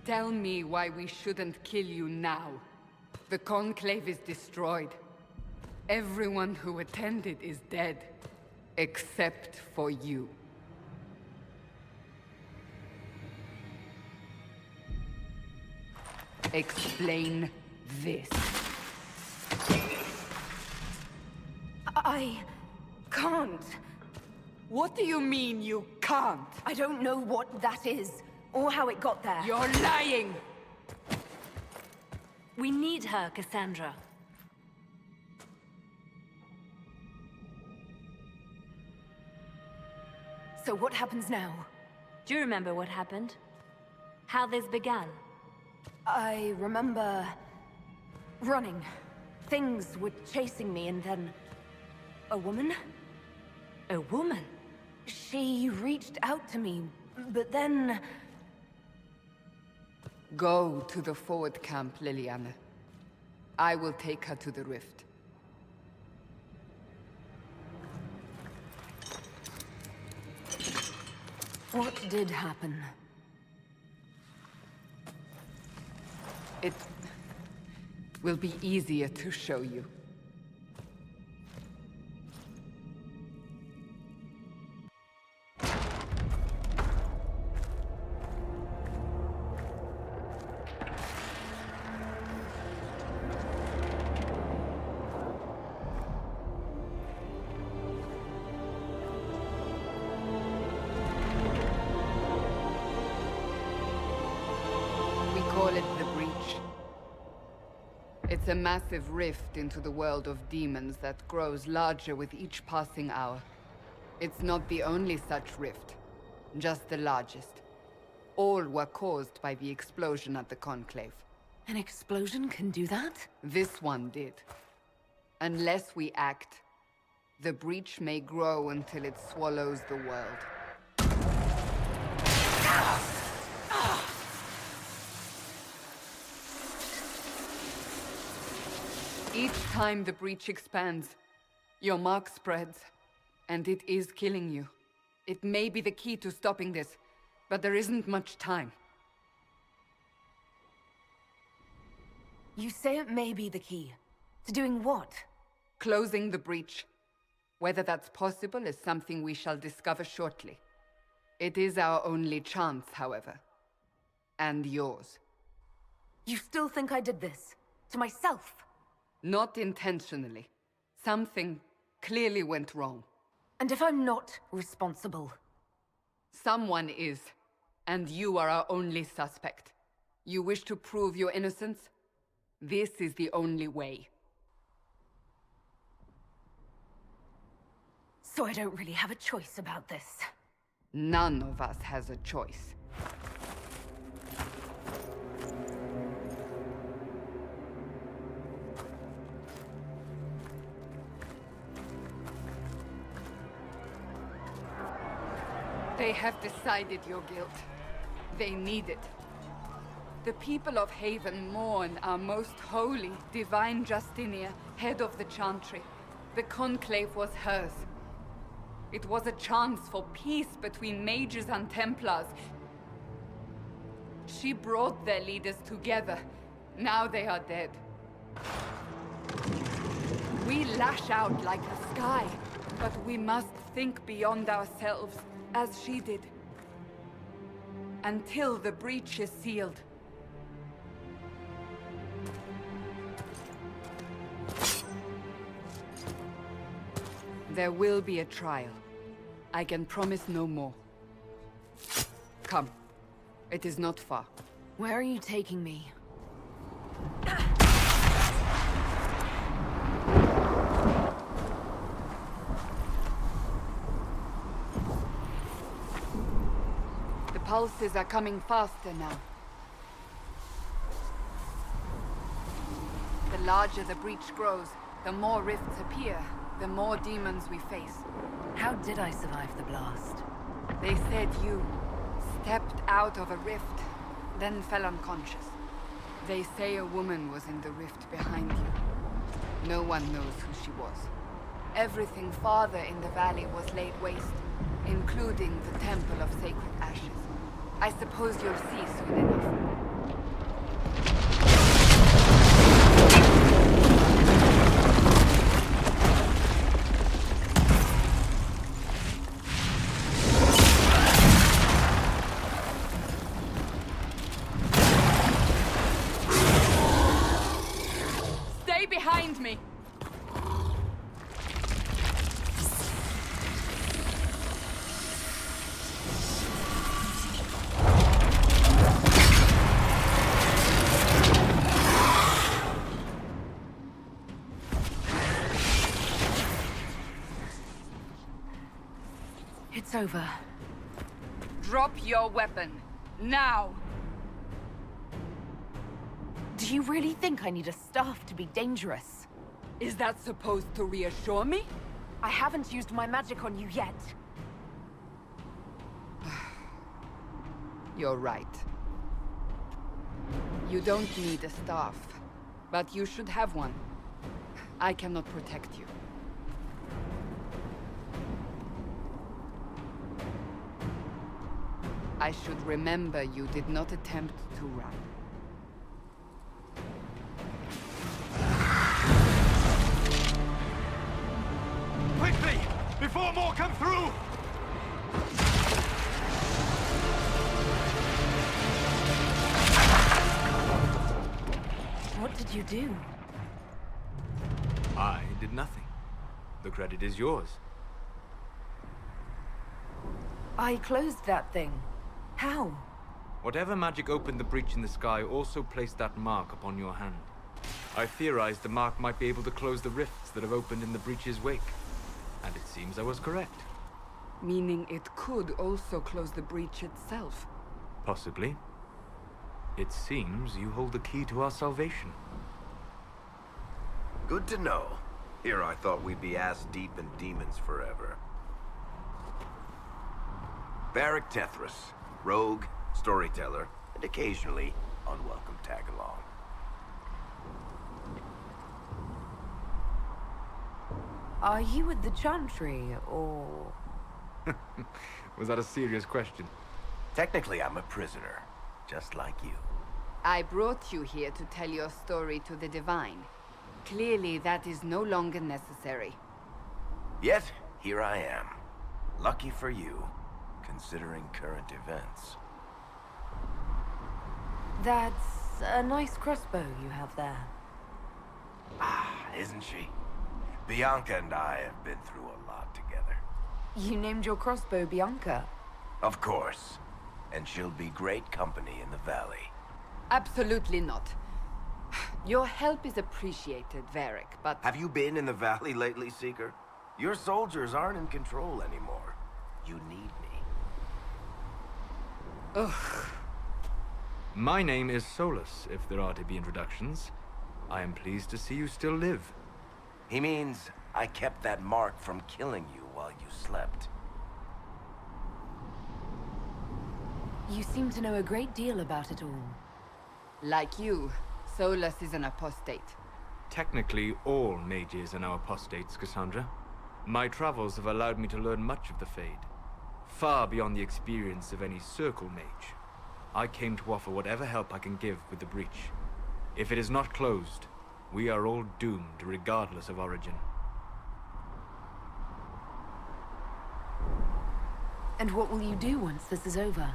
Tell me why we shouldn't kill you now. The Conclave is destroyed. Everyone who attended is dead. Except for you. Explain this. I can't. What do you mean you can't? I don't know what that is, or how it got there. You're lying! We need her, Cassandra. So what happens now? Do you remember what happened? How this began? I remember... running. Things were chasing me, and then... a woman? A woman? She reached out to me, but then... Go to the forward camp, Liliana. I will take her to the rift. What did happen? It will be easier to show you. We call it the Breach. It's a massive rift into the world of demons that grows larger with each passing hour. It's not the only such rift, just the largest. All were caused by the explosion at the Conclave. An explosion can do that? This one did. Unless we act, the Breach may grow until it swallows the world. Each time the Breach expands, your mark spreads, and it is killing you. It may be the key to stopping this, but there isn't much time. You say it may be the key. To doing what? Closing the Breach. Whether that's possible is something we shall discover shortly. It is our only chance, however. And yours. You still think I did this? To myself? Not intentionally. Something clearly went wrong. And if I'm not responsible? Someone is, and you are our only suspect. You wish to prove your innocence? This is the only way. So I don't really have a choice about this. None of us has a choice. They have decided your guilt. They need it. The people of Haven mourn our most holy, divine Justinia, head of the Chantry. The Conclave was hers. It was a chance for peace between mages and Templars. She brought their leaders together. Now they are dead. We lash out like the sky, but we must think beyond ourselves, as she did. Until the Breach is sealed. There will be a trial. I can promise no more. Come. It is not far. Where are you taking me? The pulses are coming faster now. The larger the Breach grows, the more rifts appear, the more demons we face. How did I survive the blast? They said you stepped out of a rift, then fell unconscious. They say a woman was in the rift behind you. No one knows who she was. Everything farther in the valley was laid waste, including the Temple of Sacred Ashes. I suppose you'll see soon enough. behind me! It's over. Drop your weapon. Now! Do you really think I need a staff to be dangerous? Is that supposed to reassure me? I haven't used my magic on you yet. You're right. You don't need a staff, but you should have one. I cannot protect you. I should remember you did not attempt to run. Quickly! Before more come through! What did you do? I did nothing. The credit is yours. I closed that thing. How? Whatever magic opened the breach in the sky also placed that mark upon your hand. I theorized the mark might be able to close the rifts that have opened in the breach's wake. And it seems I was correct. Meaning it could also close the breach itself. Possibly. It seems you hold the key to our salvation. Good to know. Here I thought we'd be ass-deep in demons forever. Varric Tethras, rogue, storyteller, and occasionally unwelcome tag-along. Are you with the Chantry, or...? Was that a serious question? Technically, I'm a prisoner, just like you. I brought you here to tell your story to the Divine. Clearly, that is no longer necessary. Yet, here I am. Lucky for you, considering current events. That's a nice crossbow you have there. Ah, isn't she? Bianca and I have been through a lot together. You named your crossbow Bianca. Of course. And she'll be great company in the valley. Absolutely not. Your help is appreciated, Varric, but... Have you been in the valley lately, Seeker? Your soldiers aren't in control anymore. You need me. Ugh. My name is Solus, if there are to be introductions. I am pleased to see you still live. He means I kept that mark from killing you while you slept. You seem to know a great deal about it all. Like you, Solus is an apostate. Technically, all mages are now apostates, Cassandra. My travels have allowed me to learn much of the Fade. Far beyond the experience of any circle mage. I came to offer whatever help I can give with the breach. If it is not closed, we are all doomed, regardless of origin. And what will you do once this is over?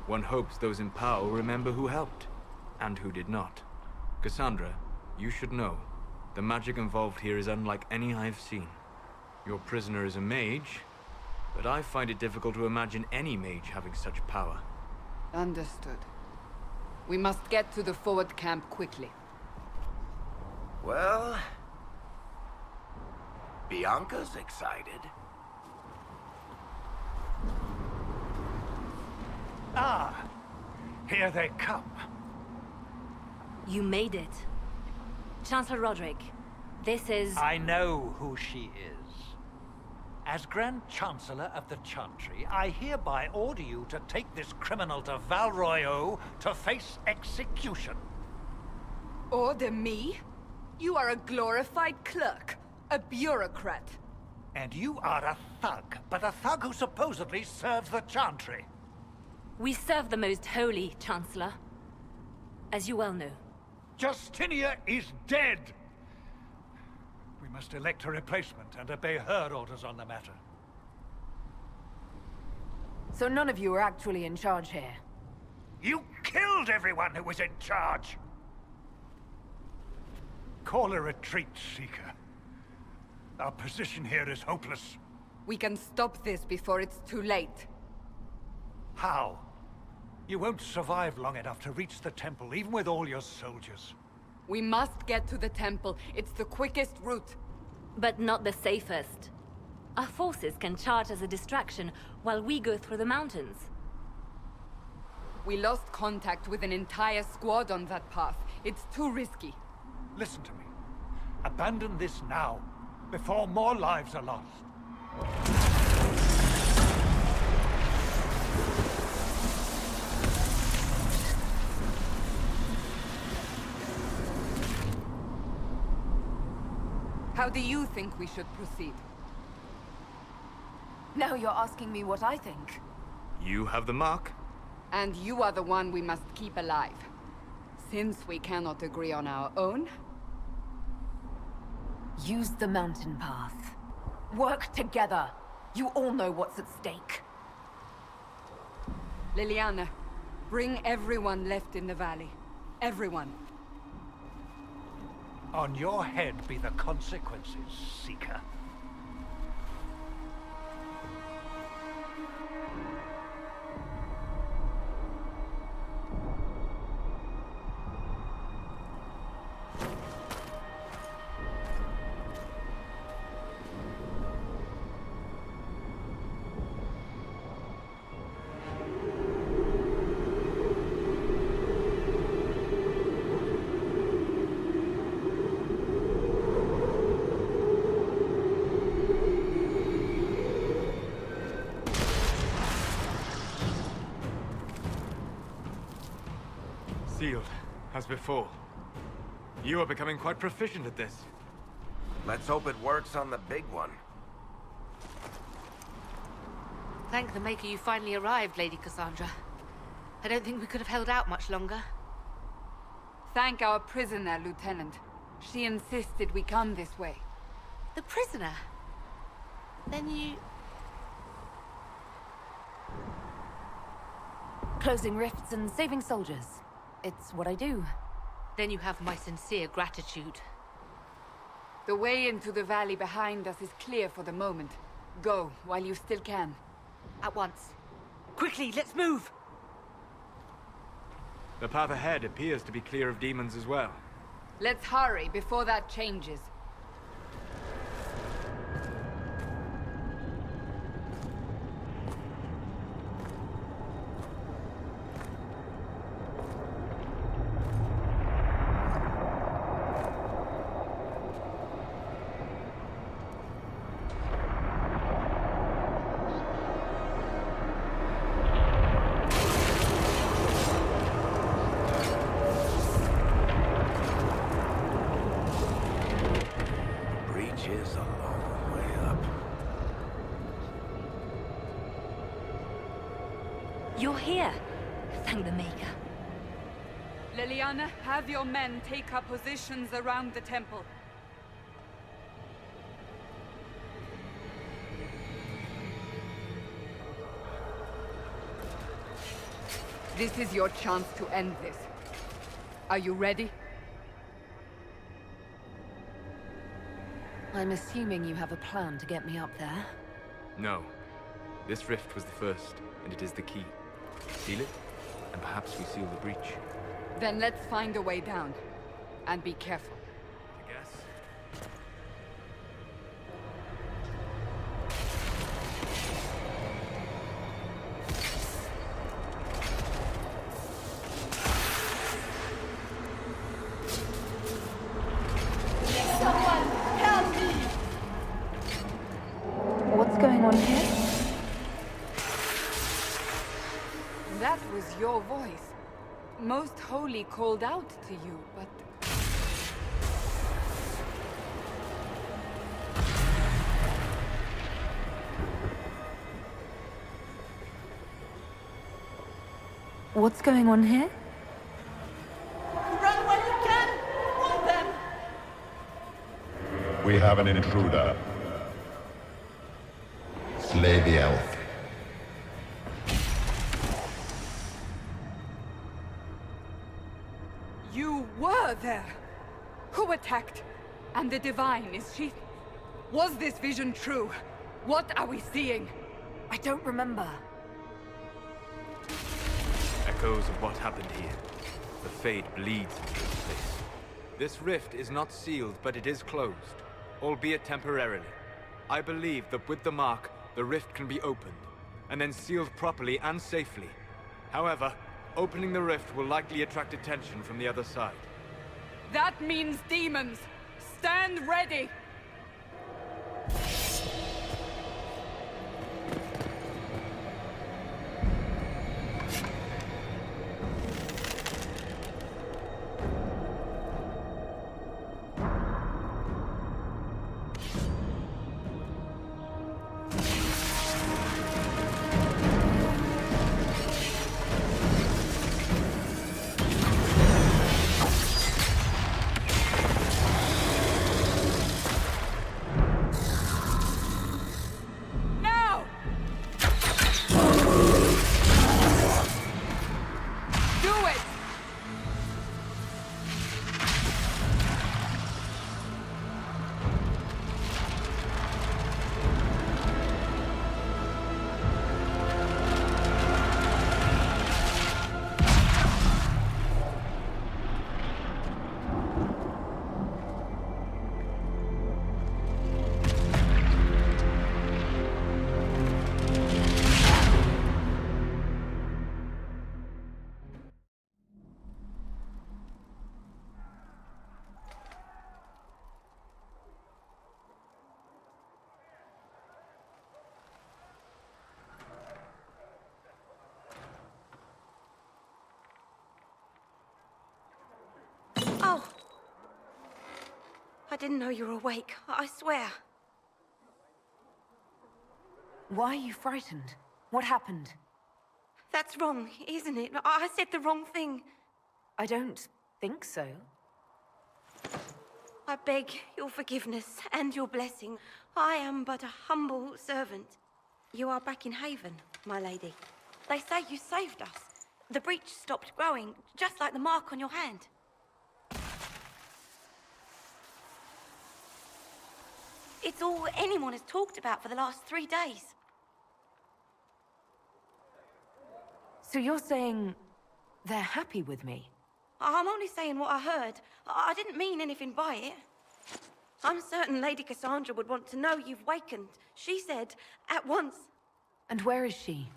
One hopes those in power will remember who helped, and who did not. Cassandra, you should know, the magic involved here is unlike any I've seen. Your prisoner is a mage, but I find it difficult to imagine any mage having such power. Understood. We must get to the forward camp quickly. Well... Bianca's excited. Ah, here they come. You made it. Chancellor Roderick, this is... I know who she is. As Grand Chancellor of the Chantry, I hereby order you to take this criminal to Val Royeaux to face execution. Order me? You are a glorified clerk, a bureaucrat. And you are a thug, but a thug who supposedly serves the Chantry. We serve the most holy, Chancellor. As you well know. Justinia is dead! We must elect a replacement and obey her orders on the matter. So none of you are actually in charge here? You killed everyone who was in charge! Call a retreat, Seeker. Our position here is hopeless. We can stop this before it's too late. How? You won't survive long enough to reach the temple, even with all your soldiers. We must get to the temple. It's the quickest route. But not the safest. Our forces can charge as a distraction while we go through the mountains. We lost contact with an entire squad on that path. It's too risky. Listen to me. Abandon this now, before more lives are lost. How do you think we should proceed? Now you're asking me what I think. You have the mark. And you are the one we must keep alive. Since we cannot agree on our own, Use the mountain path. Work together. You all know what's at stake. Liliana, bring everyone left in the valley. Everyone. On your head be the consequences, Seeker. Sealed, as before. You are becoming quite proficient at this. Let's hope it works on the big one. Thank the Maker you finally arrived, Lady Cassandra. I don't think we could have held out much longer. Thank our prisoner, Lieutenant. She insisted we come this way. The prisoner? Then you... Closing rifts and saving soldiers. It's what I do. Then you have my sincere gratitude. The way into the valley behind us is clear for the moment. Go, while you still can. At once. Quickly, let's move! The path ahead appears to be clear of demons as well. Let's hurry before that changes. Is a long way up. You're here. Thank the Maker. Liliana, have your men take up positions around the temple. This is your chance to end this. Are you ready? I'm assuming you have a plan to get me up there. No. This rift was the first, and it is the key. Seal it, and perhaps we seal the breach. Then let's find a way down. And be careful. I guess. What's going on here? That was your voice. Most Holy called out to you, but... What's going on here? Run while you can! Want them! We have an intruder. Slay the elf. You were there! Who attacked? And the Divine, is she... Was this vision true? What are we seeing? I don't remember. Echoes of what happened here. The Fade bleeds into this place. This rift is not sealed, but it is closed, albeit temporarily. I believe that with the mark, the rift can be opened, and then sealed properly and safely. However, opening the rift will likely attract attention from the other side. That means demons! Stand ready! Oh! I didn't know you were awake, I swear. Why are you frightened? What happened? That's wrong, isn't it? I said the wrong thing. I don't think so. I beg your forgiveness and your blessing. I am but a humble servant. You are back in Haven, my lady. They say you saved us. The breach stopped growing, just like the mark on your hand. It's all anyone has talked about for the last 3 days. So you're saying they're happy with me? I'm only saying what I heard. I didn't mean anything by it. I'm certain Lady Cassandra would want to know you've wakened. She said, at once. And where is she?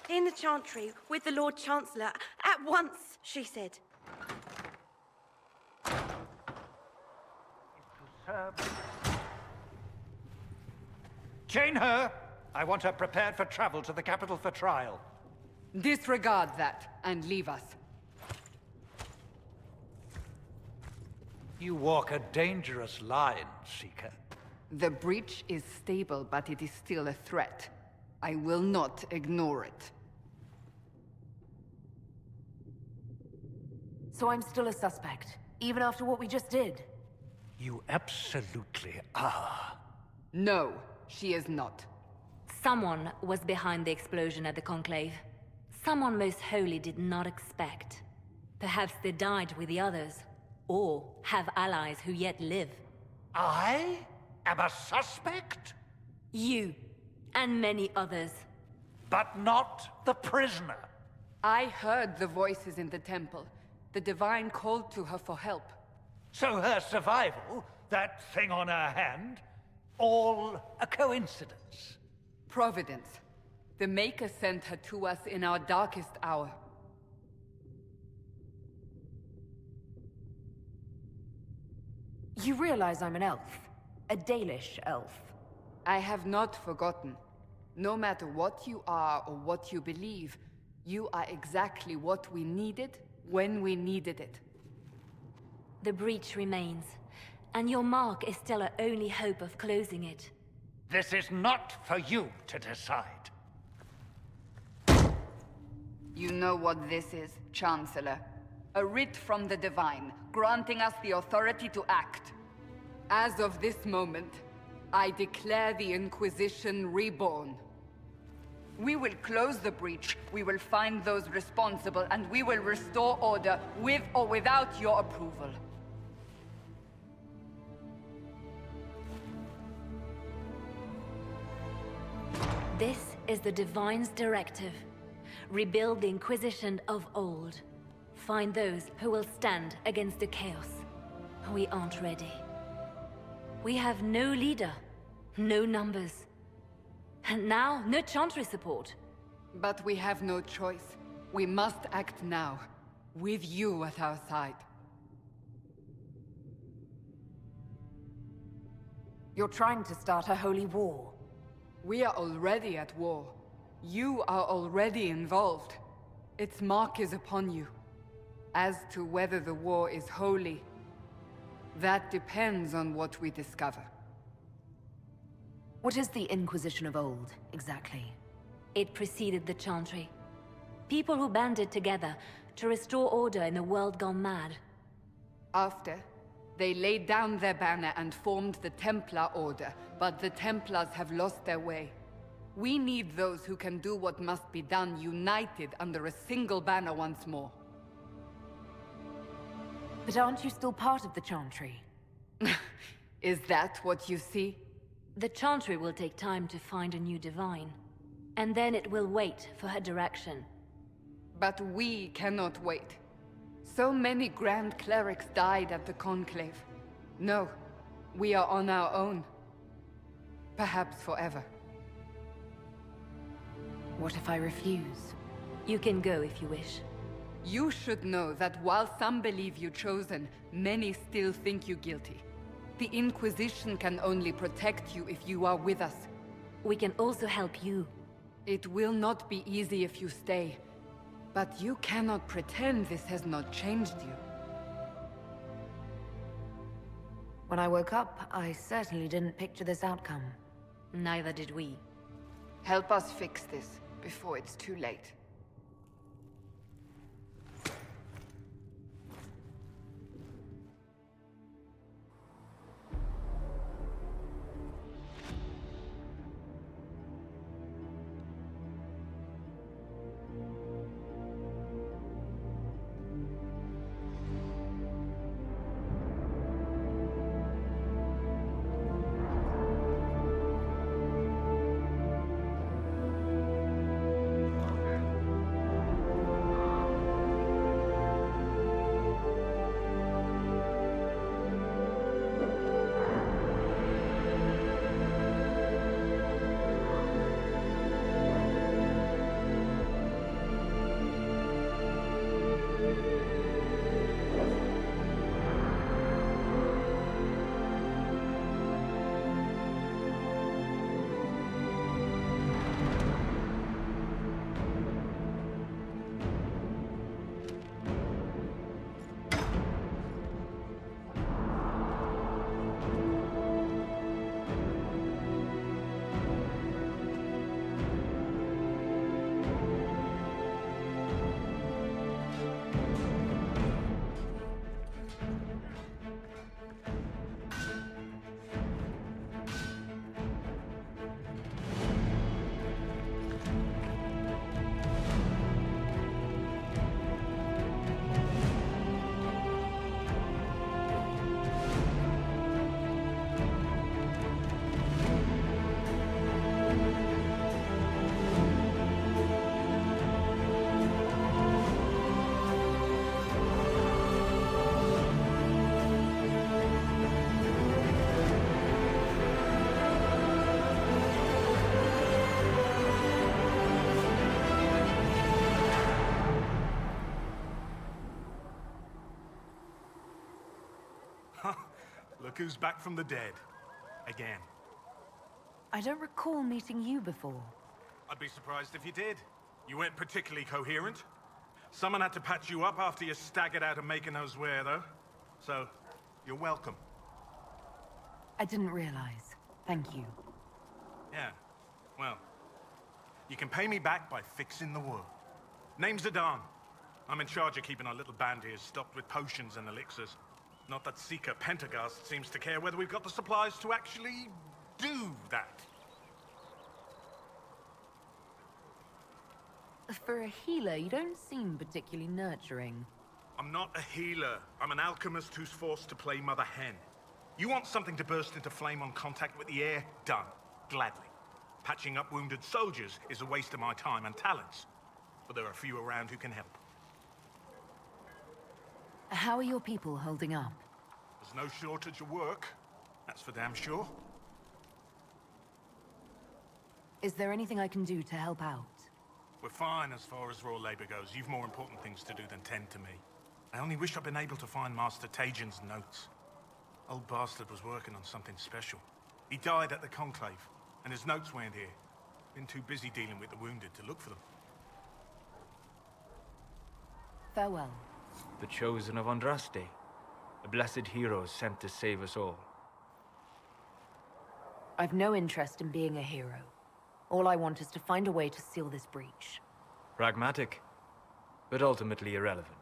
In the Chantry, with the Lord Chancellor. At once, she said. Chain her! I want her prepared for travel to the capital for trial. Disregard that, and leave us. You walk a dangerous line, Seeker. The breach is stable, but it is still a threat. I will not ignore it. So I'm still a suspect, even after what we just did? You absolutely are. No, she is not. Someone was behind the explosion at the Conclave. Someone most holy did not expect. Perhaps they died with the others, or have allies who yet live. I am a suspect? You, and many others. But not the prisoner. I heard the voices in the temple. The Divine called to her for help. So her survival, that thing on her hand, all a coincidence? Providence. The Maker sent her to us in our darkest hour. You realize I'm an elf? A Dalish elf? I have not forgotten. No matter what you are or what you believe, you are exactly what we needed when we needed it. The breach remains, and your mark is still our only hope of closing it. This is not for you to decide. You know what this is, Chancellor. A writ from the Divine, granting us the authority to act. As of this moment, I declare the Inquisition reborn. We will close the breach, we will find those responsible, and we will restore order with or without your approval. This is the Divine's directive. Rebuild the Inquisition of old. Find those who will stand against the chaos. We aren't ready. We have no leader, no numbers. And now, no Chantry support. But we have no choice. We must act now, with you at our side. You're trying to start a holy war. We are already at war. You are already involved. Its mark is upon you. As to whether the war is holy, that depends on what we discover. What is the Inquisition of old, exactly? It preceded the Chantry. People who banded together to restore order in a world gone mad. After, they laid down their banner and formed the Templar Order, but the Templars have lost their way. We need those who can do what must be done, united under a single banner once more. But aren't you still part of the Chantry? Is that what you see? The Chantry will take time to find a new Divine. And then it will wait for her direction. But we cannot wait. So many Grand Clerics died at the Conclave. No, we are on our own. Perhaps forever. What if I refuse? You can go if you wish. You should know that while some believe you chosen, many still think you guilty. The Inquisition can only protect you if you are with us. We can also help you. It will not be easy if you stay. But you cannot pretend this has not changed you. When I woke up, I certainly didn't picture this outcome. Neither did we. Help us fix this before it's too late. Look who's back from the dead. Again. I don't recall meeting you before. I'd be surprised if you did. You weren't particularly coherent. Someone had to patch you up after you staggered out of making those wear, though. So, you're welcome. I didn't realize. Thank you. Yeah. Well, you can pay me back by fixing the wood. Name's Zidane. I'm in charge of keeping our little band here stocked with potions and elixirs. Not that Seeker Pentagast seems to care whether we've got the supplies to actually do that. For a healer, you don't seem particularly nurturing. I'm not a healer. I'm an alchemist who's forced to play Mother Hen. You want something to burst into flame on contact with the air? Done. Gladly. Patching up wounded soldiers is a waste of my time and talents. But there are a few around who can help. How are your people holding up? There's no shortage of work. That's for damn sure. Is there anything I can do to help out? We're fine as far as raw labor goes. You've more important things to do than tend to me. I only wish I'd been able to find Master Tajin's notes. Old bastard was working on something special. He died at the Conclave, and his notes weren't here. Been too busy dealing with the wounded to look for them. Farewell. The chosen of Andraste. A blessed hero sent to save us all. I've no interest in being a hero. All I want is to find a way to seal this breach. Pragmatic, but ultimately irrelevant.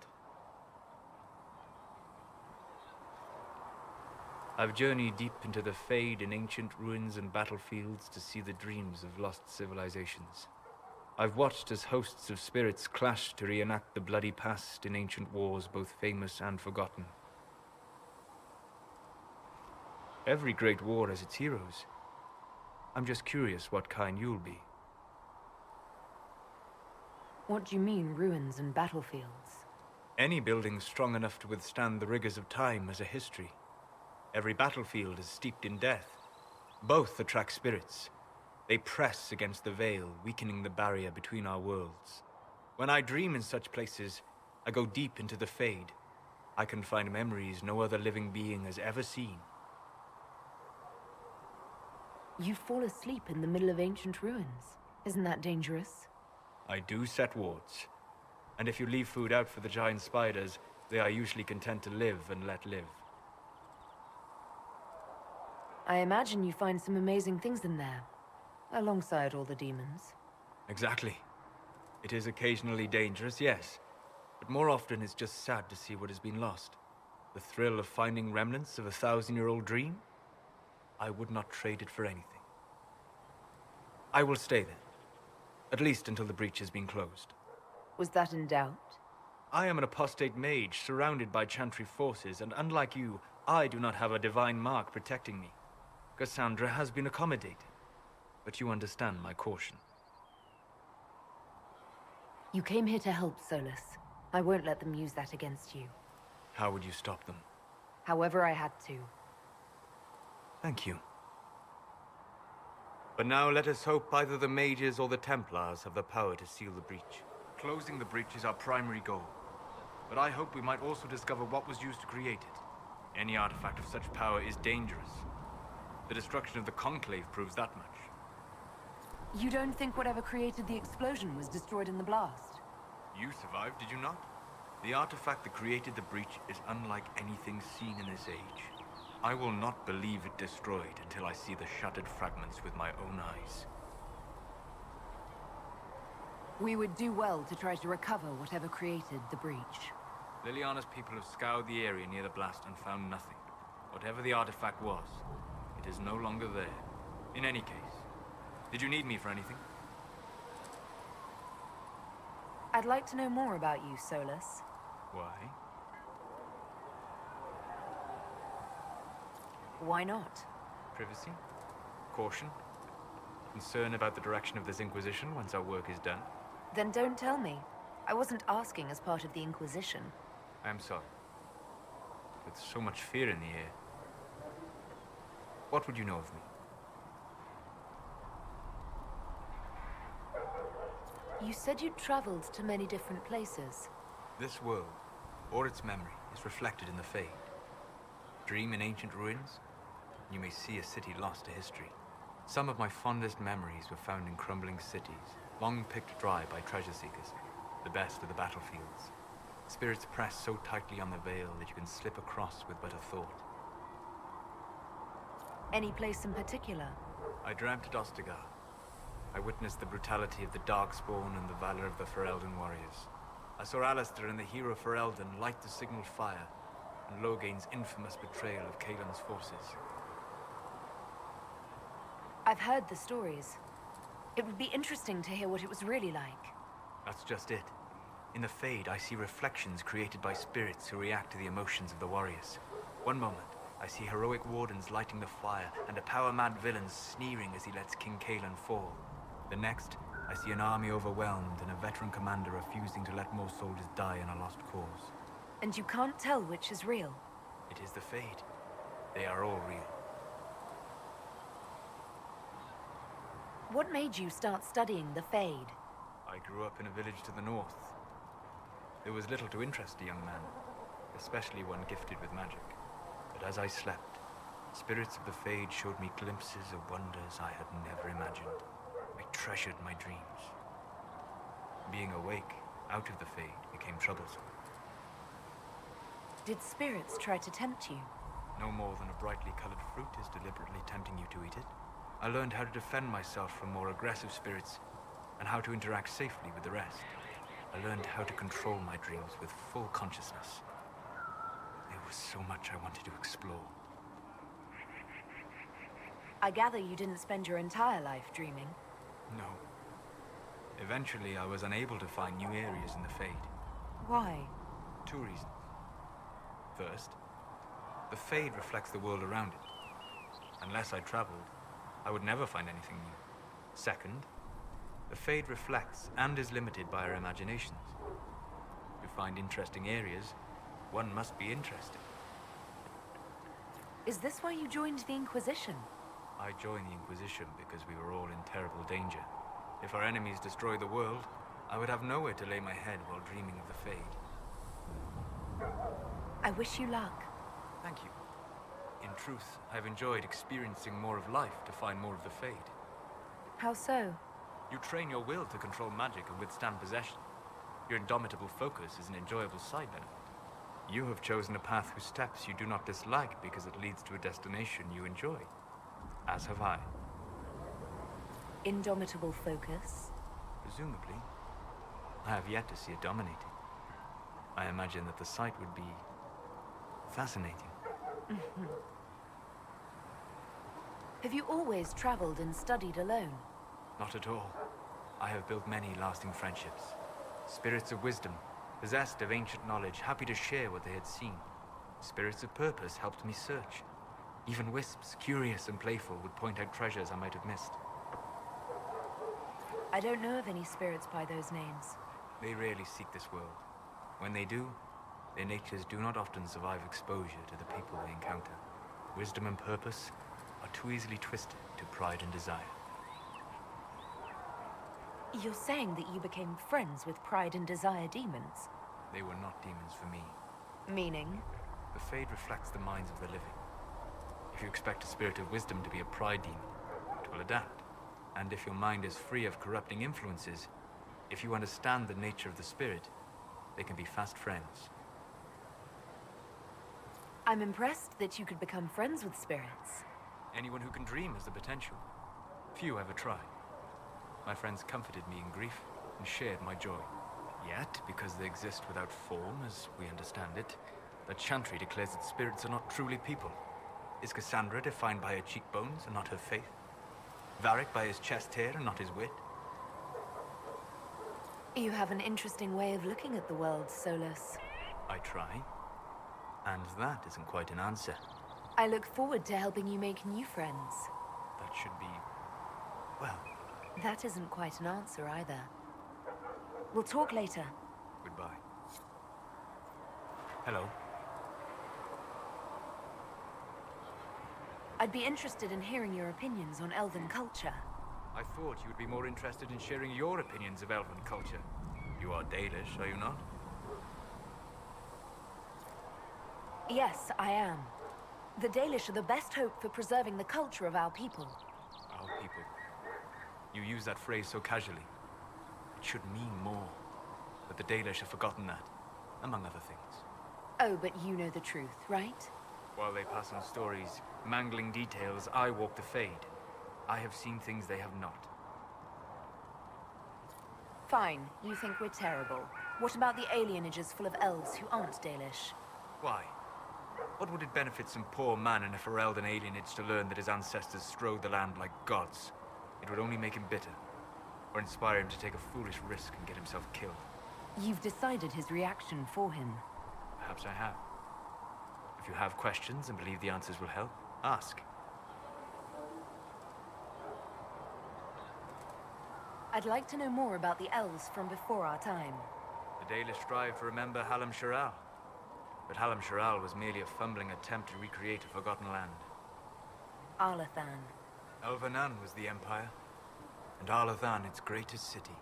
I've journeyed deep into the Fade in ancient ruins and battlefields to see the dreams of lost civilizations. I've watched as hosts of spirits clash to reenact the bloody past in ancient wars, both famous and forgotten. Every great war has its heroes. I'm just curious what kind you'll be. What do you mean, ruins and battlefields? Any building strong enough to withstand the rigors of time has a history. Every battlefield is steeped in death. Both attract spirits. They press against the veil, weakening the barrier between our worlds. When I dream in such places, I go deep into the Fade. I can find memories no other living being has ever seen. You fall asleep in the middle of ancient ruins. Isn't that dangerous? I do set wards. And if you leave food out for the giant spiders, they are usually content to live and let live. I imagine you find some amazing things in there, alongside all the demons. Exactly. It is occasionally dangerous, yes. But more often it's just sad to see what has been lost. The thrill of finding remnants of a 1,000-year-old dream? I would not trade it for anything. I will stay then. At least until the breach has been closed. Was that in doubt? I am an apostate mage, surrounded by Chantry forces, and unlike you, I do not have a divine mark protecting me. Cassandra has been accommodated, but you understand my caution. You came here to help, Solus. I won't let them use that against you. How would you stop them? However I had to. Thank you. But now let us hope either the mages or the Templars have the power to seal the breach. Closing the breach is our primary goal. But I hope we might also discover what was used to create it. Any artifact of such power is dangerous. The destruction of the Conclave proves that much. You don't think whatever created the explosion was destroyed in the blast? You survived, did you not? The artifact that created the breach is unlike anything seen in this age. I will not believe it destroyed until I see the shattered fragments with my own eyes. We would do well to try to recover whatever created the breach. Liliana's people have scoured the area near the blast and found nothing. Whatever the artifact was, it is no longer there. In any case, did you need me for anything? I'd like to know more about you, Solus. Why? Why not? Privacy? Caution? Concern about the direction of this Inquisition once our work is done? Then don't tell me. I wasn't asking as part of the Inquisition. I am sorry. With so much fear in the air. What would you know of me? You said you'd traveled to many different places. This world, or its memory, is reflected in the Fade. Dream in ancient ruins, you may see a city lost to history. Some of my fondest memories were found in crumbling cities, long picked dry by treasure seekers, the best of the battlefields. Spirits press so tightly on the veil that you can slip across with but a thought. Any place in particular? I dreamt at Ostagar. I witnessed the brutality of the Darkspawn and the valor of the Ferelden warriors. I saw Alistair and the hero Ferelden light the signal fire, and Logain's infamous betrayal of Kaelin's forces. I've heard the stories. It would be interesting to hear what it was really like. That's just it. In the Fade, I see reflections created by spirits who react to the emotions of the warriors. One moment, I see heroic wardens lighting the fire, and a power-mad villain sneering as he lets King Kalen fall. The next, I see an army overwhelmed and a veteran commander refusing to let more soldiers die in a lost cause. And you can't tell which is real? It is the Fade. They are all real. What made you start studying the Fade? I grew up in a village to the north. There was little to interest a young man, especially one gifted with magic. But as I slept, spirits of the Fade showed me glimpses of wonders I had never imagined. I treasured my dreams. Being awake, out of the Fade, became troublesome. Did spirits try to tempt you? No more than a brightly colored fruit is deliberately tempting you to eat it. I learned how to defend myself from more aggressive spirits, and how to interact safely with the rest. I learned how to control my dreams with full consciousness. There was so much I wanted to explore. I gather you didn't spend your entire life dreaming. No. Eventually, I was unable to find new areas in the Fade. Why? 2 reasons. First, the Fade reflects the world around it. Unless I traveled, I would never find anything new. Second, the Fade reflects and is limited by our imaginations. To find interesting areas, one must be interested. Is this why you joined the Inquisition? I joined the Inquisition because we were all in terrible danger. If our enemies destroyed the world, I would have nowhere to lay my head while dreaming of the Fade. I wish you luck. Thank you. In truth, I've enjoyed experiencing more of life to find more of the Fade. How so? You train your will to control magic and withstand possession. Your indomitable focus is an enjoyable side benefit. You have chosen a path whose steps you do not dislike because it leads to a destination you enjoy. As have I. Indomitable focus? Presumably. I have yet to see it dominating. I imagine that the sight would be fascinating. Have you always traveled and studied alone? Not at all. I have built many lasting friendships. Spirits of wisdom, possessed of ancient knowledge, happy to share what they had seen. Spirits of purpose helped me search. Even wisps, curious and playful, would point out treasures I might have missed. I don't know of any spirits by those names. They rarely seek this world. When they do, their natures do not often survive exposure to the people they encounter. Wisdom and purpose are too easily twisted to pride and desire. You're saying that you became friends with Pride and Desire demons? They were not demons for me. Meaning? The Fade reflects the minds of the living. If you expect a spirit of wisdom to be a pride demon, it will adapt. And if your mind is free of corrupting influences, if you understand the nature of the spirit, they can be fast friends. I'm impressed that you could become friends with spirits. Anyone who can dream has the potential. Few ever try. My friends comforted me in grief and shared my joy. Yet, because they exist without form, as we understand it, the Chantry declares that spirits are not truly people. Is Cassandra defined by her cheekbones and not her faith? Varric by his chest hair and not his wit? You have an interesting way of looking at the world, Solus. I try. And that isn't quite an answer. I look forward to helping you make new friends. That should be... well... That isn't quite an answer either. We'll talk later. Goodbye. Hello. I'd be interested in hearing your opinions on elven culture. I thought you would be more interested in sharing your opinions of elven culture. You are Dalish, are you not? Yes, I am. The Dalish are the best hope for preserving the culture of our people. Our people. You use that phrase so casually. It should mean more. But the Dalish have forgotten that, among other things. Oh, but you know the truth, right? While they pass on stories, mangling details, I walk the Fade. I have seen things they have not. Fine, you think we're terrible. What about the alienages full of elves who aren't Dalish? Why? What would it benefit some poor man in a Ferelden alienage to learn that his ancestors strode the land like gods? It would only make him bitter, or inspire him to take a foolish risk and get himself killed. You've decided his reaction for him. Perhaps I have. If you have questions and believe the answers will help, ask. I'd like to know more about the elves from before our time. The Dalish strive to remember Hallam Shiral. But Hallam Shiral was merely a fumbling attempt to recreate a forgotten land. Arlathan. Elvanan was the empire, and Arlathan its greatest city.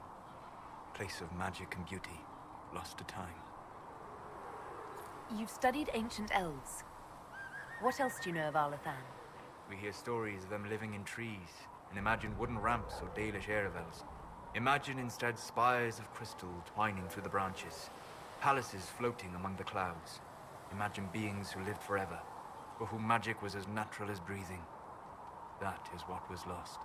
Place of magic and beauty, lost to time. You've studied ancient elves. What else do you know of Arlathan? We hear stories of them living in trees, and imagine wooden ramps or Dalish Erebels. Imagine instead spires of crystal twining through the branches, palaces floating among the clouds. Imagine beings who lived forever, for whom magic was as natural as breathing. That is what was lost.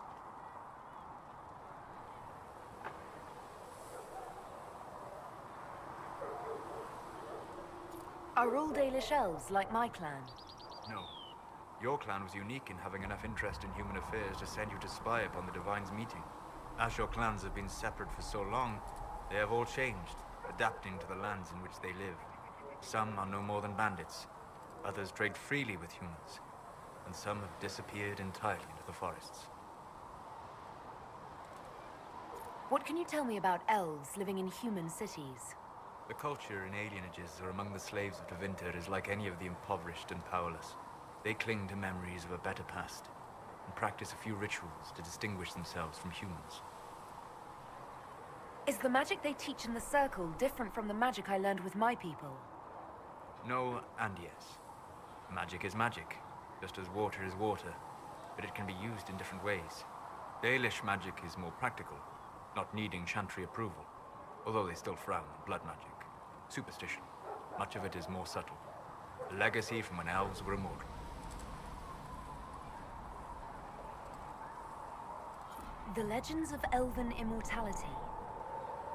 Are all Dalish elves like my clan? No. Your clan was unique in having enough interest in human affairs to send you to spy upon the Divine's meeting. As your clans have been separate for so long, they have all changed, adapting to the lands in which they live. Some are no more than bandits, others trade freely with humans, and some have disappeared entirely into the forests. What can you tell me about elves living in human cities? The culture in alienages or among the slaves of Tevinter is like any of the impoverished and powerless. They cling to memories of a better past, and practice a few rituals to distinguish themselves from humans. Is the magic they teach in the Circle different from the magic I learned with my people? No and yes. Magic is magic, just as water is water, but it can be used in different ways. Dalish magic is more practical, not needing chantry approval, although they still frown on blood magic. Superstition. Much of it is more subtle. A legacy from when elves were immortal. The legends of elven immortality.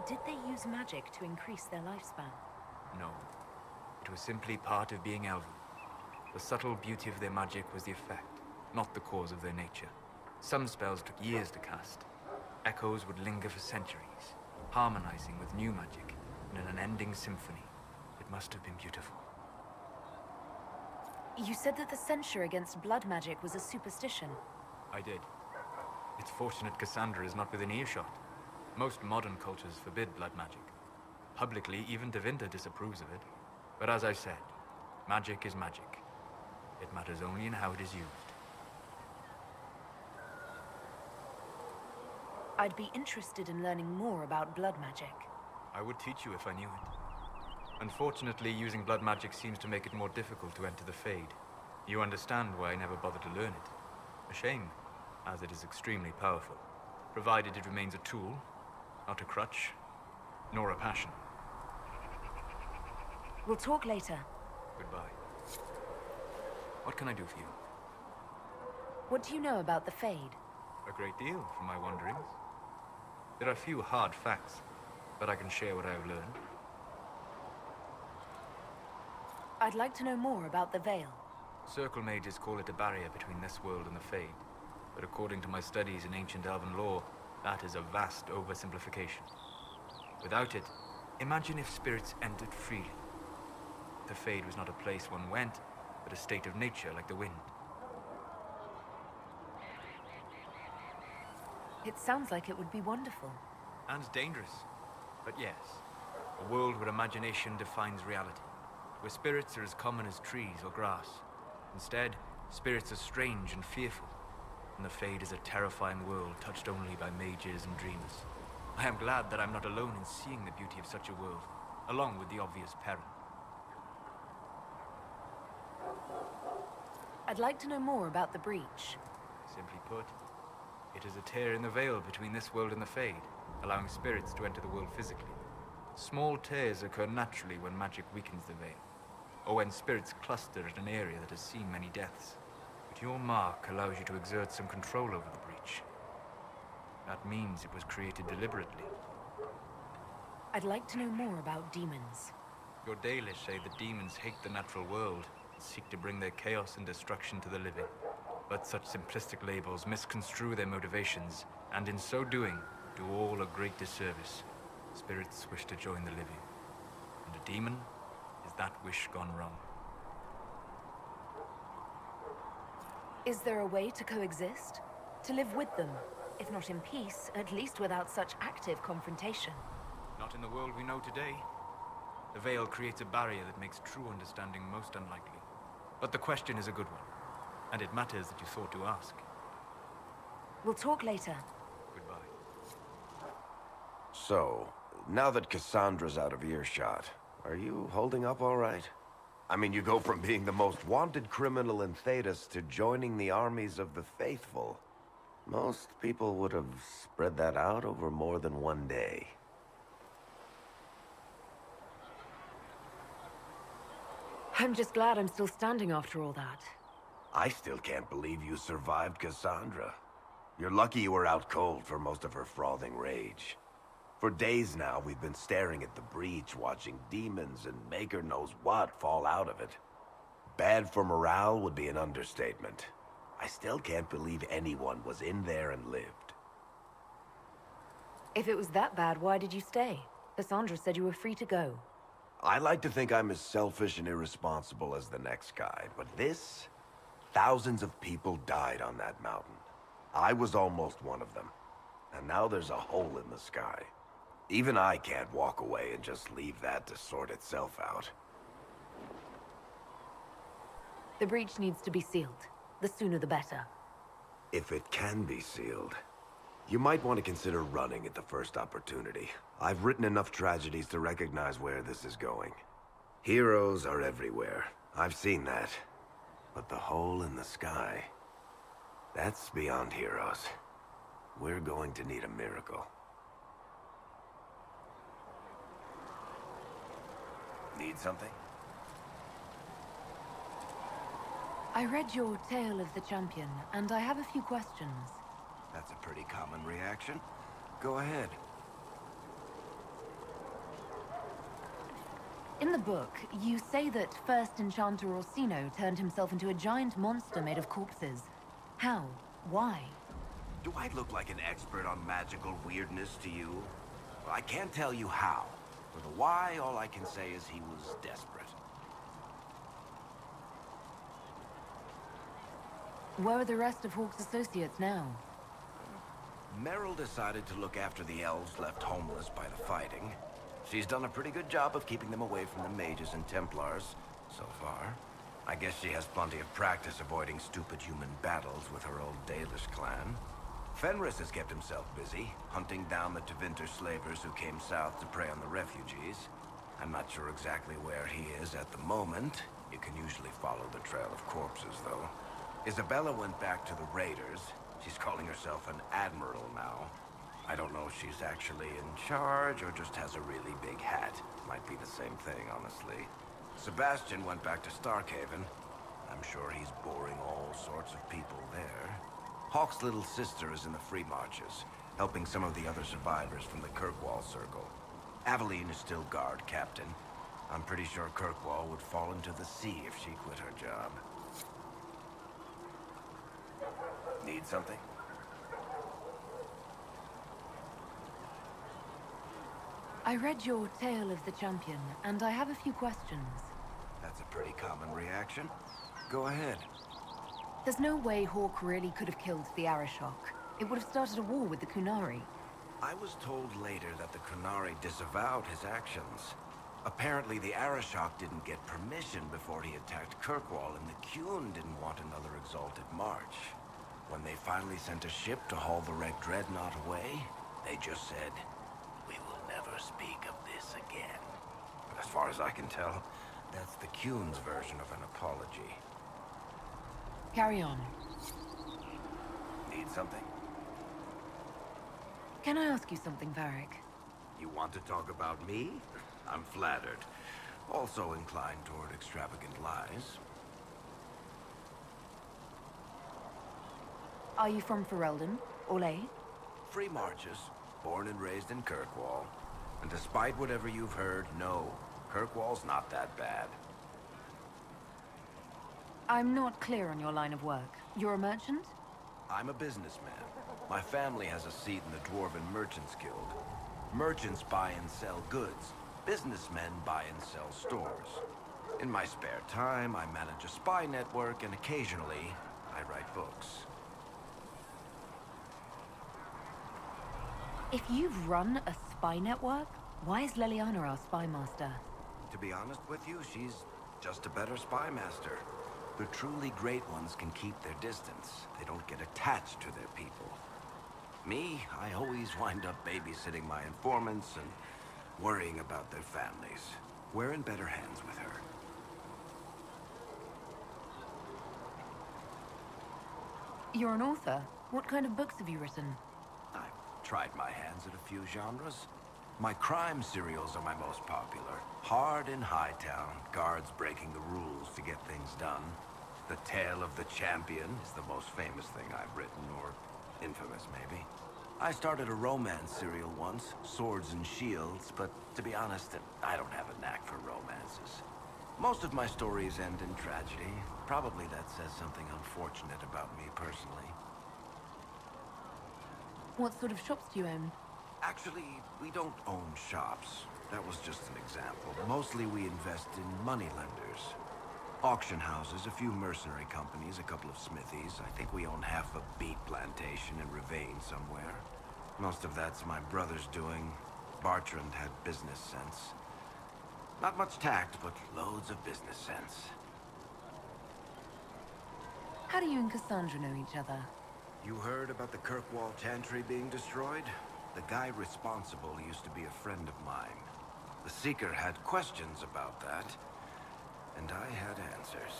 Did they use magic to increase their lifespan? No. It was simply part of being elven. The subtle beauty of their magic was the effect, not the cause of their nature. Some spells took years to cast. Echoes would linger for centuries, harmonizing with new magic in an unending symphony. It must have been beautiful. You said that the censure against blood magic was a superstition. I did. It's fortunate Cassandra is not within earshot. Most modern cultures forbid blood magic. Publicly, even Tevinter disapproves of it. But as I said, magic is magic. It matters only in how it is used. I'd be interested in learning more about blood magic. I would teach you if I knew it. Unfortunately, using blood magic seems to make it more difficult to enter the Fade. You understand why I never bothered to learn it. A shame, as it is extremely powerful, provided it remains a tool, not a crutch, nor a passion. We'll talk later. Goodbye. What can I do for you? What do you know about the Fade? A great deal, from my wanderings. There are few hard facts, but I can share what I have learned. I'd like to know more about the Veil. Circle mages call it a barrier between this world and the Fade, but according to my studies in ancient elven lore, that is a vast oversimplification. Without it, imagine if spirits entered freely. The Fade was not a place one went, but a state of nature like the wind. It sounds like it would be wonderful. And dangerous. But yes, a world where imagination defines reality, where spirits are as common as trees or grass. Instead, spirits are strange and fearful, and the Fade is a terrifying world touched only by mages and dreamers. I am glad that I'm not alone in seeing the beauty of such a world, along with the obvious peril. I'd like to know more about the breach. Simply put, it is a tear in the veil between this world and the Fade, allowing spirits to enter the world physically. Small tears occur naturally when magic weakens the veil, or when spirits cluster at an area that has seen many deaths. But your mark allows you to exert some control over the breach. That means it was created deliberately. I'd like to know more about demons. Your Dalish say that demons hate the natural world and seek to bring their chaos and destruction to the living. But such simplistic labels misconstrue their motivations, and in so doing, do all a great disservice. Spirits wish to join the living, and a demon is that wish gone wrong. Is there a way to coexist? To live with them? If not in peace, at least without such active confrontation. Not in the world we know today. The veil creates a barrier that makes true understanding most unlikely. But the question is a good one, and it matters that you thought to ask. We'll talk later. Goodbye. So, now that Cassandra's out of earshot, are you holding up all right? I mean, you go from being the most wanted criminal in Thedas to joining the armies of the faithful. Most people would have spread that out over more than one day. I'm just glad I'm still standing after all that. I still can't believe you survived Cassandra. You're lucky you were out cold for most of her frothing rage. For days now, we've been staring at the breach, watching demons and maker knows what fall out of it. Bad for morale would be an understatement. I still can't believe anyone was in there and lived. If it was that bad, why did you stay? Cassandra said you were free to go. I like to think I'm as selfish and irresponsible as the next guy, but this... Thousands of people died on that mountain. I was almost one of them. And now there's a hole in the sky. Even I can't walk away and just leave that to sort itself out. The breach needs to be sealed. The sooner the better. If it can be sealed, you might want to consider running at the first opportunity. I've written enough tragedies to recognize where this is going. Heroes are everywhere. I've seen that. But the hole in the sky, that's beyond heroes. We're going to need a miracle. Need something? I read your Tale of the Champion, and I have a few questions. That's a pretty common reaction. Go ahead. In the book, you say that first Enchanter Orsino turned himself into a giant monster made of corpses. How? Why? Do I look like an expert on magical weirdness to you? Well, I can't tell you how. For the why, all I can say is he was desperate. Where are the rest of Hawke's associates now? Meryl decided to look after the elves left homeless by the fighting. She's done a pretty good job of keeping them away from the mages and Templars, so far. I guess she has plenty of practice avoiding stupid human battles with her old Dalish clan. Fenris has kept himself busy, hunting down the Tevinter slavers who came south to prey on the refugees. I'm not sure exactly where he is at the moment. You can usually follow the trail of corpses, though. Isabella went back to the raiders. She's calling herself an admiral now. I don't know if she's actually in charge or just has a really big hat. Might be the same thing, honestly. Sebastian went back to Starkhaven. I'm sure he's boring all sorts of people there. Hawke's little sister is in the Free Marches, helping some of the other survivors from the Kirkwall Circle. Aveline is still guard captain. I'm pretty sure Kirkwall would fall into the sea if she quit her job. Need something? I read your Tale of the Champion, and I have a few questions. That's a pretty common reaction. Go ahead. There's no way Hawke really could have killed the Arishok. It would have started a war with the Kunari. I was told later that the Kunari disavowed his actions. Apparently the Arishok didn't get permission before he attacked Kirkwall, and the Qun didn't want another exalted march. When they finally sent a ship to haul the wrecked dreadnought away, they just said, "We will never speak of this again." As far as I can tell, that's the Qun's version of an apology. Carry on. Need something? Can I ask you something, Varric? You want to talk about me? I'm flattered. Also inclined toward extravagant lies. Are you from Ferelden? Orlais? Free Marches, born and raised in Kirkwall. And despite whatever you've heard, no, Kirkwall's not that bad. I'm not clear on your line of work. You're a merchant? I'm a businessman. My family has a seat in the Dwarven Merchants Guild. Merchants buy and sell goods. Businessmen buy and sell stores. In my spare time, I manage a spy network, and occasionally, I write books. If you've run a spy network, why is Leliana our spy master? To be honest with you, she's just a better spy master. The truly great ones can keep their distance. They don't get attached to their people. Me, I always wind up babysitting my informants and worrying about their families. We're in better hands with her. You're an author. What kind of books have you written? I've tried my hands at a few genres. My crime serials are my most popular. Hard in Hightown, guards breaking the rules to get things done. The Tale of the Champion is the most famous thing I've written, or infamous maybe. I started a romance serial once, Swords and Shields, but to be honest, I don't have a knack for romances. Most of my stories end in tragedy. Probably that says something unfortunate about me personally. What sort of shops do you own? Actually, we don't own shops. That was just an example. Mostly we invest in moneylenders. Auction houses, a few mercenary companies, a couple of smithies. I think we own half a beet plantation in Ravane somewhere. Most of that's my brother's doing. Bartrand had business sense. Not much tact, but loads of business sense. How do you and Cassandra know each other? You heard about the Kirkwall Chantry being destroyed? The guy responsible used to be a friend of mine. The Seeker had questions about that, and I had answers.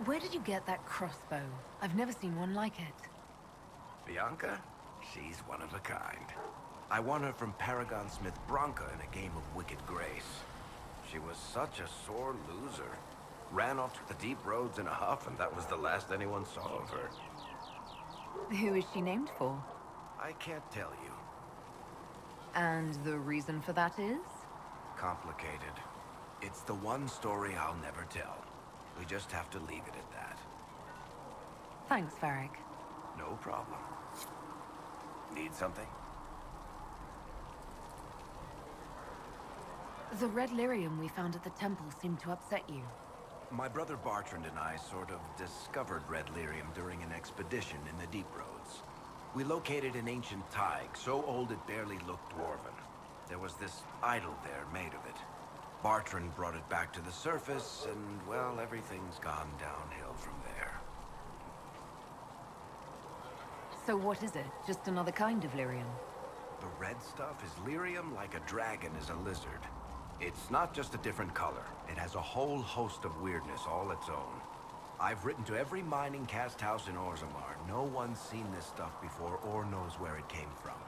Where did you get that crossbow? I've never seen one like it. Bianca? She's one of a kind. I won her from Paragon Smith Bronca in a game of Wicked Grace. She was such a sore loser. Ran off to the deep roads in a huff, and that was the last anyone saw of her. Who is she named for? I can't tell you. And the reason for that is? Complicated. It's the one story I'll never tell. We just have to leave it at that. Thanks, Varric. No problem. Need something? The red lyrium we found at the temple seemed to upset you. My brother Bartrand and I sort of discovered red lyrium during an expedition in the deep roads. We located an ancient Tig, so old it barely looked dwarven. There was this idol there made of it. Bartrand brought it back to the surface, and, well, everything's gone downhill from there. So what is it? Just another kind of lyrium? The red stuff is lyrium like a dragon is a lizard. It's not just a different color. It has a whole host of weirdness all its own. I've written to every mining cast house in Orzammar. No one's seen this stuff before or knows where it came from.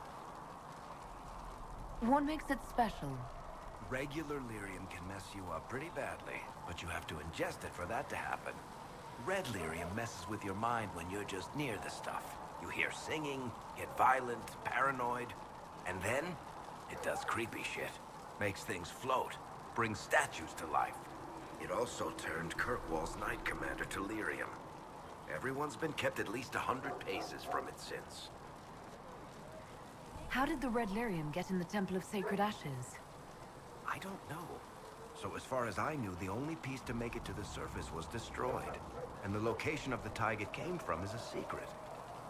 What makes it special? Regular lyrium can mess you up pretty badly, but you have to ingest it for that to happen. Red lyrium messes with your mind when you're just near the stuff. You hear singing, get violent, paranoid, and then it does creepy shit. Makes things float, brings statues to life. It also turned Kirkwall's Knight Commander to lyrium. Everyone's been kept at least 100 paces from it since. How did the red lyrium get in the Temple of Sacred Ashes? I don't know. So as far as I knew, the only piece to make it to the surface was destroyed. And the location of the Tig it came from is a secret.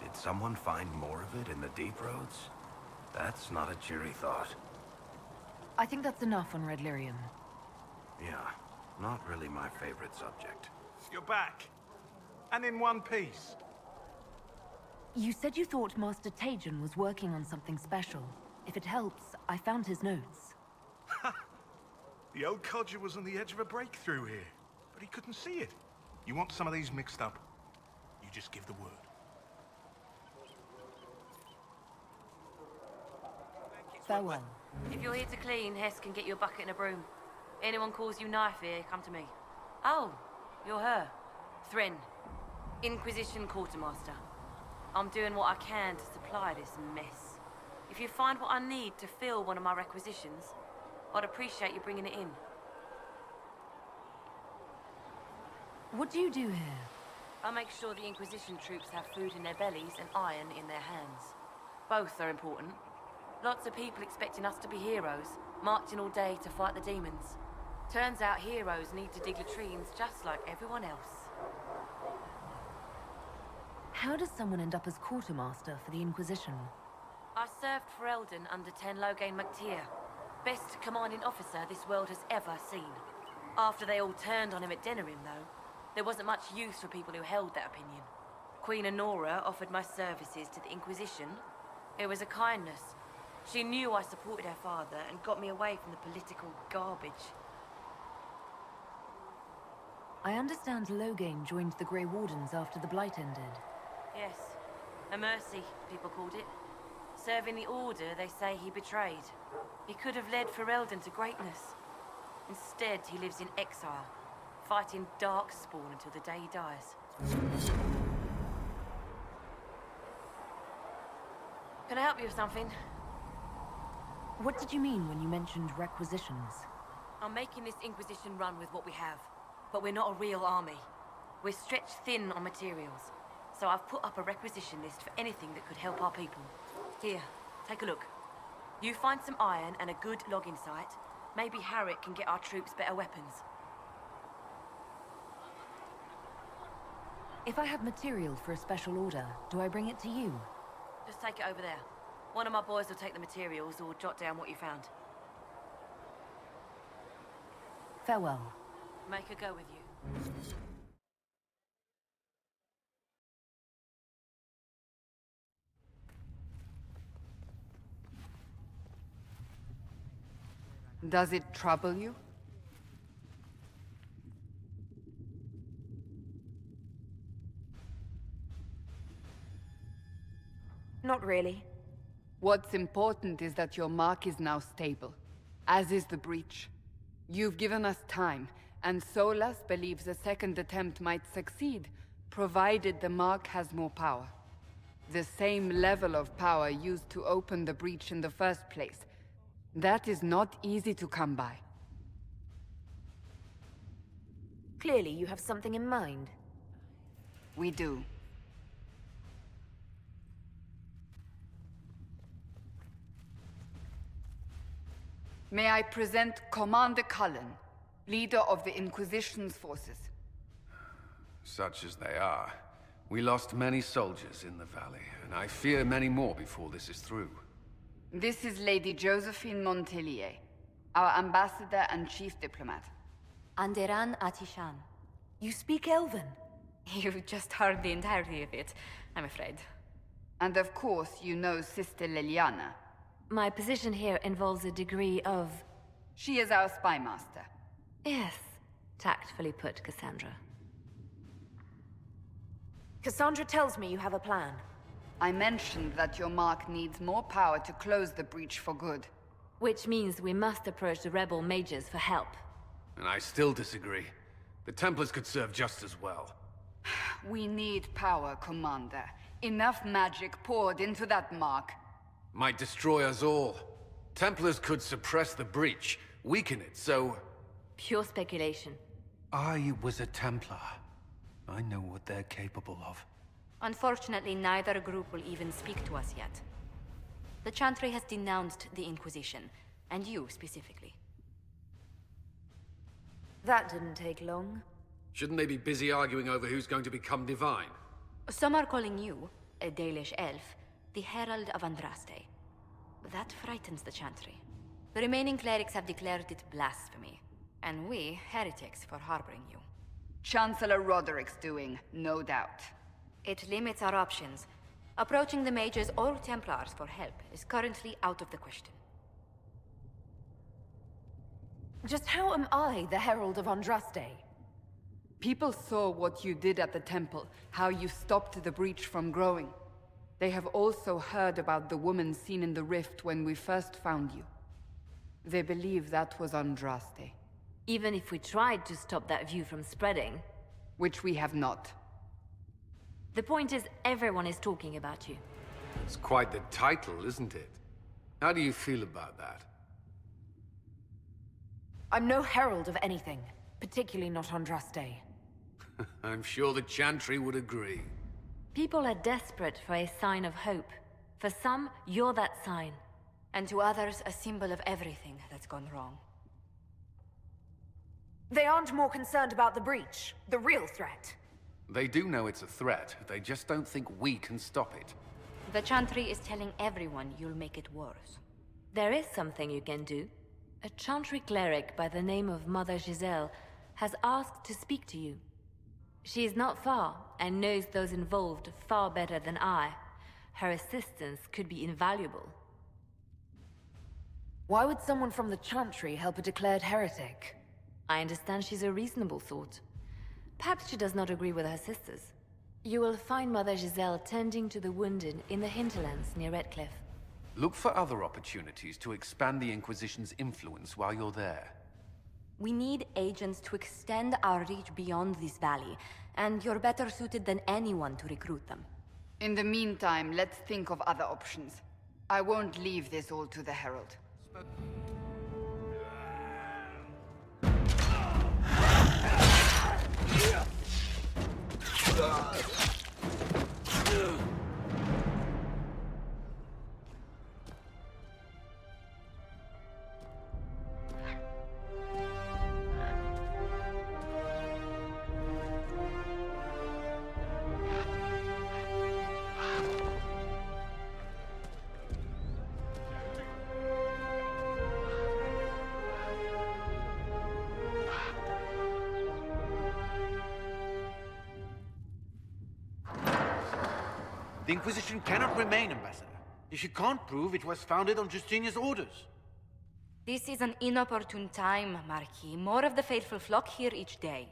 Did someone find more of it in the deep roads? That's not a cheery thought. I think that's enough on red lyrium. Yeah, not really my favorite subject. You're back. And in one piece. You said you thought Master Tajan was working on something special. If it helps, I found his notes. The old codger was on the edge of a breakthrough here, but he couldn't see it. You want some of these mixed up? You just give the word. Farewell. If you're here to clean, Hess can get you a bucket and a broom. Anyone calls you knife here, come to me. Oh, you're her. Thren. Inquisition Quartermaster. I'm doing what I can to supply this mess. If you find what I need to fill one of my requisitions, I'd appreciate you bringing it in. What do you do here? I make sure the Inquisition troops have food in their bellies and iron in their hands. Both are important. Lots of people expecting us to be heroes, marching all day to fight the demons. Turns out heroes need to dig latrines just like everyone else. How does someone end up as quartermaster for the Inquisition? I served for Eldon under 10 Logain MacTier. Best commanding officer this world has ever seen. After they all turned on him at Denerim, though, there wasn't much use for people who held that opinion. Queen Honora offered my services to the Inquisition. It was a kindness. She knew I supported her father and got me away from the political garbage. I understand Logain joined the Grey Wardens after the Blight ended. Yes. A mercy, people called it. Serving the Order, they say he betrayed. He could have led Ferelden to greatness. Instead, he lives in exile, fighting Darkspawn until the day he dies. Can I help you with something? What did you mean when you mentioned requisitions? I'm making this Inquisition run with what we have, but we're not a real army. We're stretched thin on materials, so I've put up a requisition list for anything that could help our people. Here, take a look. You find some iron and a good logging site, maybe Harrick can get our troops better weapons. If I have material for a special order, do I bring it to you? Just take it over there. One of my boys will take the materials or jot down what you found. Farewell. Make her go with you. Does it trouble you? Not really. What's important is that your mark is now stable, as is the breach. You've given us time, and Solas believes a second attempt might succeed, provided the mark has more power. The same level of power used to open the breach in the first place. That is not easy to come by. Clearly you have something in mind. We do. May I present Commander Cullen, leader of the Inquisition's forces. Such as they are. We lost many soldiers in the valley, and I fear many more before this is through. This is Lady Josephine Montelier, our ambassador and chief diplomat. Anderan Atishan. You speak Elven? You've just heard the entirety of it, I'm afraid. And of course, you know Sister Liliana. My position here involves a degree of... She is our spy master. Yes, tactfully put, Cassandra. Cassandra tells me you have a plan. I mentioned that your mark needs more power to close the breach for good. Which means we must approach the rebel mages for help. And I still disagree. The Templars could serve just as well. We need power, Commander. Enough magic poured into that mark. Might destroy us all. Templars could suppress the breach, weaken it, so... Pure speculation. I was a Templar. I know what they're capable of. Unfortunately, neither group will even speak to us yet. The Chantry has denounced the Inquisition, and you specifically. That didn't take long. Shouldn't they be busy arguing over who's going to become divine? Some are calling you, a Dalish elf, the Herald of Andraste. That frightens the Chantry. The remaining clerics have declared it blasphemy, and we, heretics, for harboring you. Chancellor Roderick's doing, no doubt. It limits our options. Approaching the mages or Templars for help is currently out of the question. Just how am I the Herald of Andraste? People saw what you did at the temple, how you stopped the breach from growing. They have also heard about the woman seen in the rift when we first found you. They believe that was Andraste. Even if we tried to stop that view from spreading... Which we have not. The point is, everyone is talking about you. It's quite the title, isn't it? How do you feel about that? I'm no herald of anything, particularly not Andraste. I'm sure the Chantry would agree. People are desperate for a sign of hope. For some, you're that sign. And to others, a symbol of everything that's gone wrong. They aren't more concerned about the breach, the real threat. They do know it's a threat, they just don't think we can stop it. The Chantry is telling everyone you'll make it worse. There is something you can do. A Chantry cleric by the name of Mother Giselle has asked to speak to you. She is not far, and knows those involved far better than I. Her assistance could be invaluable. Why would someone from the Chantry help a declared heretic? I understand she's a reasonable sort. Perhaps she does not agree with her sisters. You will find Mother Giselle tending to the wounded in the hinterlands near Redcliffe. Look for other opportunities to expand the Inquisition's influence while you're there. We need agents to extend our reach beyond this valley, and you're better suited than anyone to recruit them. In the meantime, let's think of other options. I won't leave this all to the Herald. The Inquisition cannot remain, Ambassador, if you can't prove it was founded on Justinia's orders. This is an inopportune time, Marquis. More of the faithful flock here each day.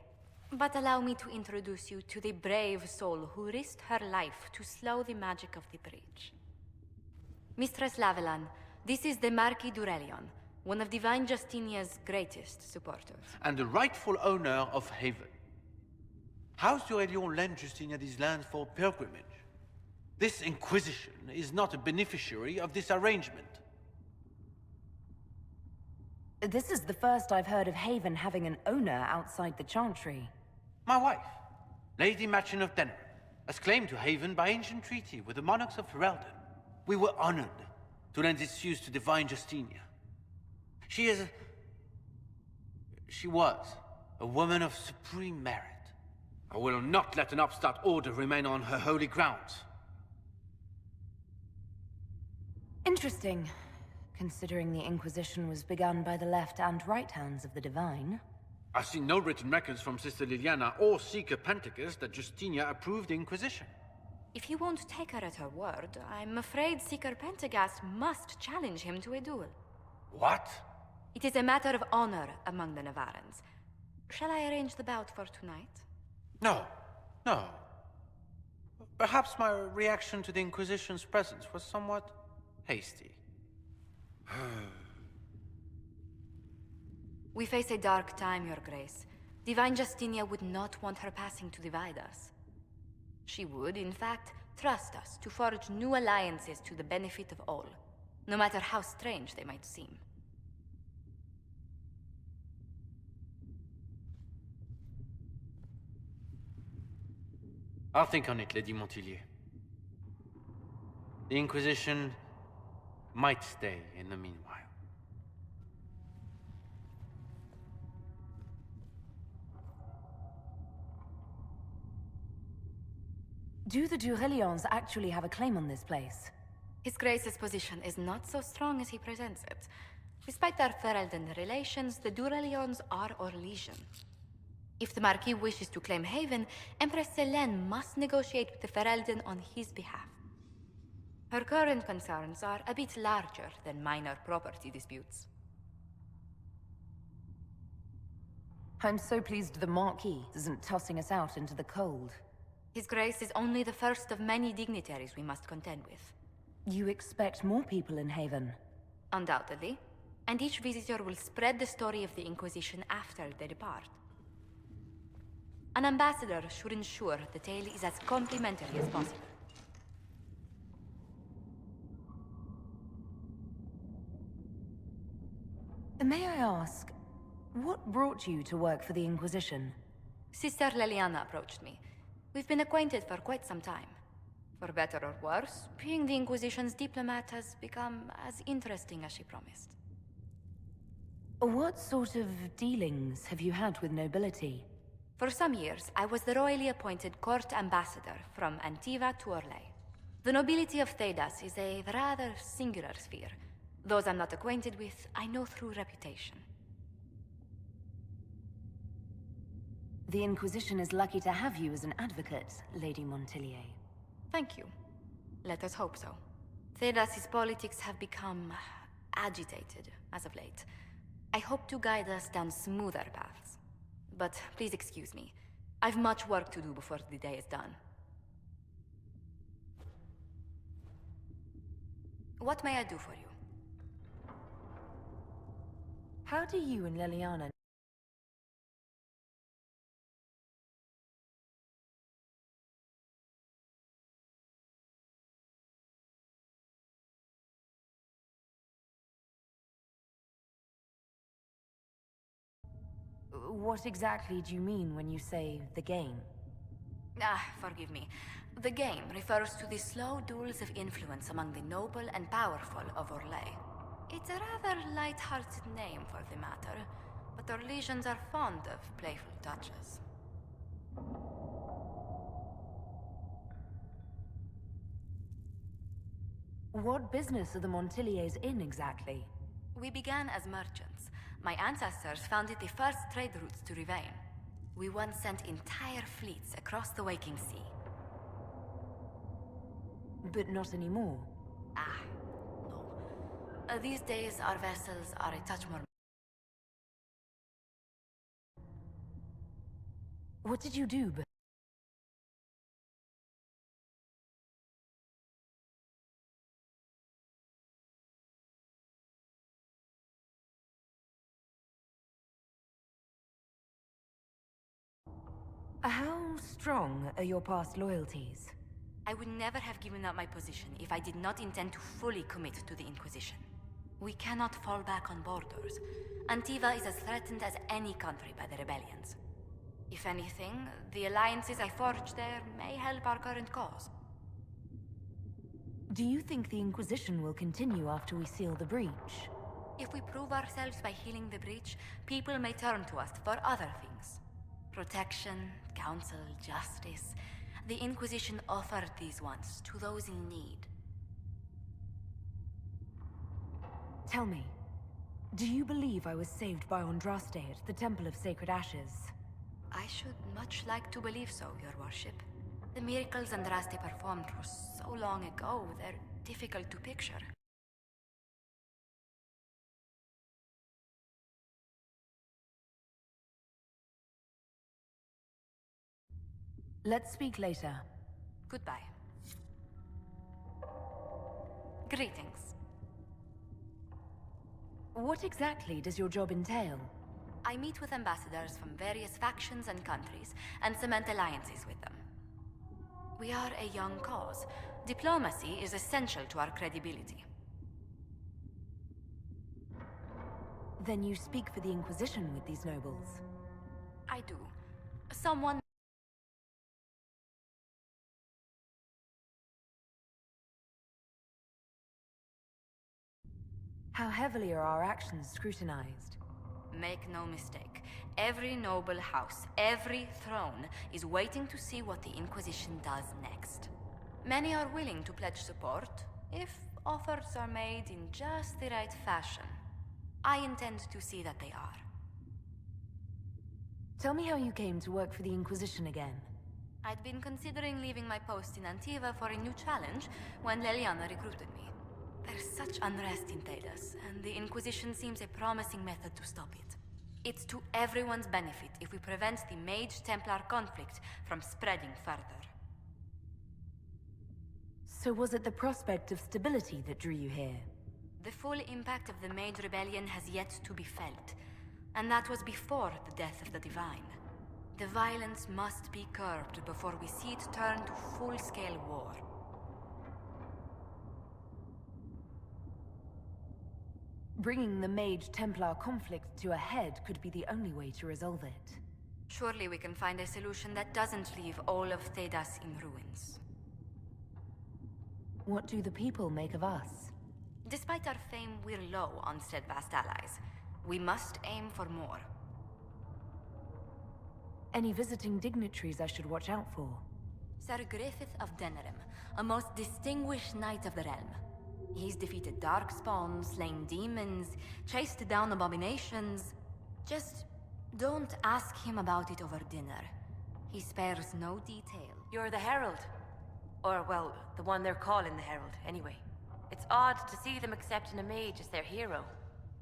But allow me to introduce you to the brave soul who risked her life to slow the magic of the breach. Mistress Lavelan, this is the Marquis d'Aurelion, one of Divine Justinia's greatest supporters. And the rightful owner of Haven. House d'Aurelion lent Justinia these lands for pilgrimage. This Inquisition is not a beneficiary of this arrangement. This is the first I've heard of Haven having an owner outside the Chantry. My wife, Lady Machin of Denner, has claimed to Haven by ancient treaty with the monarchs of Ferelden. We were honored to lend its use to Divine Justinia. She was a woman of supreme merit. I will not let an upstart order remain on her holy grounds. Interesting, considering the Inquisition was begun by the left and right hands of the Divine. I've seen no written records from Sister Liliana or Seeker Penticus that Justinia approved the Inquisition. If you won't take her at her word, I'm afraid Seeker Pentagast must challenge him to a duel. What? It is a matter of honor among the Navarrans. Shall I arrange the bout for tonight? No. Perhaps my reaction to the Inquisition's presence was somewhat hasty. We face a dark time, Your Grace. Divine Justinia would not want her passing to divide us. She would, in fact, trust us to forge new alliances to the benefit of all, no matter how strange they might seem. I'll think on it, Lady Montillier. The Inquisition might stay in the meanwhile. Do the Durelions actually have a claim on this place? His Grace's position is not so strong as he presents it. Despite their Ferelden relations, the Durelions are Orlesian. If the Marquis wishes to claim Haven, Empress Selene must negotiate with the Ferelden on his behalf. Her current concerns are a bit larger than minor property disputes. I'm so pleased the Marquis isn't tossing us out into the cold. His Grace is only the first of many dignitaries we must contend with. You expect more people in Haven? Undoubtedly. And each visitor will spread the story of the Inquisition after they depart. An ambassador should ensure the tale is as complimentary as possible. May I ask, what brought you to work for the Inquisition? Sister Liliana approached me. We've been acquainted for quite some time. For better or worse, being the Inquisition's diplomat has become as interesting as she promised. What sort of dealings have you had with nobility? For some years, I was the royally appointed court ambassador from Antiva to Orlais. The nobility of Thedas is a rather singular sphere. Those I'm not acquainted with, I know through reputation. The Inquisition is lucky to have you as an advocate, Lady Montillier. Thank you. Let us hope so. Thedas's politics have become agitated as of late. I hope to guide us down smoother paths. But please excuse me. I've much work to do before the day is done. What may I do for you? How do you and Leliana... What exactly do you mean when you say the game? Forgive me. The game refers to the slow duels of influence among the noble and powerful of Orlais. It's a rather light-hearted name for the matter, but Orlesians are fond of playful touches. What business are the Montilliers in exactly? We began as merchants. My ancestors founded the first trade routes to Rivain. We once sent entire fleets across the waking sea. But not anymore. No. These days, our vessels are a touch more... What did you do? How strong are your past loyalties? I would never have given up my position if I did not intend to fully commit to the Inquisition. We cannot fall back on borders. Antiva is as threatened as any country by the rebellions. If anything, the alliances I forged there may help our current cause. Do you think the Inquisition will continue after we seal the breach? If we prove ourselves by healing the breach, people may turn to us for other things. Protection, counsel, justice. The Inquisition offered these once to those in need. Tell me, do you believe I was saved by Andraste at the Temple of Sacred Ashes? I should much like to believe so, Your Worship. The miracles Andraste performed were so long ago, they're difficult to picture. Let's speak later. Goodbye. Greetings. What exactly does your job entail? I meet with ambassadors from various factions and countries, and cement alliances with them. We are a young cause. Diplomacy is essential to our credibility. Then you speak for the Inquisition with these nobles? I do. Someone... How heavily are our actions scrutinized? Make no mistake. Every noble house, every throne, is waiting to see what the Inquisition does next. Many are willing to pledge support, if offers are made in just the right fashion. I intend to see that they are. Tell me how you came to work for the Inquisition again. I'd been considering leaving my post in Antiva for a new challenge when Leliana recruited me. There's such unrest in Thedas, and the Inquisition seems a promising method to stop it. It's to everyone's benefit if we prevent the Mage-Templar conflict from spreading further. So was it the prospect of stability that drew you here? The full impact of the Mage Rebellion has yet to be felt, and that was before the death of the Divine. The violence must be curbed before we see it turn to full-scale war. Bringing the Mage-Templar conflict to a head could be the only way to resolve it. Surely we can find a solution that doesn't leave all of Thedas in ruins. What do the people make of us? Despite our fame, we're low on steadfast allies. We must aim for more. Any visiting dignitaries I should watch out for? Sir Griffith of Denerim, a most distinguished knight of the realm. He's defeated darkspawn, slain demons, chased down abominations. Just don't ask him about it over dinner. He spares no detail. You're the Herald. Or, well, the one they're calling the Herald, anyway. It's odd to see them accepting a mage as their hero.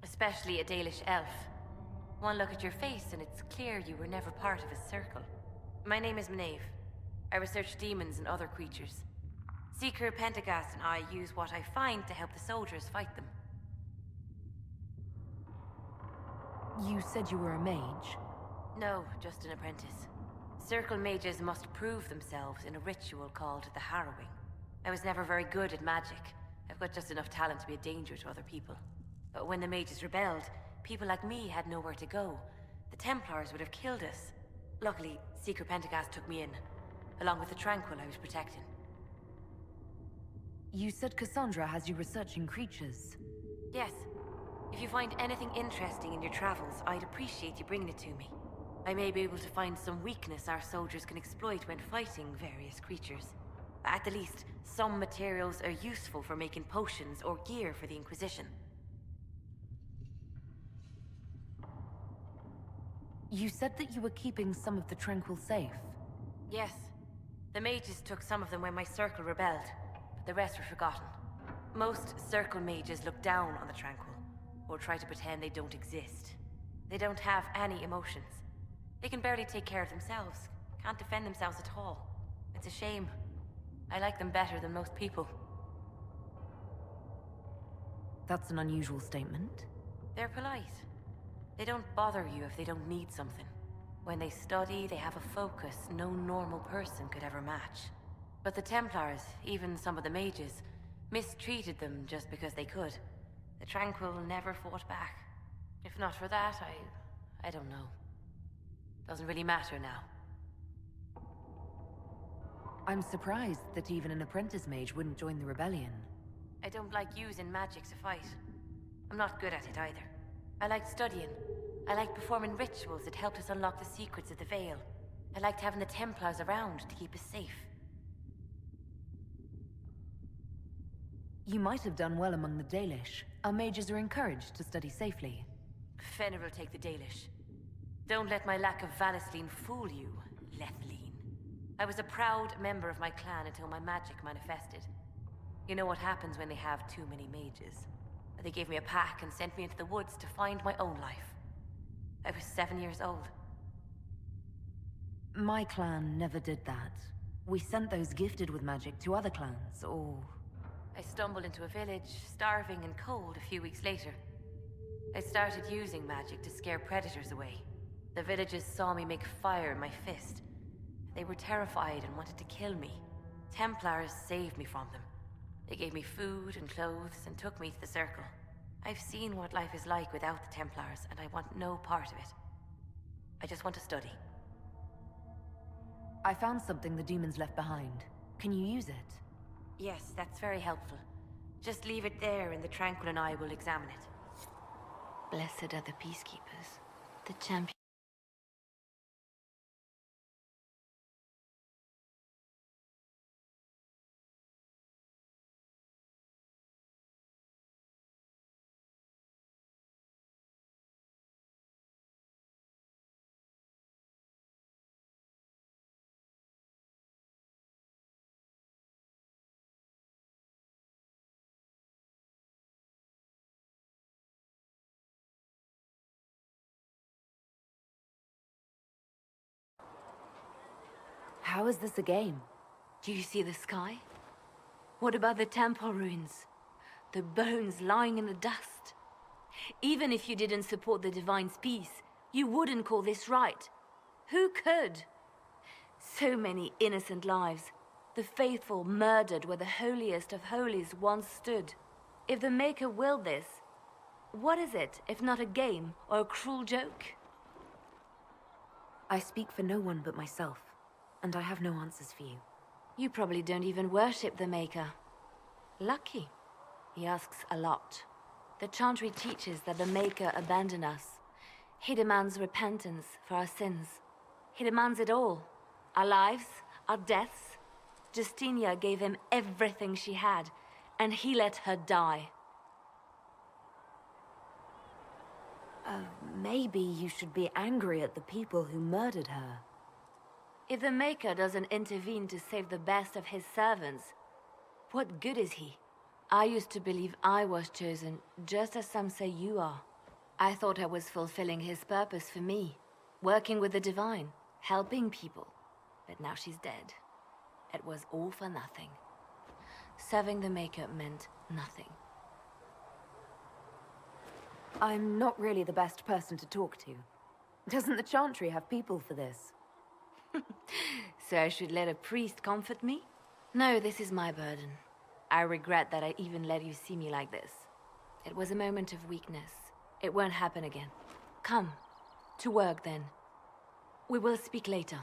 Especially a Dalish elf. One look at your face and it's clear you were never part of a circle. My name is Maeve. I research demons and other creatures. Seeker Pentagast and I use what I find to help the soldiers fight them. You said you were a mage? No, just an apprentice. Circle mages must prove themselves in a ritual called the Harrowing. I was never very good at magic. I've got just enough talent to be a danger to other people. But when the mages rebelled, people like me had nowhere to go. The Templars would have killed us. Luckily, Seeker Pentagast took me in, along with the Tranquil I was protecting. You said Cassandra has you researching creatures. Yes. If you find anything interesting in your travels, I'd appreciate you bringing it to me. I may be able to find some weakness our soldiers can exploit when fighting various creatures. At the least, some materials are useful for making potions or gear for the Inquisition. You said that you were keeping some of the Tranquil safe. Yes. The mages took some of them when my circle rebelled, but the rest were forgotten. Most circle mages look down on the Tranquil, or try to pretend they don't exist. They don't have any emotions. They can barely take care of themselves, can't defend themselves at all. It's a shame. I like them better than most people. That's an unusual statement. They're polite. They don't bother you if they don't need something. When they study, they have a focus no normal person could ever match. But the Templars, even some of the mages, mistreated them just because they could. The Tranquil never fought back. If not for that, I don't know. Doesn't really matter now. I'm surprised that even an apprentice mage wouldn't join the rebellion. I don't like using magic to fight. I'm not good at it either. I liked studying. I liked performing rituals that helped us unlock the secrets of the Veil. I liked having the Templars around to keep us safe. You might have done well among the Dalish. Our mages are encouraged to study safely. Fenrir will take the Dalish. Don't let my lack of Vanisleen fool you, Lethleen. I was a proud member of my clan until my magic manifested. You know what happens when they have too many mages. They gave me a pack and sent me into the woods to find my own life. I was 7 years old. My clan never did that. We sent those gifted with magic to other clans, or... I stumbled into a village, starving and cold a few weeks later. I started using magic to scare predators away. The villagers saw me make fire in my fist. They were terrified and wanted to kill me. Templars saved me from them. They gave me food and clothes and took me to the Circle. I've seen what life is like without the Templars, and I want no part of it. I just want to study. I found something the demons left behind. Can you use it? Yes, that's very helpful. Just leave it there and the Tranquil and I will examine it. Blessed are the peacekeepers, the champions. How is this a game? Do you see the sky? What about the temple ruins? The bones lying in the dust? Even if you didn't support the Divine's peace, you wouldn't call this right. Who could? So many innocent lives. The faithful murdered where the holiest of holies once stood. If the Maker willed this, what is it if not a game or a cruel joke? I speak for no one but myself, and I have no answers for you. You probably don't even worship the Maker. Lucky. He asks a lot. The Chantry teaches that the Maker abandoned us. He demands repentance for our sins. He demands it all. Our lives, our deaths. Justinia gave him everything she had, and he let her die. Maybe you should be angry at the people who murdered her. If the Maker doesn't intervene to save the best of his servants, what good is he? I used to believe I was chosen, just as some say you are. I thought I was fulfilling his purpose for me, working with the Divine, helping people. But now she's dead. It was all for nothing. Serving the Maker meant nothing. I'm not really the best person to talk to. Doesn't the Chantry have people for this? So I should let a priest comfort me? No, this is my burden. I regret that I even let you see me like this. It was a moment of weakness. It won't happen again. Come, to work then. We will speak later.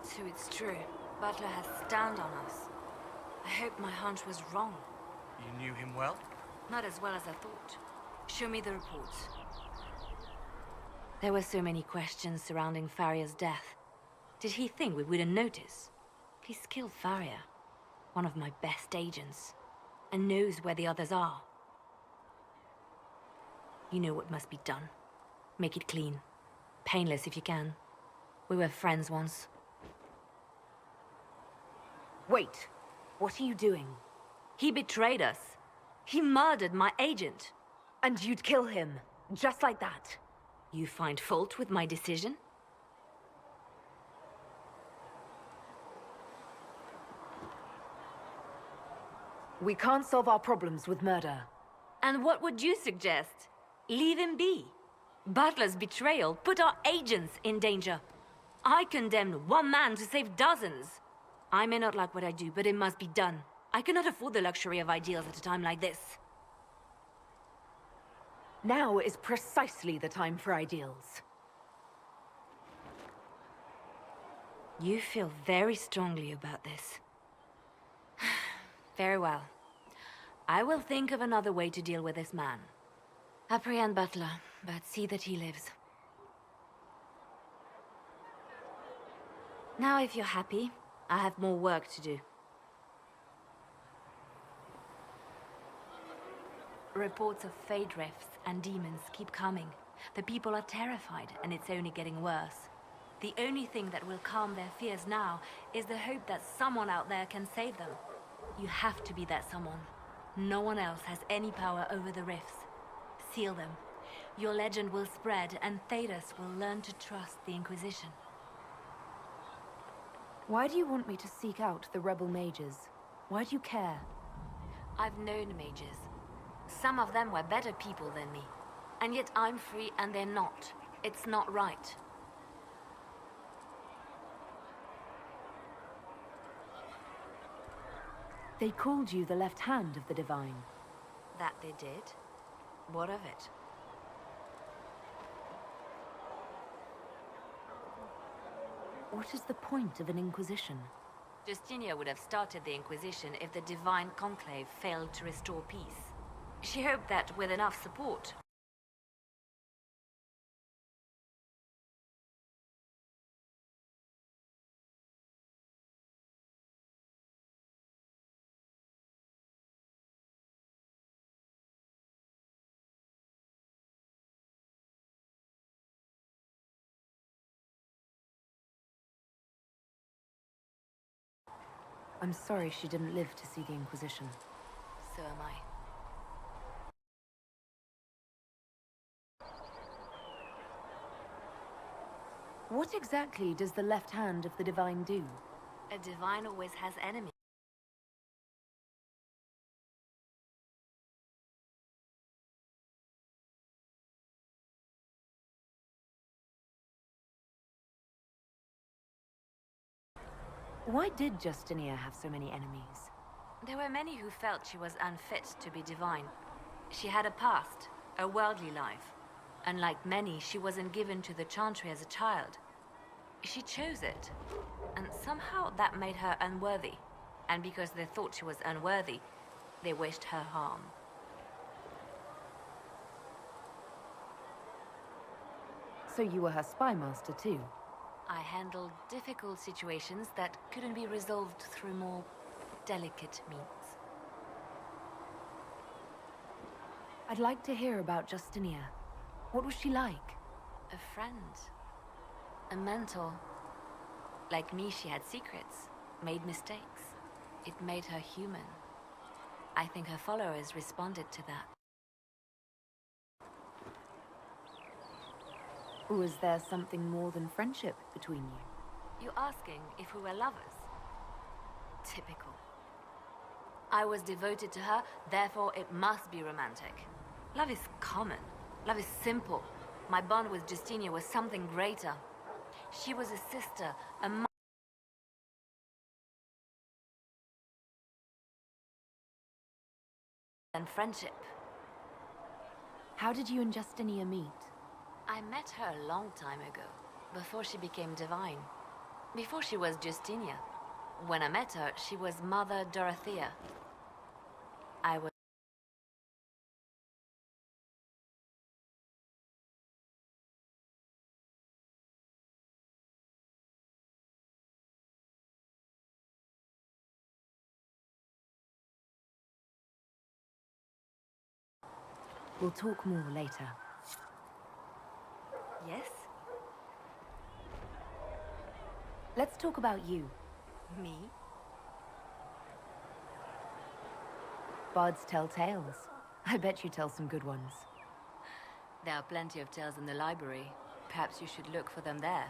So it's true. Butler has stand on us. I hope my hunch was wrong. You knew him well? Not as well as I thought. Show me the reports. There were so many questions surrounding Faria's death. Did he think we wouldn't notice? He's killed Faria, one of my best agents, and knows where the others are. You know what must be done. Make it clean. Painless if you can. We were friends once. Wait, what are you doing? He betrayed us. He murdered my agent. And you'd kill him, just like that? You find fault with my decision? We can't solve our problems with murder. And what would you suggest? Leave him be. Butler's betrayal put our agents in danger. I condemned one man to save dozens. I may not like what I do, but it must be done. I cannot afford the luxury of ideals at a time like this. Now is precisely the time for ideals. You feel very strongly about this. Very well. I will think of another way to deal with this man. Apprehend Butler, but see that he lives. Now, if you're happy, I have more work to do. Reports of fade rifts and demons keep coming. The people are terrified, and it's only getting worse. The only thing that will calm their fears now is the hope that someone out there can save them. You have to be that someone. No one else has any power over the rifts. Seal them. Your legend will spread, and Thedas will learn to trust the Inquisition. Why do you want me to seek out the rebel mages? Why do you care? I've known mages. Some of them were better people than me. And yet I'm free and they're not. It's not right. They called you the left hand of the Divine. That they did? What of it? What is the point of an Inquisition? Justinia would have started the Inquisition if the Divine Conclave failed to restore peace. She hoped that with enough support, I'm sorry she didn't live to see the Inquisition. so am I. What exactly does the left hand of the Divine do? A Divine always has enemies. Why did Justinia have so many enemies? There were many who felt she was unfit to be divine. She had a past, a worldly life. Unlike many, she wasn't given to the Chantry as a child. She chose it, and somehow that made her unworthy. And because they thought she was unworthy, they wished her harm. So you were her spy master too? I handled difficult situations that couldn't be resolved through more delicate means. I'd like to hear about Justinia. What was she like? A friend. A mentor. Like me, she had secrets, made mistakes. It made her human. I think her followers responded to that. Was there something more than friendship between you? You're asking if we were lovers? Typical. I was devoted to her, therefore it must be romantic. Love is common. Love is simple. My bond with Justinia was something greater. She was a sister, a mother. And friendship. How did you and Justinia meet? I met her a long time ago, before she became divine. Before she was Justinia. When I met her, she was Mother Dorothea. I was... We'll talk more later. Yes? Let's talk about you. Me? Bards tell tales. I bet you tell some good ones. There are plenty of tales in the library. Perhaps you should look for them there.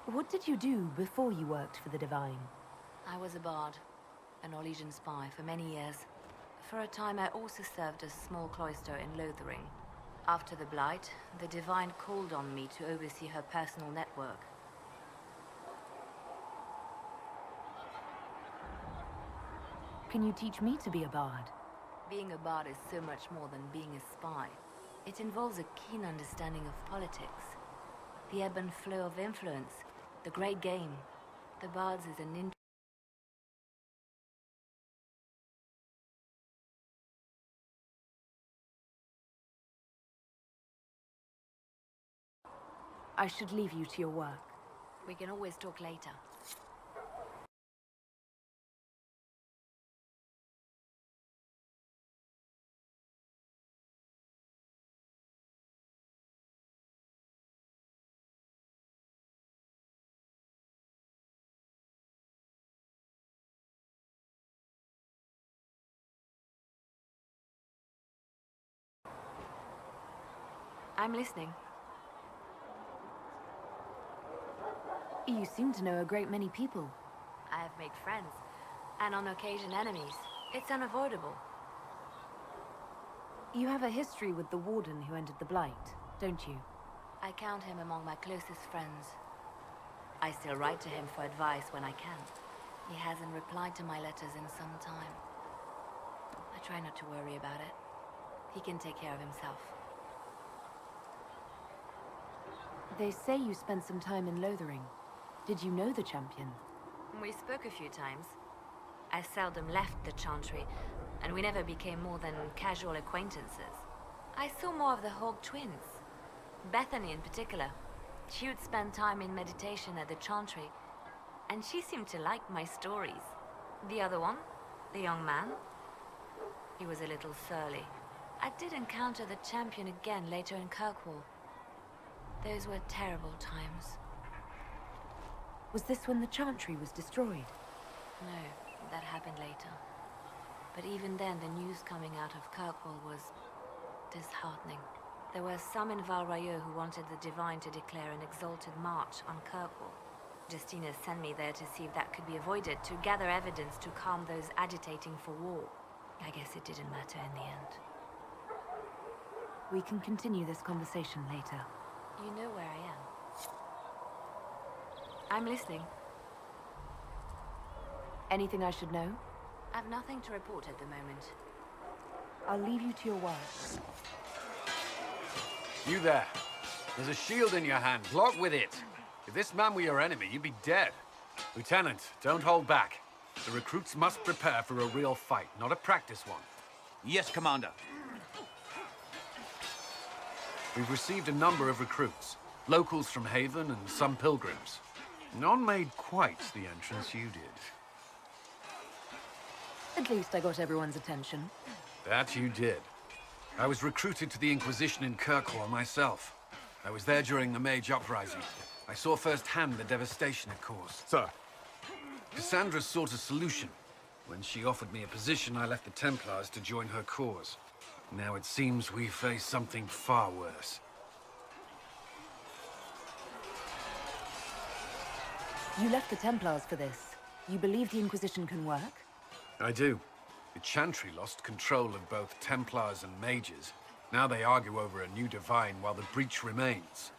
What did you do before you worked for the Divine? I was a bard, an Orlesian spy for many years. For a time, I also served as a small cloister in Lothering. After the Blight, the Divine called on me to oversee her personal network. Can you teach me to be a bard? Being a bard is so much more than being a spy. It involves a keen understanding of politics, the ebb and flow of influence, the great game. The bards is an I should leave you to your work. We can always talk later. I'm listening. You seem to know a great many people. I have made friends, and on occasion enemies. It's unavoidable. You have a history with the Warden who ended the Blight, don't you? I count him among my closest friends. I still write to him for advice when I can. He hasn't replied to my letters in some time. I try not to worry about it. He can take care of himself. They say you spent some time in Lothering. Did you know the champion? We spoke a few times. I seldom left the Chantry, and we never became more than casual acquaintances. I saw more of the Hawk twins. Bethany in particular. She would spend time in meditation at the Chantry, and she seemed to like my stories. The other one, the young man, he was a little surly. I did encounter the champion again later in Kirkwall. Those were terrible times. Was this when the Chantry was destroyed? No, that happened later. But even then, the news coming out of Kirkwall was disheartening. There were some in Val Royeaux who wanted the Divine to declare an exalted march on Kirkwall. Justina sent me there to see if that could be avoided, to gather evidence to calm those agitating for war. I guess it didn't matter in the end. We can continue this conversation later. You know where I am. I'm listening. Anything I should know? I've nothing to report at the moment. I'll leave you to your work. You there. There's a shield in your hand. Block with it. If this man were your enemy, you'd be dead. Lieutenant, don't hold back. The recruits must prepare for a real fight, not a practice one. Yes, Commander. We've received a number of recruits. Locals from Haven and some pilgrims. None made quite the entrance you did. At least I got everyone's attention. That you did. I was recruited to the Inquisition in Kirkwall myself. I was there during the Mage Uprising. I saw firsthand the devastation it caused. Sir. Cassandra sought a solution. When she offered me a position, I left the Templars to join her cause. Now it seems we face something far worse. You left the Templars for this. You believe the Inquisition can work? I do. The Chantry lost control of both Templars and Mages. Now they argue over a new Divine while the breach remains.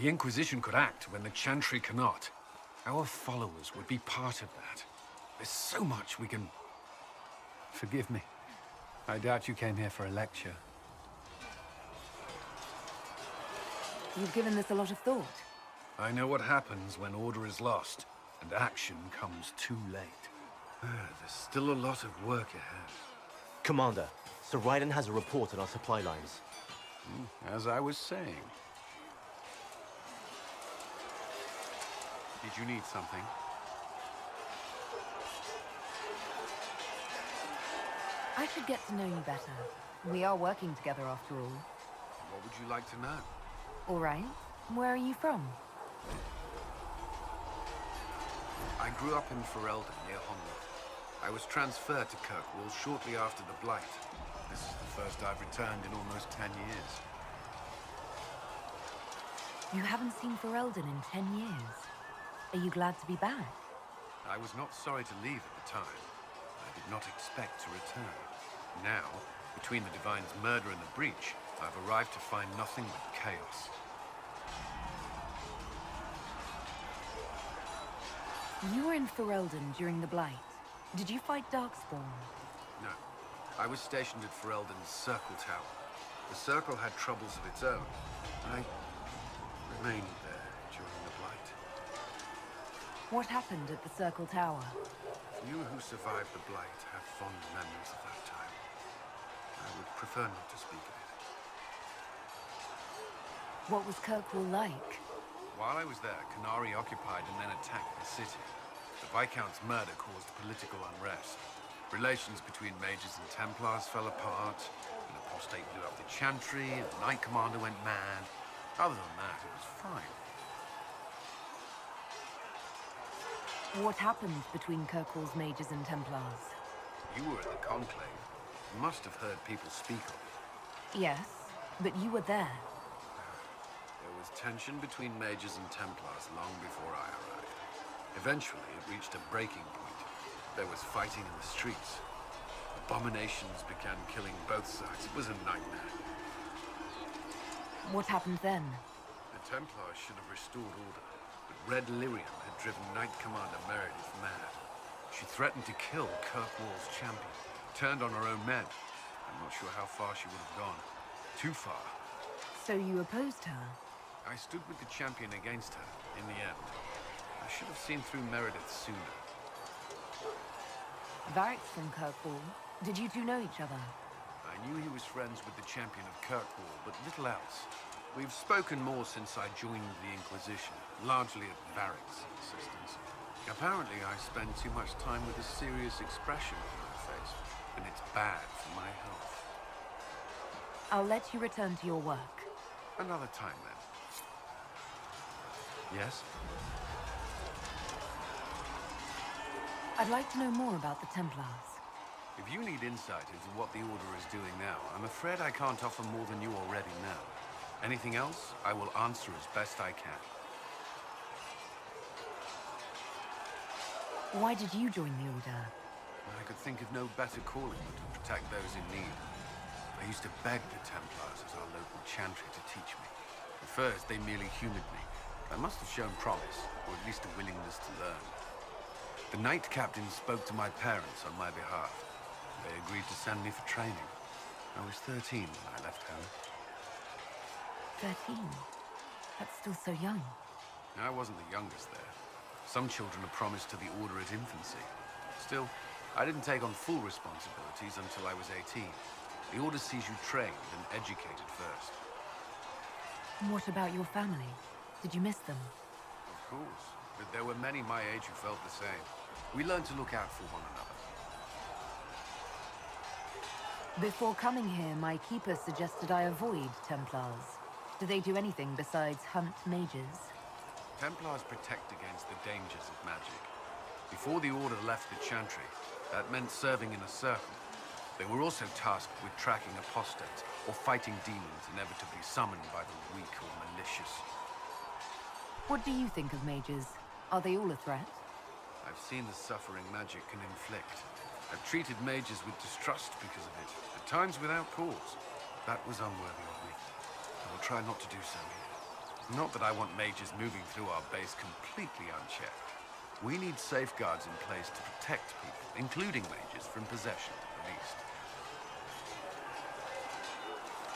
The Inquisition could act when the Chantry cannot. Our followers would be part of that. There's so much we can... Forgive me. I doubt you came here for a lecture. You've given this a lot of thought. I know what happens when order is lost, and action comes too late. There's still a lot of work ahead. Commander, Sir Raiden has a report on our supply lines. As I was saying. Did you need something? I should get to know you better. We are working together after all. What would you like to know? All right. Where are you from? I grew up in Ferelden, near Honwood. I was transferred to Kirkwall shortly after the Blight. This is the first I've returned in almost 10 years. You haven't seen Ferelden in 10 years. Are you glad to be back? I was not sorry to leave at the time. I did not expect to return. Now, between the Divine's murder and the breach, I've arrived to find nothing but chaos. You were in Ferelden during the Blight. Did you fight Darkspawn? No. I was stationed at Ferelden's Circle Tower. The Circle had troubles of its own. I remained there during the Blight. What happened at the Circle Tower? Few who survived the Blight have fond memories of that time. I would prefer not to speak of it. What was Kirkwall like? While I was there, Canary occupied and then attacked the city. The Viscount's murder caused political unrest. Relations between Mages and Templars fell apart. An apostate blew up the Chantry, and the Knight Commander went mad. Other than that, it was fine. What happened between Kirkwall's Mages and Templars? You were at the Conclave. You must have heard people speak of it. Yes, but you were there. There was tension between Mages and Templars long before I arrived. Eventually, it reached a breaking point. There was fighting in the streets. Abominations began killing both sides. It was a nightmare. What happened then? The Templars should have restored order, but Red Lyrium had driven Knight Commander Meredith mad. She threatened to kill Kirkwall's champion, turned on her own men. I'm not sure how far she would have gone. Too far. So you opposed her? I stood with the champion against her, in the end. I should have seen through Meredith sooner. Varric's from Kirkwall. Did you two know each other? I knew he was friends with the champion of Kirkwall, but little else. We've spoken more since I joined the Inquisition, largely at Varric's insistence. Apparently, I spend too much time with a serious expression on my face, and it's bad for my health. I'll let you return to your work. Another time, then. Yes? I'd like to know more about the Templars. If you need insight into what the Order is doing now, I'm afraid I can't offer more than you already know. Anything else, I will answer as best I can. Why did you join the Order? I could think of no better calling than to protect those in need. I used to beg the Templars as our local Chantry to teach me. At first, they merely humored me. I must have shown promise, or at least a willingness to learn. The Knight Captain spoke to my parents on my behalf. They agreed to send me for training. I was 13 when I left home. 13? That's still so young. I wasn't the youngest there. Some children are promised to the Order at infancy. Still, I didn't take on full responsibilities until I was 18. The Order sees you trained and educated first. What about your family? Did you miss them? Of course, but there were many my age who felt the same. We learned to look out for one another. Before coming here, my keeper suggested I avoid Templars. Do they do anything besides hunt mages? Templars protect against the dangers of magic. Before the Order left the Chantry, that meant serving in a circle. They were also tasked with tracking apostates or fighting demons inevitably summoned by the weak or malicious. What do you think of mages? Are they all a threat? I've seen the suffering magic can inflict. I've treated mages with distrust because of it, at times without cause. That was unworthy of me. I will try not to do so here. Not that I want mages moving through our base completely unchecked. We need safeguards in place to protect people, including mages, from possession, at least.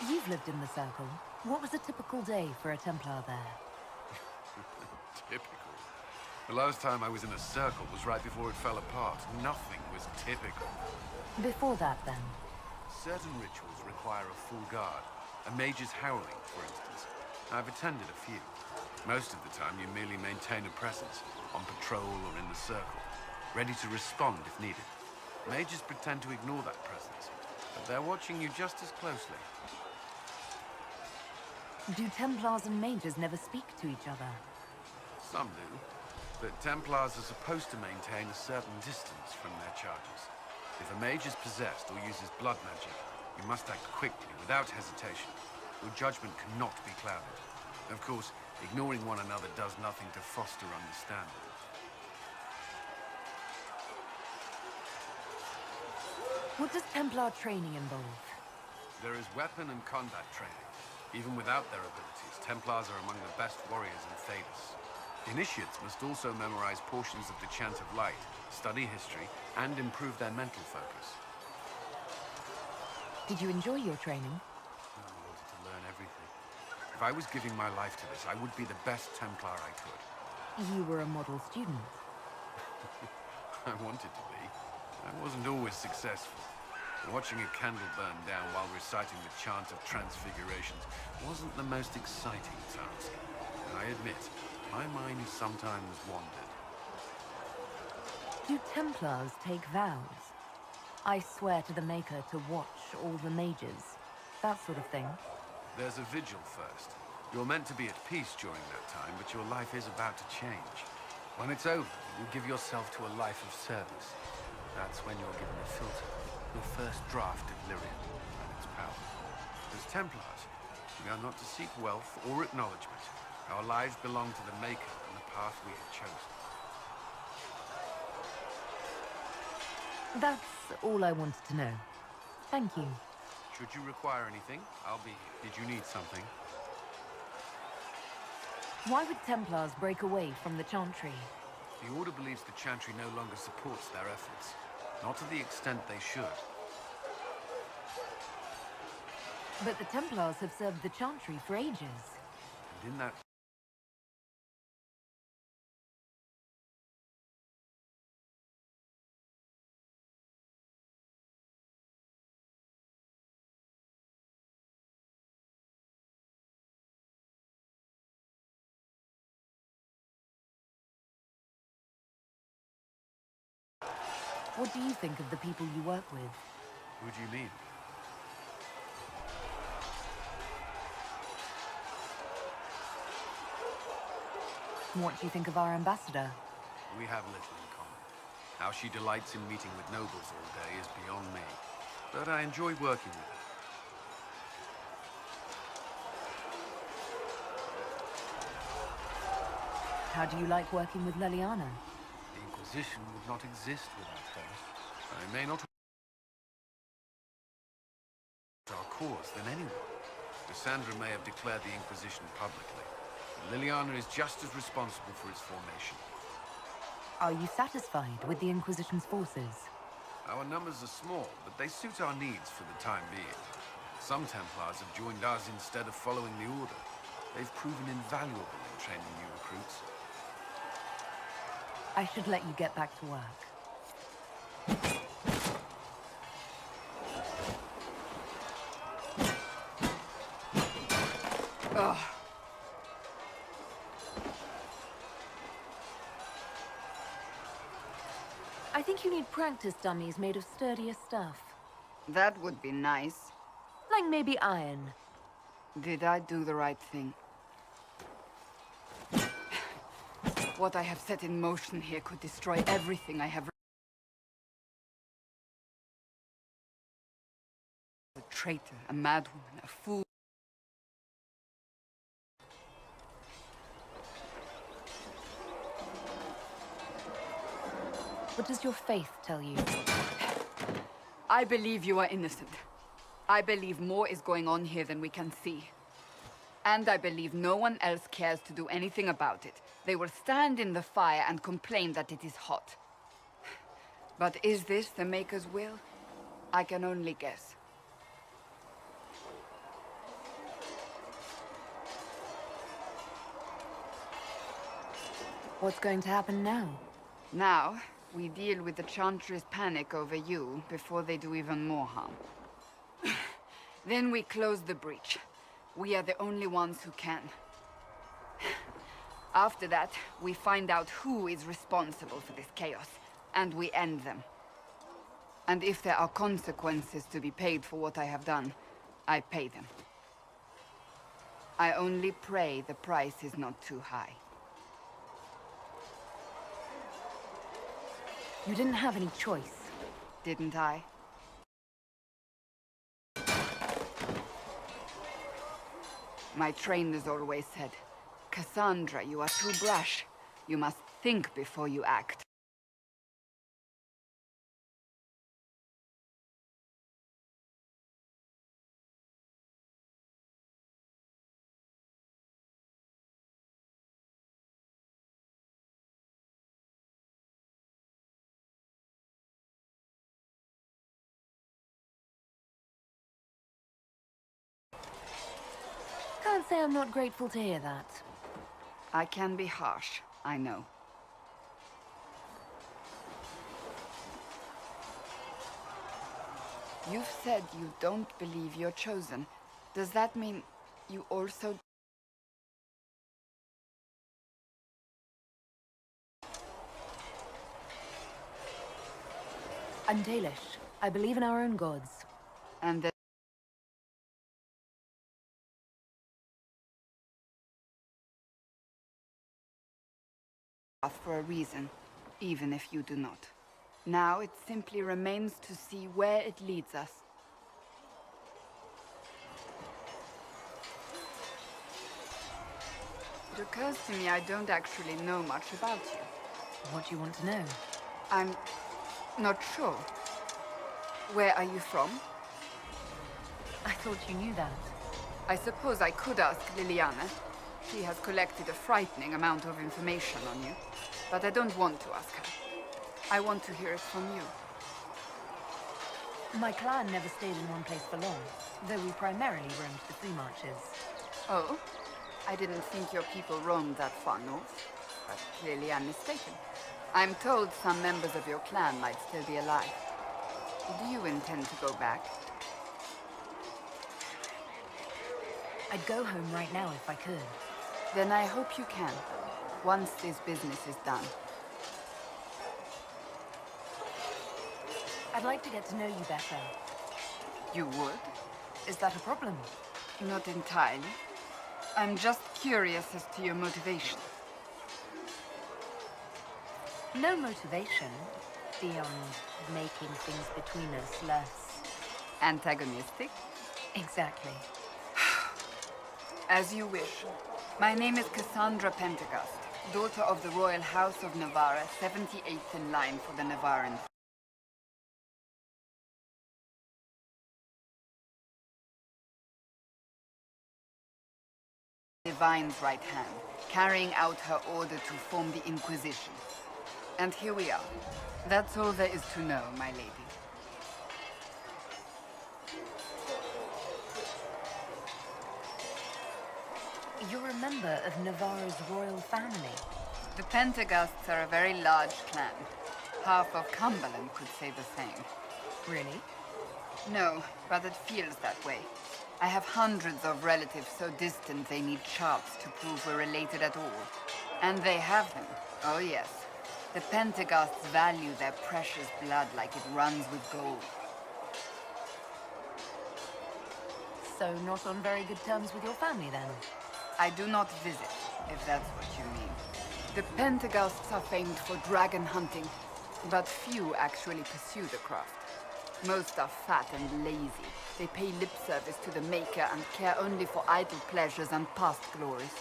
You've lived in the Circle. What was a typical day for a Templar there? Typical. The last time I was in a circle was right before it fell apart. Nothing was typical. Before that, then? Certain rituals require a full guard. A mage's howling, for instance. I've attended a few. Most of the time, you merely maintain a presence, on patrol or in the circle, ready to respond if needed. Mages pretend to ignore that presence, but they're watching you just as closely. Do Templars and mages never speak to each other? Some do, but Templars are supposed to maintain a certain distance from their charges. If a mage is possessed or uses blood magic, you must act quickly, without hesitation. Your judgment cannot be clouded. Of course, ignoring one another does nothing to foster understanding. What does Templar training involve? There is weapon and combat training. Even without their abilities, Templars are among the best warriors in Thedas. Initiates must also memorize portions of the Chant of Light, study history, and improve their mental focus. Did you enjoy your training? I wanted to learn everything. If I was giving my life to this, I would be the best Templar I could. You were a model student. I wanted to be. I wasn't always successful. Watching a candle burn down while reciting the Chant of Transfigurations wasn't the most exciting task. And I admit, my mind sometimes wandered. Do Templars take vows? I swear to the Maker to watch all the mages. That sort of thing. There's a vigil first. You're meant to be at peace during that time, but your life is about to change. When it's over, you give yourself to a life of service. That's when you're given a filter. Your first draft of Lyrian and its power. As Templars, we are not to seek wealth or acknowledgement. Our lives belong to the Maker and the path we have chosen. That's all I wanted to know. Thank you. Should you require anything, I'll be here. Did you need something? Why would Templars break away from the Chantry? The Order believes the Chantry no longer supports their efforts. Not to the extent they should. But the Templars have served the Chantry for ages. And in that... What do you think of the people you work with? Who do you mean? What do you think of our ambassador? We have little in common. How she delights in meeting with nobles all day is beyond me. But I enjoy working with her. How do you like working with Leliana? The Inquisition would not exist without her. I may not our cause than anyone. Cassandra may have declared the Inquisition publicly. Liliana is just as responsible for its formation. Are you satisfied with the Inquisition's forces? Our numbers are small, but they suit our needs for the time being. Some Templars have joined us instead of following the Order. They've proven invaluable in training new recruits. I should let you get back to work. Ugh. I think you need practice dummies made of sturdier stuff. That would be nice. Like maybe iron. Did I do the right thing? What I have set in motion here could destroy everything I have. A traitor, a madwoman, a fool. What does your faith tell you? I believe you are innocent. I believe more is going on here than we can see. And I believe no one else cares to do anything about it. They will stand in the fire and complain that it is hot. But is this the Maker's will? I can only guess. What's going to happen now? Now, we deal with the Chantry's panic over you before they do even more harm. Then we close the breach. We are the only ones who can. After that, we find out who is responsible for this chaos, and we end them. And if there are consequences to be paid for what I have done, I pay them. I only pray the price is not too high. You didn't have any choice. Didn't I? My trainers always said, Cassandra, you are too brash. You must think before you act. Can't say I'm not grateful to hear that. I can be harsh, I know. You've said you don't believe you're chosen. Does that mean you also... I'm Dalish. I believe in our own gods. And that... for a reason, even if you do not. Now it simply remains to see where it leads us. It occurs to me I don't actually know much about you. What do you want to know? I'm not sure. Where are you from? I thought you knew that. I suppose I could ask Liliana. She has collected a frightening amount of information on you. But I don't want to ask her. I want to hear it from you. My clan never stayed in one place for long, though we primarily roamed the free marches. Oh? I didn't think your people roamed that far north. But clearly I'm mistaken. I'm told some members of your clan might still be alive. Do you intend to go back? I'd go home right now if I could. Then I hope you can, once this business is done. I'd like to get to know you better. You would? Is that a problem? Not entirely. I'm just curious as to your motivation. No motivation, beyond making things between us less... antagonistic? Exactly. As you wish. My name is Cassandra Pentegast, daughter of the Royal House of Navarra, 78th in line for the Navarran. Divine's right hand, carrying out her order to form the Inquisition. And here we are. That's all there is to know, my lady. You're a member of Navarra's royal family. The Pentegasts are a very large clan. Half of Cumberland could say the same. Really? No, but it feels that way. I have hundreds of relatives so distant they need charts to prove we're related at all. And they have them. Oh yes. The Pentaghasts value their precious blood like it runs with gold. So not on very good terms with your family, then? I do not visit, if that's what you mean. The Pentaghasts are famed for dragon hunting, but few actually pursue the craft. Most are fat and lazy. They pay lip service to the Maker and care only for idle pleasures and past glories.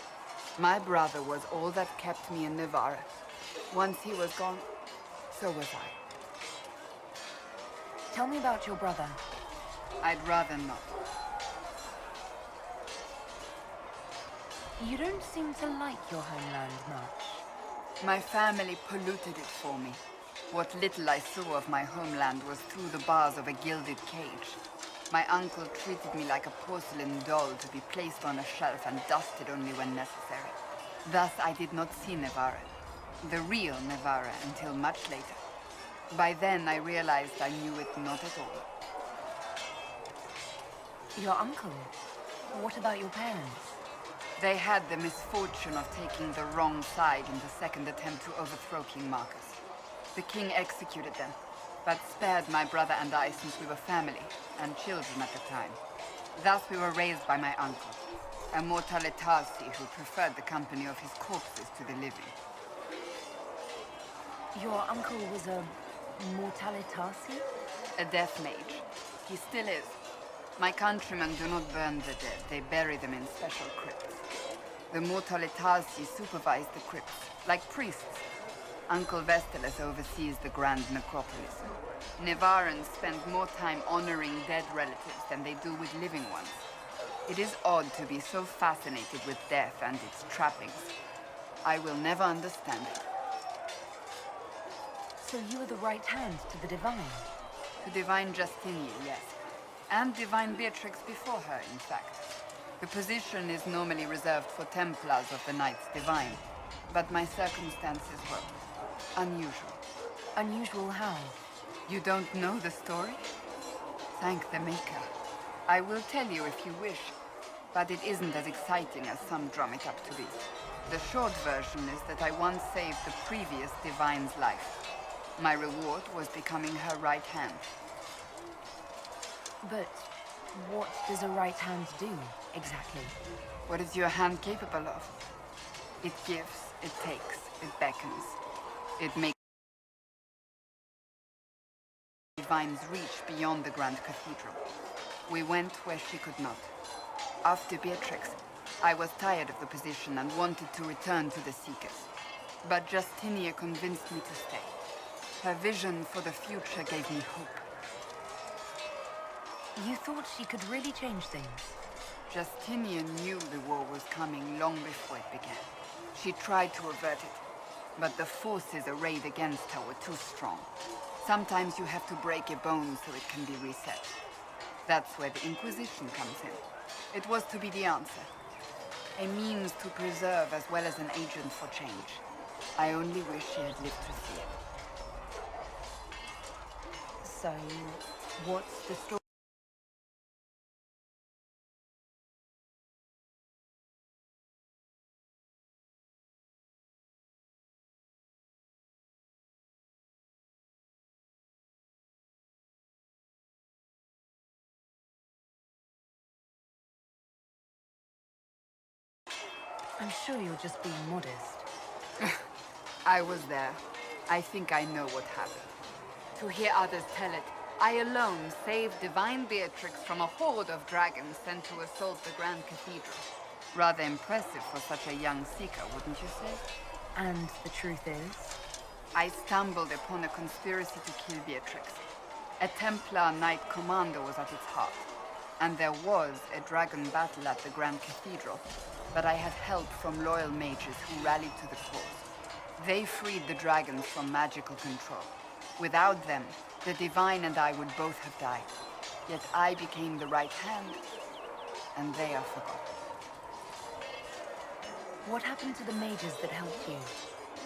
My brother was all that kept me in Navarra. Once he was gone, so was I. Tell me about your brother. I'd rather not. You don't seem to like your homeland much. My family polluted it for me. What little I saw of my homeland was through the bars of a gilded cage. My uncle treated me like a porcelain doll to be placed on a shelf and dusted only when necessary. Thus, I did not see Navarra, the real Navarra, until much later. By then, I realized I knew it not at all. Your uncle? What about your parents? They had the misfortune of taking the wrong side in the second attempt to overthrow King Marcus. The king executed them, but spared my brother and I since we were family, and children at the time. Thus we were raised by my uncle, a mortalitasi who preferred the company of his corpses to the living. Your uncle was a mortalitasi? A death mage. He still is. My countrymen do not burn the dead, they bury them in special crypts. The mortalitasi supervise the crypts, like priests. Uncle Vestalis oversees the grand necropolis. Nevarans spend more time honoring dead relatives than they do with living ones. It is odd to be so fascinated with death and its trappings. I will never understand it. So you were the right hand to the Divine? To Divine Justinia, yes. And Divine Beatrix before her, in fact. The position is normally reserved for Templars of the Knights Divine, but my circumstances were unusual. Unusual how? You don't know the story? Thank the Maker. I will tell you if you wish, but it isn't as exciting as some drum it up to be. The short version is that I once saved the previous Divine's life. My reward was becoming her right hand. But what does a right hand do, exactly? What is your hand capable of? It gives, it takes, it beckons. It makes Divine's reach beyond the Grand Cathedral. We went where she could not. After Beatrix, I was tired of the position and wanted to return to the Seekers. But Justinia convinced me to stay. Her vision for the future gave me hope. You thought she could really change things? Justinia knew the war was coming long before it began. She tried to avert it, but the forces arrayed against her were too strong. Sometimes you have to break a bone so it can be reset. That's where the Inquisition comes in. It was to be the answer. A means to preserve as well as an agent for change. I only wish she had lived to see it. So, what's the story? I'm sure you're just being modest. I was there. I think I know what happened. To hear others tell it, I alone saved Divine Beatrix from a horde of dragons sent to assault the Grand Cathedral. Rather impressive for such a young seeker, wouldn't you say? And the truth is? I stumbled upon a conspiracy to kill Beatrix. A Templar Knight Commander was at its heart. And there was a dragon battle at the Grand Cathedral, but I had help from loyal mages who rallied to the cause. They freed the dragons from magical control. Without them, the Divine and I would both have died. Yet I became the right hand, and they are forgotten. What happened to the mages that helped you?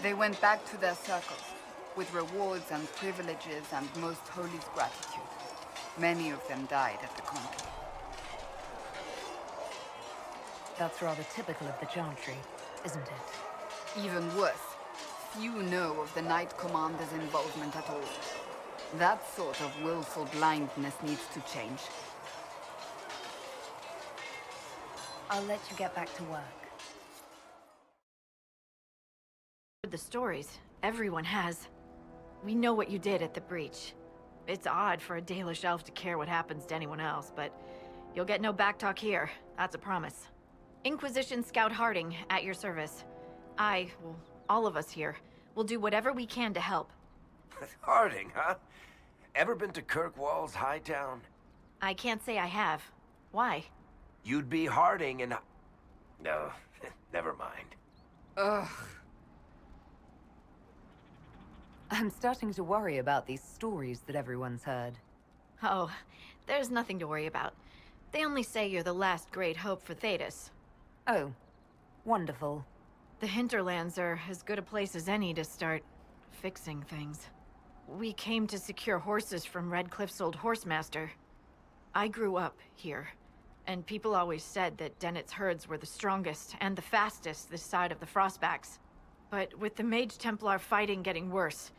They went back to their circles. with rewards and privileges and Most Holy's gratitude. Many of them died at the conflict. That's rather typical of the Chantry, isn't it? Even worse, few know of the Knight Commander's involvement at all. That sort of willful blindness needs to change. I'll let you get back to work. The stories. Everyone has. We know what you did at the breach. It's odd for a Dalish elf to care what happens to anyone else, but you'll get no backtalk here. That's a promise. Inquisition Scout Harding, at your service. Well, all of us here, will do whatever we can to help. Harding, huh? Ever been to Kirkwall's Hightown? I can't say I have. Why? You'd be Harding and... No, never mind. Ugh. I'm starting to worry about these stories that everyone's heard. Oh, there's nothing to worry about. They only say you're the last great hope for Thedas. Oh, wonderful. The hinterlands are as good a place as any to start fixing things. We came to secure horses from Redcliffe's old horsemaster. I grew up here, and people always said that Dennett's herds were the strongest and the fastest this side of the Frostbacks. But with the Mage Templar fighting getting worse,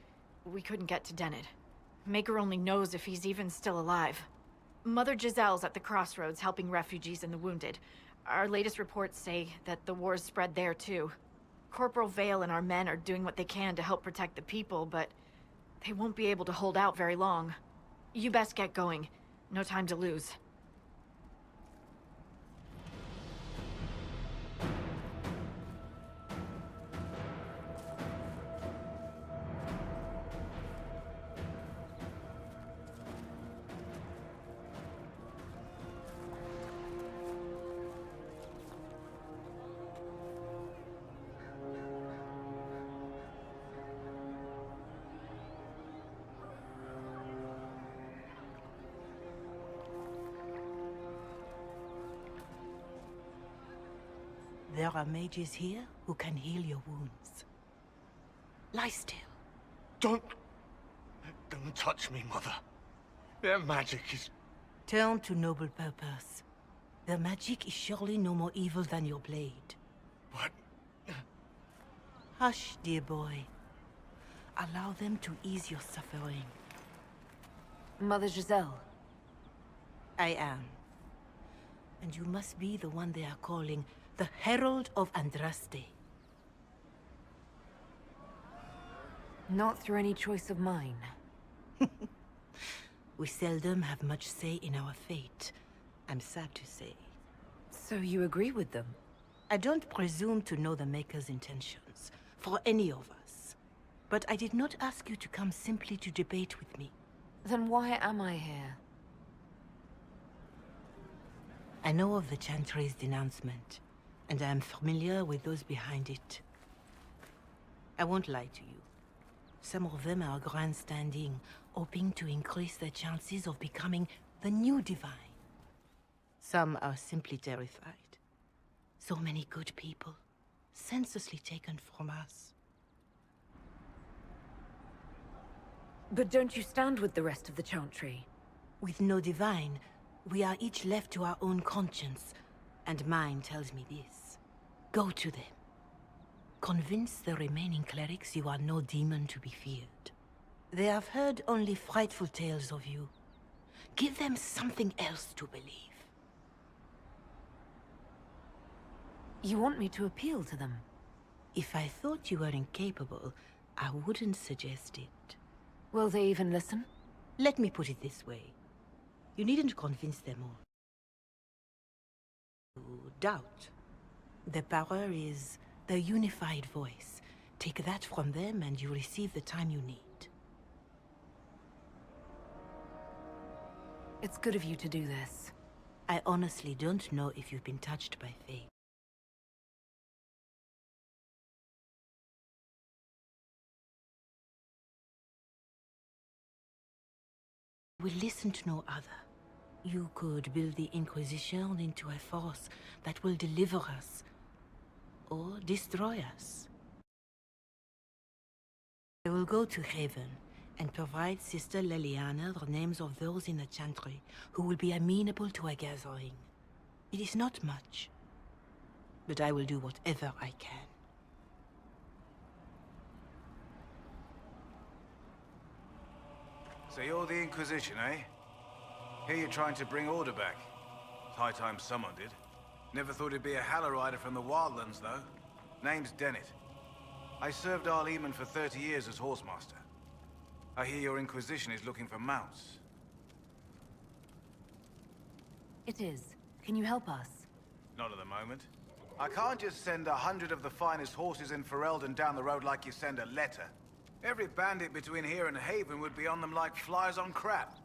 we couldn't get to Dennett. Maker only knows if he's even still alive. Mother Giselle's at the crossroads helping refugees and the wounded. Our latest reports say that the war's spread there too. Corporal Vale and our men are doing what they can to help protect the people, but they won't be able to hold out very long. You best get going. No time to lose. There are mages here who can heal your wounds. Lie still. Don't touch me, Mother. Their magic is... Turn to noble purpose. Their magic is surely no more evil than your blade. What? Hush, dear boy. Allow them to ease your suffering. Mother Giselle. I am. And you must be the one they are calling the Herald of Andraste. Not through any choice of mine. We seldom have much say in our fate, I'm sad to say. So you agree with them? I don't presume to know the Maker's intentions, for any of us. But I did not ask you to come simply to debate with me. Then why am I here? I know of the Chantry's denouncement, and I am familiar with those behind it. I won't lie to you. Some of them are grandstanding, hoping to increase their chances of becoming the new divine. Some are simply terrified. So many good people, senselessly taken from us. But don't you stand with the rest of the Chantry? With no divine, we are each left to our own conscience, and mine tells me this. Go to them. Convince the remaining clerics you are no demon to be feared. They have heard only frightful tales of you. Give them something else to believe. You want me to appeal to them? If I thought you were incapable, I wouldn't suggest it. Will they even listen? Let me put it this way. You needn't convince them all. To doubt. The power is the unified voice. Take that from them and you receive the time you need. It's good of you to do this. I honestly don't know if you've been touched by fate. We listen to no other. You could build the Inquisition into a force that will deliver us, or destroy us. I will go to Haven and provide Sister Leliana the names of those in the Chantry who will be amenable to a gathering. It is not much, but I will do whatever I can. So you're the Inquisition, eh? Here you're trying to bring order back. It's high time someone did. Never thought it'd be a Hallow-Rider from the Wildlands, though. Name's Dennett. I served Arleman for 30 years as Horsemaster. I hear your Inquisition is looking for mounts. It is. Can you help us? Not at the moment. I can't just send 100 of the finest horses in Ferelden down the road like you send a letter. Every bandit between here and Haven would be on them like flies on crap.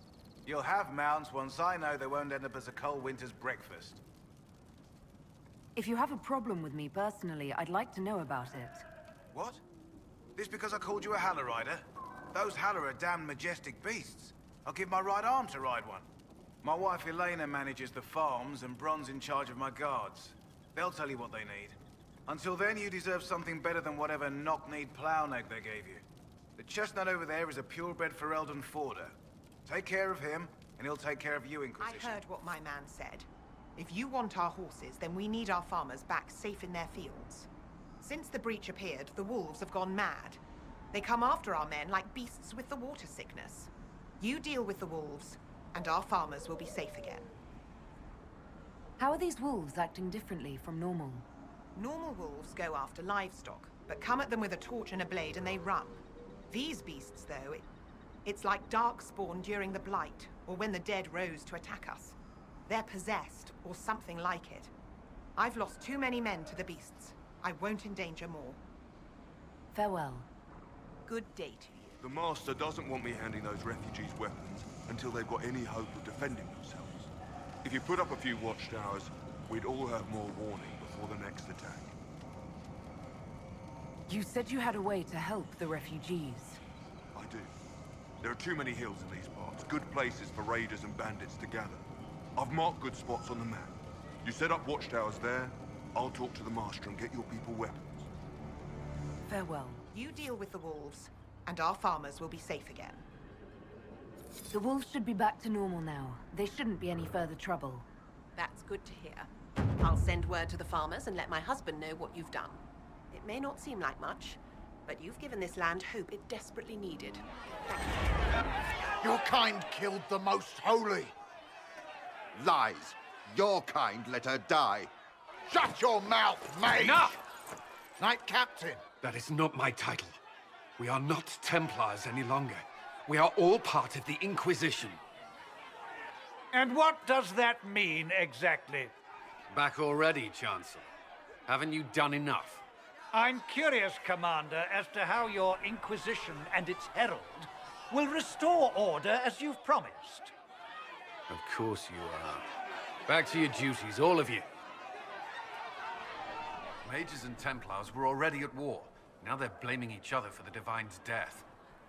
You'll have mounts once I know they won't end up as a cold winter's breakfast. If you have a problem with me personally, I'd like to know about it. What? This because I called you a Hallow-Rider? Those Hallow are damn majestic beasts. I'll give my right arm to ride one. My wife Elena manages the farms and Bron's in charge of my guards. They'll tell you what they need. Until then, you deserve something better than whatever knock-kneed plow neck they gave you. The chestnut over there is a purebred Ferelden forder. Take care of him, and he'll take care of you, Inquisition. I heard what my man said. If you want our horses, then we need our farmers back safe in their fields. Since the breach appeared, the wolves have gone mad. They come after our men like beasts with the water sickness. You deal with the wolves, and our farmers will be safe again. How are these wolves acting differently from normal? Normal wolves go after livestock, but come at them with a torch and a blade and they run. These beasts, though, it's like Darkspawn during the Blight, or when the dead rose to attack us. They're possessed, or something like it. I've lost too many men to the beasts. I won't endanger more. Farewell. Good day to you. The Master doesn't want me handing those refugees weapons until they've got any hope of defending themselves. If you put up a few watchtowers, we'd all have more warning before the next attack. You said you had a way to help the refugees. I do. There are too many hills in these parts, good places for raiders and bandits to gather. I've marked good spots on the map. You set up watchtowers there, I'll talk to the Master and get your people weapons. Farewell. You deal with the wolves, and our farmers will be safe again. The wolves should be back to normal now. They shouldn't be any further trouble. That's good to hear. I'll send word to the farmers and let my husband know what you've done. It may not seem like much, but you've given this land hope it desperately needed. Thank you. Your kind killed the most holy. Lies. Your kind let her die. Shut your mouth, mate! Enough! Knight Captain. That is not my title. We are not Templars any longer. We are all part of the Inquisition. And what does that mean, exactly? Back already, Chancellor. Haven't you done enough? I'm curious, Commander, as to how your Inquisition and its herald will restore order as you've promised. Of course you are. Back to your duties, all of you. Mages and Templars were already at war. Now they're blaming each other for the Divine's death.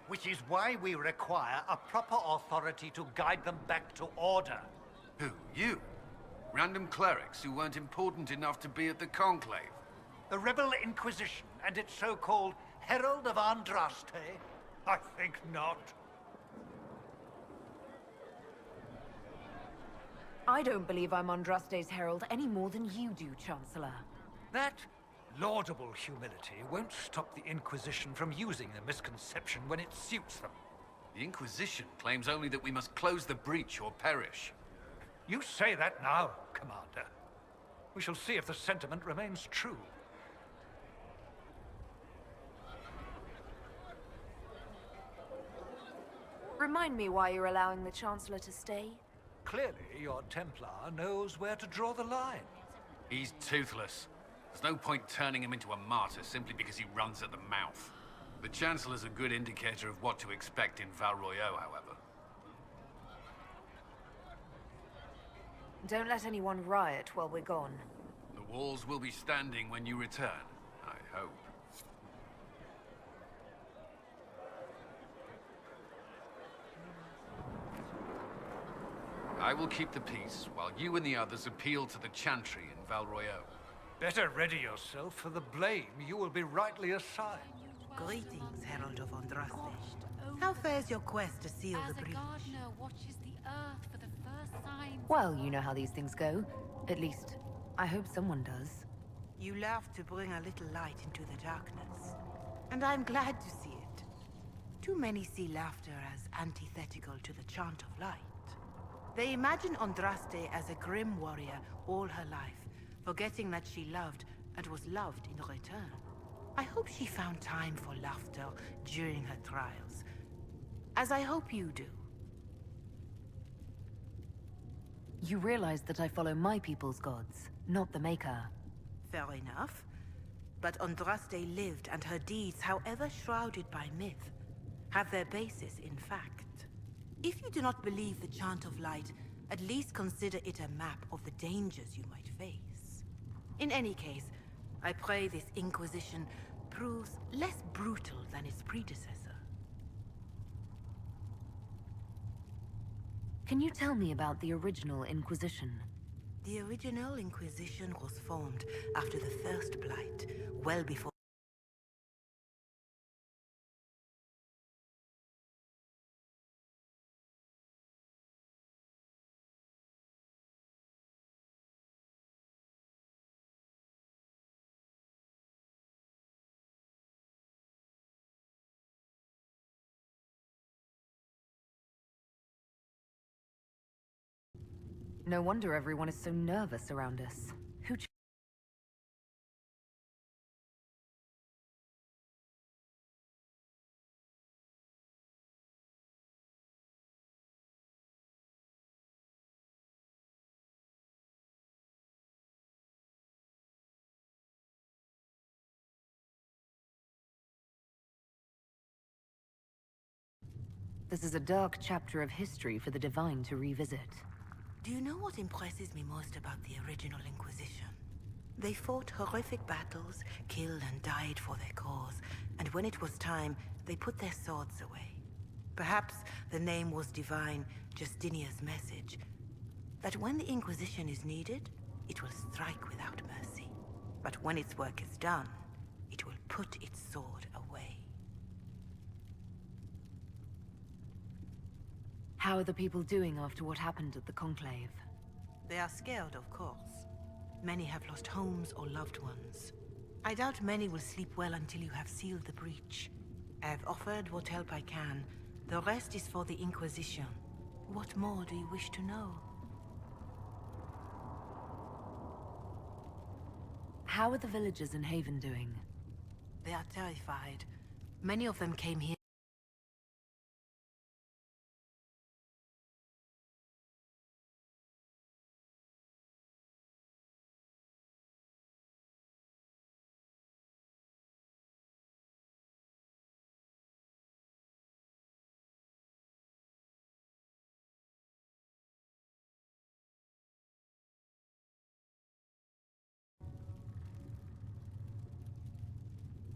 Which is why we require a proper authority to guide them back to order. Who? You? Random clerics who weren't important enough to be at the Conclave? The Rebel Inquisition and its so-called Herald of Andraste? I think not. I don't believe I'm Andraste's herald any more than you do, Chancellor. That laudable humility won't stop the Inquisition from using the misconception when it suits them. The Inquisition claims only that we must close the breach or perish. You say that now, Commander. We shall see if the sentiment remains true. Remind me why you're allowing the Chancellor to stay? Clearly, your Templar knows where to draw the line. He's toothless. There's no point turning him into a martyr simply because he runs at the mouth. The Chancellor's a good indicator of what to expect in Val Royeaux, however. Don't let anyone riot while we're gone. The walls will be standing when you return, I hope. I will keep the peace while you and the others appeal to the Chantry in Val Royeaux. Better ready yourself for the blame you will be rightly assigned. Greetings, Herald of Andraste. How fares your quest to seal the breach? Watches the earth for the first signs. Well, you know how these things go. At least, I hope someone does. You laugh to bring a little light into the darkness. And I'm glad to see it. Too many see laughter as antithetical to the chant of light. They imagine Andraste as a grim warrior all her life, forgetting that she loved and was loved in return. I hope she found time for laughter during her trials, as I hope you do. You realize that I follow my people's gods, not the Maker. Fair enough. But Andraste lived, and her deeds, however shrouded by myth, have their basis in fact. If you do not believe the Chant of Light, at least consider it a map of the dangers you might face. In any case, I pray this Inquisition proves less brutal than its predecessor. Can you tell me about the original Inquisition? The original Inquisition was formed after the First Blight, well before. No wonder everyone is so nervous around us. Who This is a dark chapter of history for the Divine to revisit. Do you know what impresses me most about the original Inquisition? They fought horrific battles, killed and died for their cause, and when it was time, they put their swords away. Perhaps the name was divine, Justinia's message, that when the Inquisition is needed, it will strike without mercy. But when its work is done, it will put its sword away. How are the people doing after what happened at the Conclave? They are scared, of course. Many have lost homes or loved ones. I doubt many will sleep well until you have sealed the breach. I have offered what help I can. The rest is for the Inquisition. What more do you wish to know? How are the villagers in Haven doing? They are terrified. Many of them came here.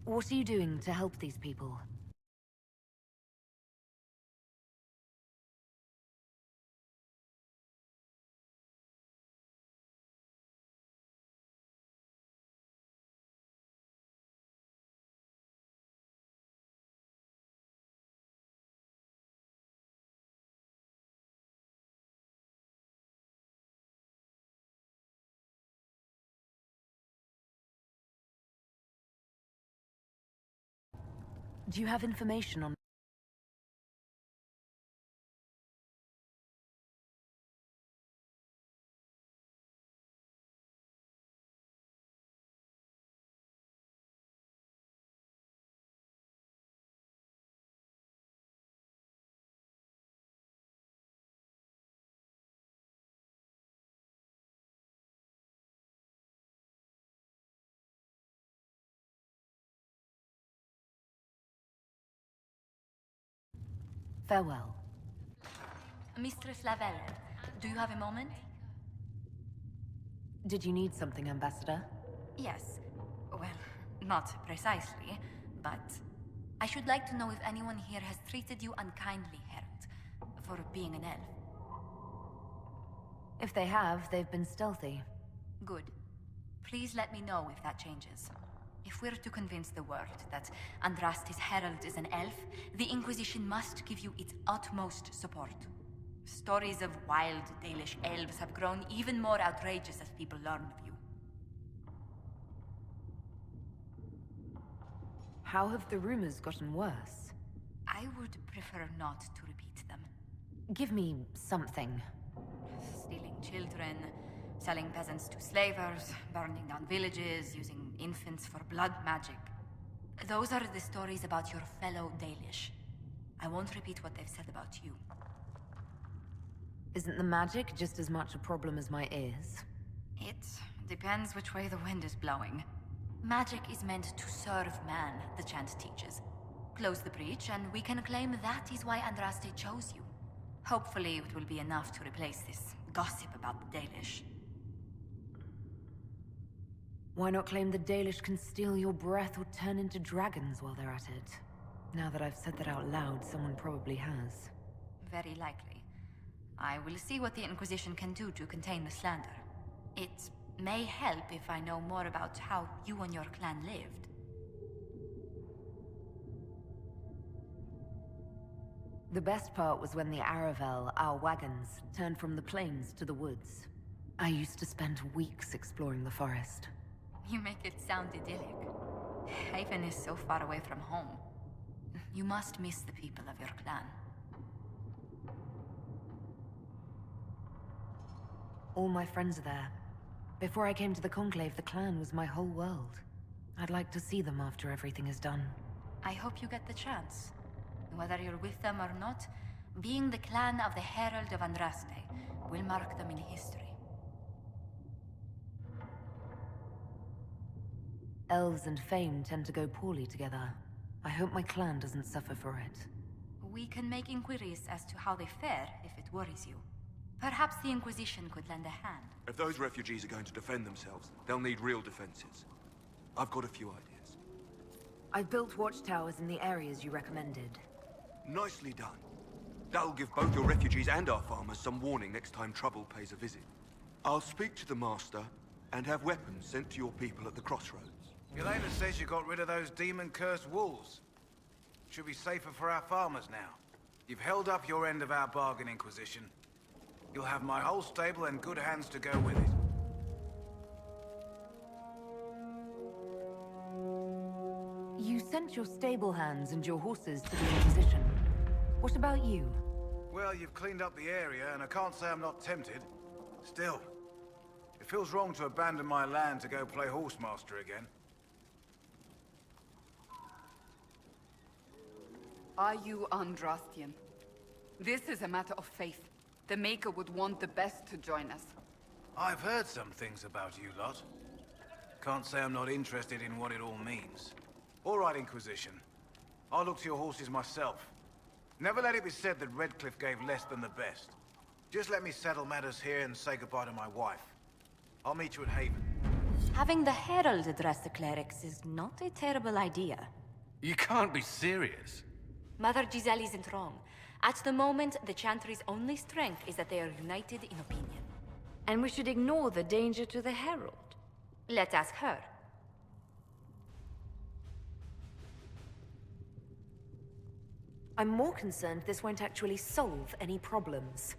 What are you doing to help these people? Do you have information on... Farewell. Mistress Lavelle, do you have a moment? Did you need something, Ambassador? Yes. Well, not precisely, but I should like to know if anyone here has treated you unkindly, Herald, for being an elf. If they have, they've been stealthy. Good. Please let me know if that changes. If we're to convince the world that Andraste's herald is an elf, the Inquisition must give you its utmost support. Stories of wild Dalish elves have grown even more outrageous as people learn of you. How have the rumors gotten worse? I would prefer not to repeat them. Give me something. Stealing children, selling peasants to slavers, burning down villages, using infants for blood magic. Those are the stories about your fellow Dalish. I won't repeat what they've said about you. Isn't the magic just as much a problem as my ears? It depends which way the wind is blowing. Magic is meant to serve man, the chant teaches. Close the breach, and we can claim that is why Andraste chose you. Hopefully it will be enough to replace this gossip about the Dalish. Why not claim the Dalish can steal your breath or turn into dragons while they're at it? Now that I've said that out loud, someone probably has. Very likely. I will see what the Inquisition can do to contain the slander. It may help if I know more about how you and your clan lived. The best part was when the Aravel, our wagons, turned from the plains to the woods. I used to spend weeks exploring the forest. You make it sound idyllic. Haven is so far away from home. You must miss the people of your clan. All my friends are there. Before I came to the Conclave, the clan was my whole world. I'd like to see them after everything is done. I hope you get the chance. Whether you're with them or not, being the clan of the Herald of Andraste will mark them in history. Elves and fame tend to go poorly together. I hope my clan doesn't suffer for it. We can make inquiries as to how they fare if it worries you. Perhaps the Inquisition could lend a hand. If those refugees are going to defend themselves, they'll need real defenses. I've got a few ideas. I've built watchtowers in the areas you recommended. Nicely done. That'll give both your refugees and our farmers some warning next time trouble pays a visit. I'll speak to the Master and have weapons sent to your people at the crossroads. Yelena says you got rid of those demon-cursed wolves. Should be safer for our farmers now. You've held up your end of our bargain, Inquisition. You'll have my whole stable and good hands to go with it. You sent your stable hands and your horses to the Inquisition. What about you? Well, you've cleaned up the area, and I can't say I'm not tempted. Still, it feels wrong to abandon my land to go play horsemaster again. Are you Andrastian? This is a matter of faith. The Maker would want the best to join us. I've heard some things about you lot. Can't say I'm not interested in what it all means. All right, Inquisition. I'll look to your horses myself. Never let it be said that Redcliffe gave less than the best. Just let me settle matters here and say goodbye to my wife. I'll meet you at Haven. Having the Herald address the clerics is not a terrible idea. You can't be serious. Mother Giselle isn't wrong. At the moment, the Chantry's only strength is that they are united in opinion. And we should ignore the danger to the Herald. Let's ask her. I'm more concerned this won't actually solve any problems.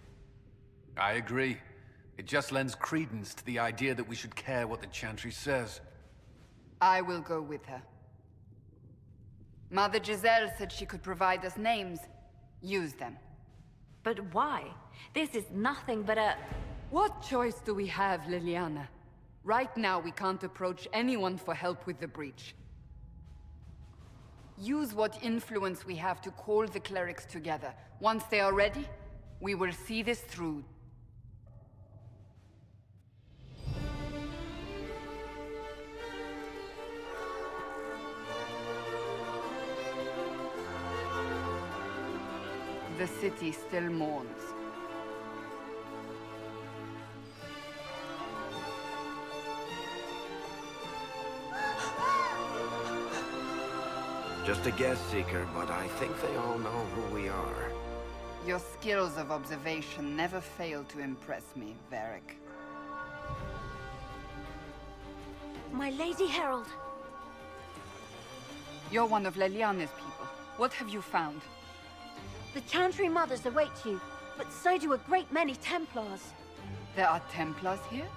I agree. It just lends credence to the idea that we should care what the Chantry says. I will go with her. Mother Giselle said she could provide us names. Use them. But why? This is nothing but a... What choice do we have, Liliana? Right now, we can't approach anyone for help with the breach. Use what influence we have to call the clerics together. Once they are ready, we will see this through. The city still mourns. Just a guess, Seeker, but I think they all know who we are. Your skills of observation never fail to impress me, Varric. My Lady Herald. You're one of Leliana's people. What have you found? The Chantry Mothers await you, but so do a great many Templars. There are Templars here?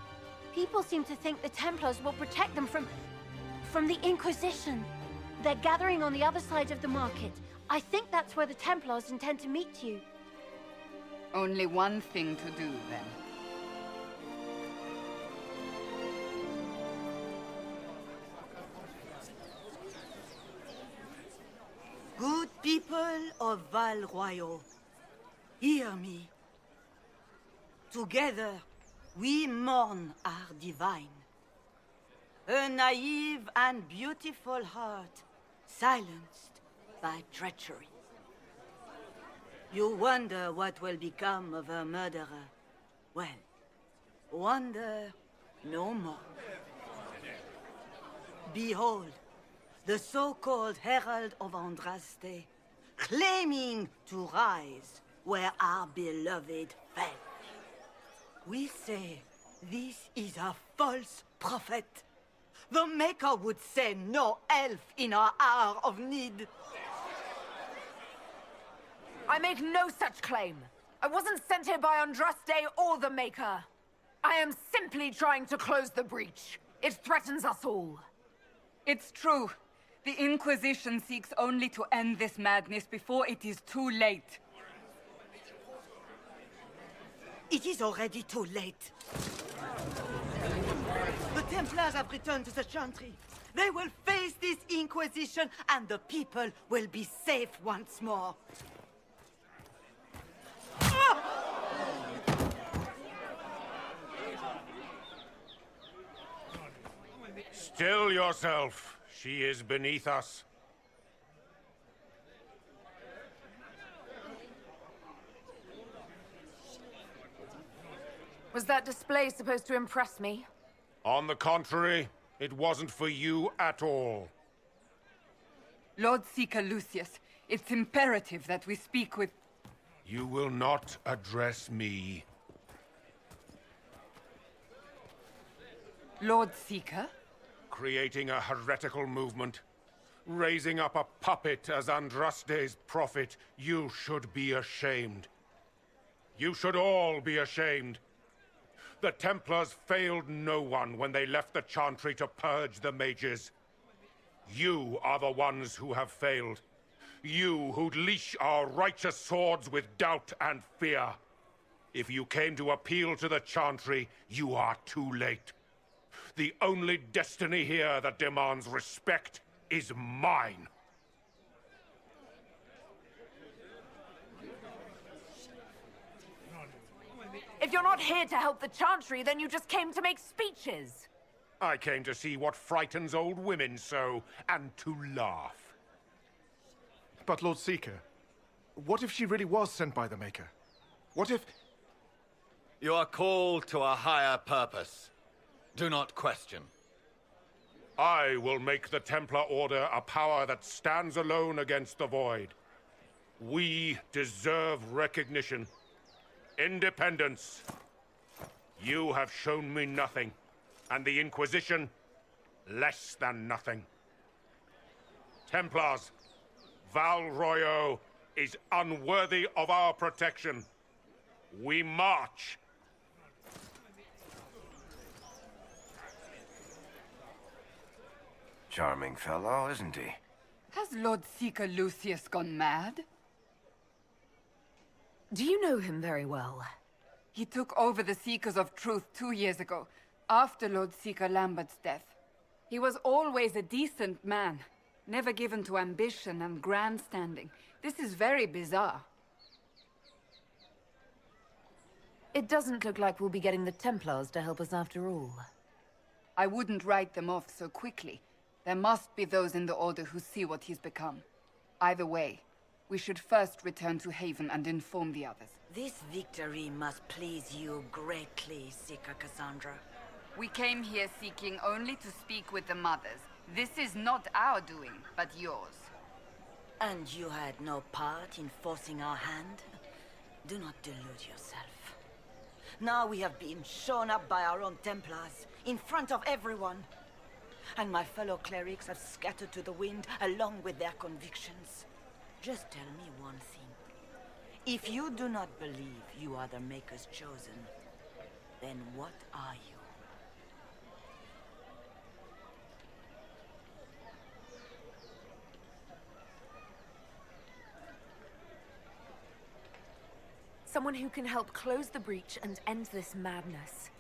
People seem to think the Templars will protect them from the Inquisition. They're gathering on the other side of the market. I think that's where the Templars intend to meet you. Only one thing to do, then. Good people of Val Royal, hear me. Together, we mourn our divine. A naive and beautiful heart, silenced by treachery. You wonder what will become of a murderer. Well, wonder no more. Behold, the so-called Herald of Andraste, claiming to rise where our beloved fell. We say this is a false prophet. The Maker would send no elf in our hour of need. I make no such claim. I wasn't sent here by Andraste or the Maker. I am simply trying to close the breach. It threatens us all. It's true. The Inquisition seeks only to end this madness before it is too late. It is already too late. The Templars have returned to the Chantry. They will face this Inquisition, and the people will be safe once more. Still yourself. She is beneath us. Was that display supposed to impress me? On the contrary, it wasn't for you at all. Lord Seeker Lucius, it's imperative that we speak with... You will not address me. Lord Seeker? Creating a heretical movement. Raising up a puppet as Andraste's prophet. You should be ashamed. You should all be ashamed. The Templars failed no one when they left the Chantry to purge the mages. You are the ones who have failed. You who'd leash our righteous swords with doubt and fear. If you came to appeal to the Chantry, you are too late. The only destiny here that demands respect is mine. If you're not here to help the Chantry, then you just came to make speeches. I came to see what frightens old women so, and to laugh. But Lord Seeker, what if she really was sent by the Maker? What if... You are called to a higher purpose. Do not question. I will make the Templar Order a power that stands alone against the Void. We deserve recognition. Independence. You have shown me nothing, and the Inquisition, less than nothing. Templars, Val Royal is unworthy of our protection. We march. Charming fellow, isn't he? Has Lord Seeker Lucius gone mad? Do you know him very well? He took over the Seekers of Truth 2 years ago, after Lord Seeker Lambert's death. He was always a decent man, never given to ambition and grandstanding. This is very bizarre. It doesn't look like we'll be getting the Templars to help us after all. I wouldn't write them off so quickly. There must be those in the Order who see what he's become. Either way, we should first return to Haven and inform the others. This victory must please you greatly, Seeker Cassandra. We came here seeking only to speak with the Mothers. This is not our doing, but yours. And you had no part in forcing our hand? Do not delude yourself. Now we have been shown up by our own Templars, in front of everyone. and my fellow clerics have scattered to the wind along with their convictions. Just tell me one thing. If you do not believe you are the Maker's chosen, then what are you? Someone who can help close the breach and end this madness.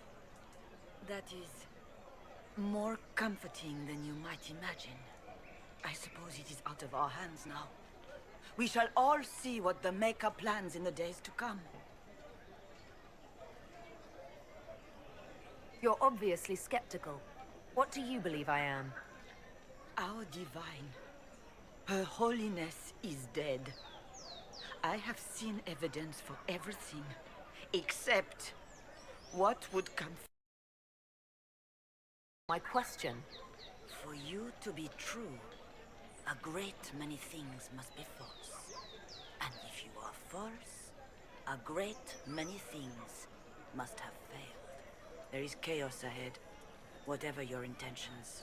That is more comforting than you might imagine. I suppose it is out of our hands now. We shall all see what the Maker plans in the days to come. You're obviously skeptical. What do you believe I am? Our divine, Her Holiness is dead. I have seen evidence for everything, except what would come. My question. For you to be true, a great many things must be false. And if you are false, a great many things must have failed. There is chaos ahead, whatever your intentions.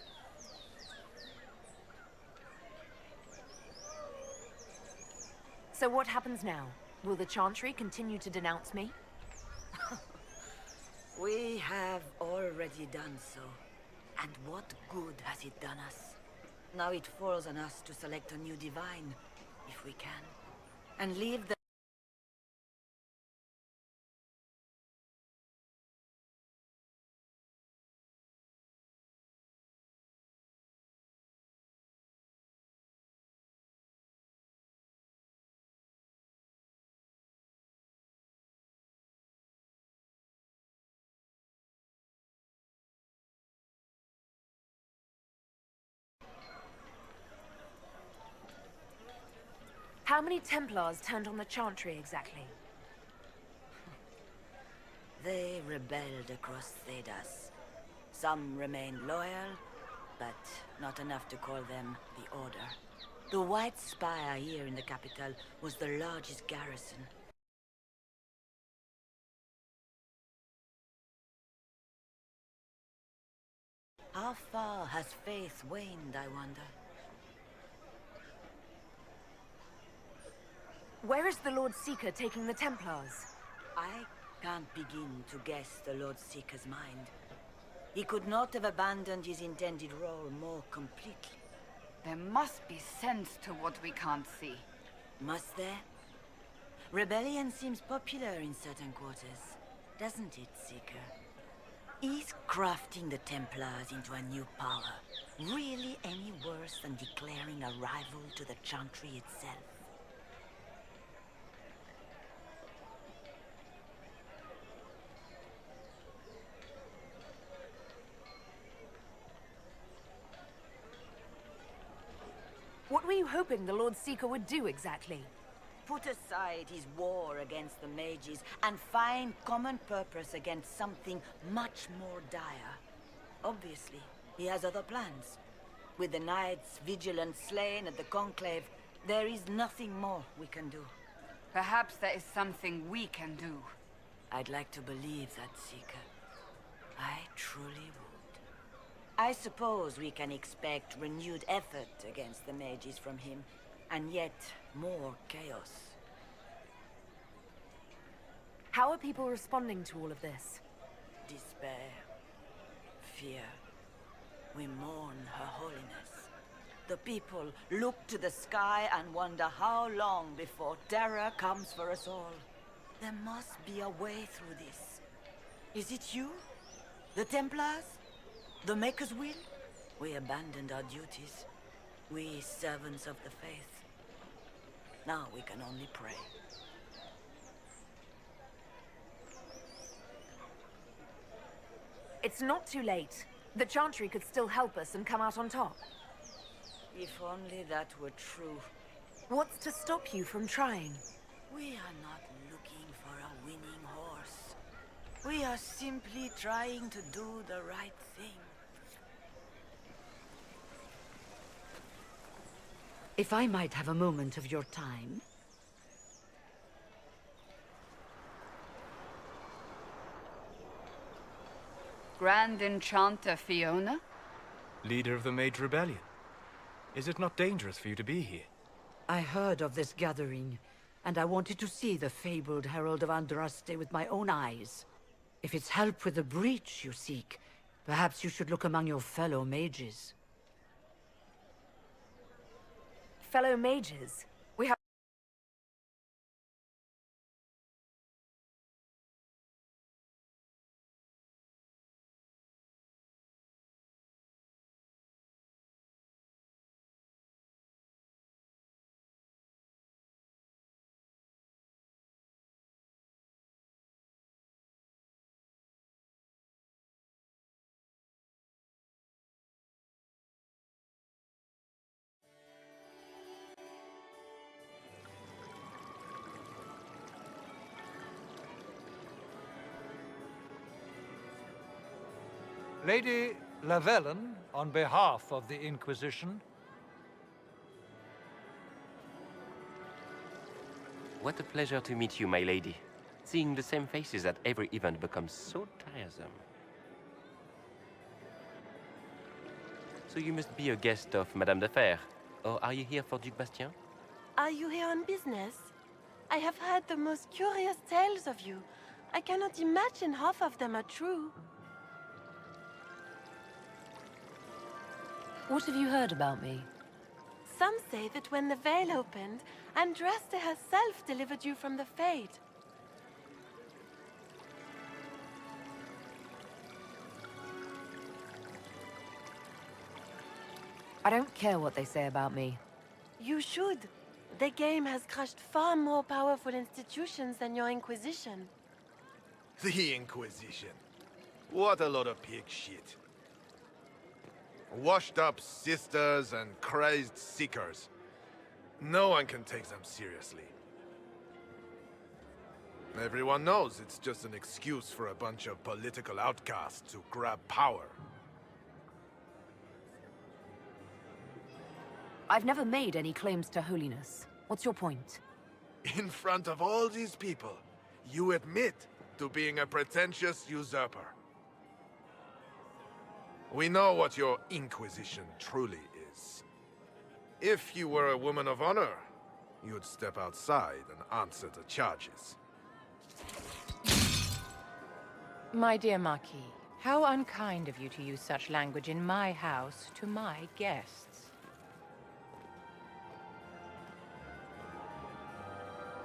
So what happens now? Will the Chantry continue to denounce me? We have already done so. And what good has it done us? Now it falls on us to select a new divine, if we can, and leave the... How many Templars turned on the Chantry exactly? They rebelled across Thedas. Some remained loyal, but not enough to call them the Order. The White Spire here in the capital was the largest garrison. How far has faith waned, I wonder? Where is the Lord Seeker taking the Templars? I can't begin to guess the Lord Seeker's mind. He could not have abandoned his intended role more completely. There must be sense to what we can't see. Must there? Rebellion seems popular in certain quarters, doesn't it, Seeker? Is crafting the Templars into a new power really any worse than declaring a rival to the Chantry itself? What were you hoping the Lord Seeker would do exactly? Put aside his war against the mages and find common purpose against something much more dire. Obviously, he has other plans. With the knights vigilant slain at the Conclave, there is nothing more we can do. Perhaps there is something we can do. I'd like to believe that, Seeker. I truly would. I suppose we can expect renewed effort against the mages from him, and yet more chaos. How are people responding to all of this? Despair. Fear. We mourn Her Holiness. The people look to the sky and wonder how long before terror comes for us all. There must be a way through this. Is it you? The Templars? The Maker's will? We abandoned our duties. We servants of the faith. Now we can only pray. It's not too late. The Chantry could still help us and come out on top. If only that were true. What's to stop you from trying? We are not looking for a winning horse. We are simply trying to do the right thing. If I might have a moment of your time. Grand Enchanter Fiona? Leader of the Mage Rebellion. Is it not dangerous for you to be here? I heard of this gathering, and I wanted to see the fabled Herald of Andraste with my own eyes. If it's help with the breach you seek, perhaps you should look among your fellow mages. Fellow mages? We have... Lady Lavellen, on behalf of the Inquisition. What a pleasure to meet you, my lady. Seeing the same faces at every event becomes so tiresome. So you must be a guest of Madame de Fer, or are you here for Duc Bastien? Are you here on business? I have heard the most curious tales of you. I cannot imagine half of them are true. What have you heard about me? Some say that when the veil opened, Andraste herself delivered you from the Fate. I don't care what they say about me. You should. The game has crushed far more powerful institutions than your Inquisition. The Inquisition. What a lot of pig shit. Washed up sisters and crazed seekers. No one can take them seriously. Everyone knows it's just an excuse for a bunch of political outcasts to grab power. I've never made any claims to holiness. What's your point? In front of all these people, you admit to being a pretentious usurper. We know what your Inquisition truly is. If you were a woman of honor, you'd step outside and answer the charges. My dear Marquis, how unkind of you to use such language in my house to my guests.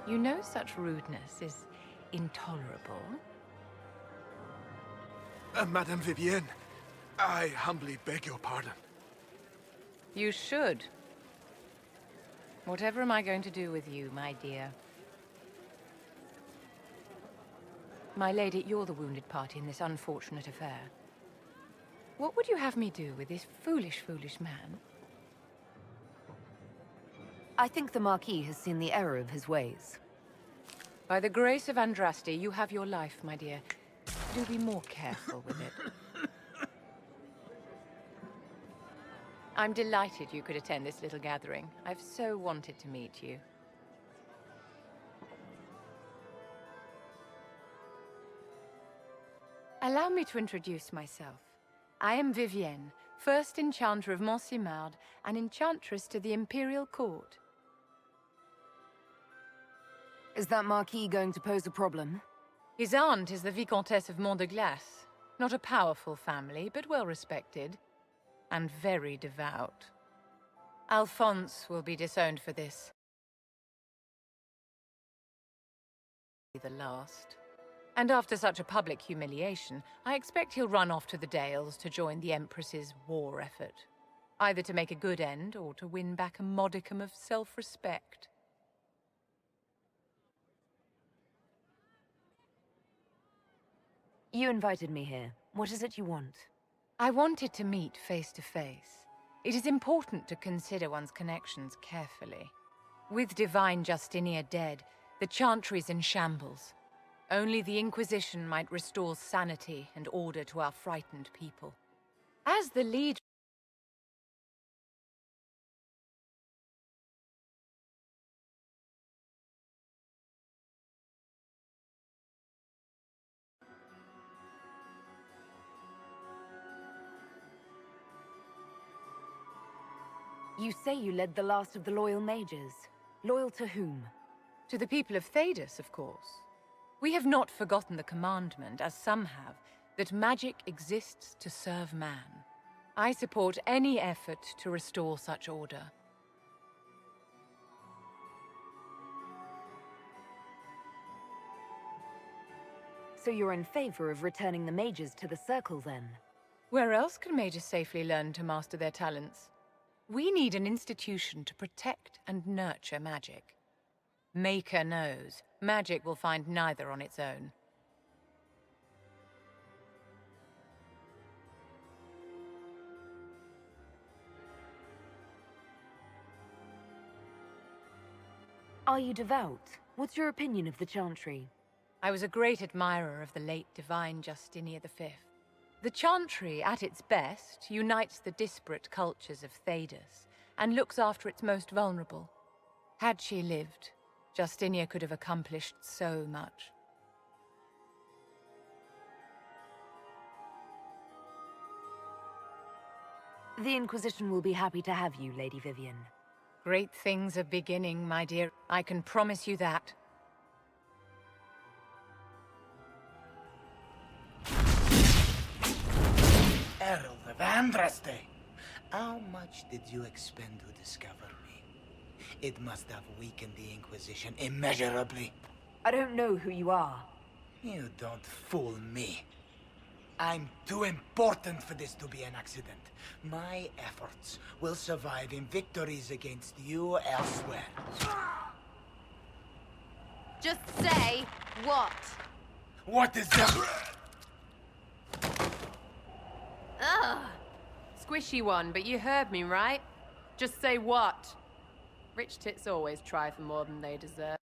You know such rudeness is intolerable. Madame Vivienne, I humbly beg your pardon. You should. Whatever am I going to do with you, my dear? My lady, you're the wounded party in this unfortunate affair. What would you have me do with this foolish, foolish man? I think the Marquis has seen the error of his ways. By the grace of Andraste, you have your life, my dear. Do be more careful with it. I'm delighted you could attend this little gathering. I've so wanted to meet you. Allow me to introduce myself. I am Vivienne, first Enchanter of Montsimard and Enchantress to the Imperial Court. Is that Marquis going to pose a problem? His aunt is the Vicomtesse of Mont de Glace. Not a powerful family, but well respected. And very devout. Alphonse will be disowned for this. The last. And after such a public humiliation, I expect he'll run off to the Dales to join the Empress's war effort. Either to make a good end, or to win back a modicum of self-respect. You invited me here. What is it you want? I wanted to meet face to face. It is important to consider one's connections carefully. With Divine Justinia dead, the Chantry is in shambles. Only the Inquisition might restore sanity and order to our frightened people. As the leader... You say you led the last of the loyal mages. Loyal to whom? To the people of Thedas, of course. We have not forgotten the commandment, as some have, that magic exists to serve man. I support any effort to restore such order. So you're in favor of returning the mages to the Circle, then? Where else can mages safely learn to master their talents? We need an institution to protect and nurture magic. Maker knows, magic will find neither on its own. Are you devout? What's your opinion of the Chantry? I was a great admirer of the late divine Justinia V. The Chantry, at its best, unites the disparate cultures of Thedas and looks after its most vulnerable. Had she lived, Justinia could have accomplished so much. The Inquisition will be happy to have you, Lady Vivian. Great things are beginning, my dear. I can promise you that. Herald of Andraste, how much did you expend to discover me? It must have weakened the Inquisition immeasurably. I don't know who you are. You don't fool me. I'm too important for this to be an accident. My efforts will survive in victories against you elsewhere. Just say what? What is that? Ugh. Squishy one, but you heard me, right? Just say what? Rich tits always try for more than they deserve.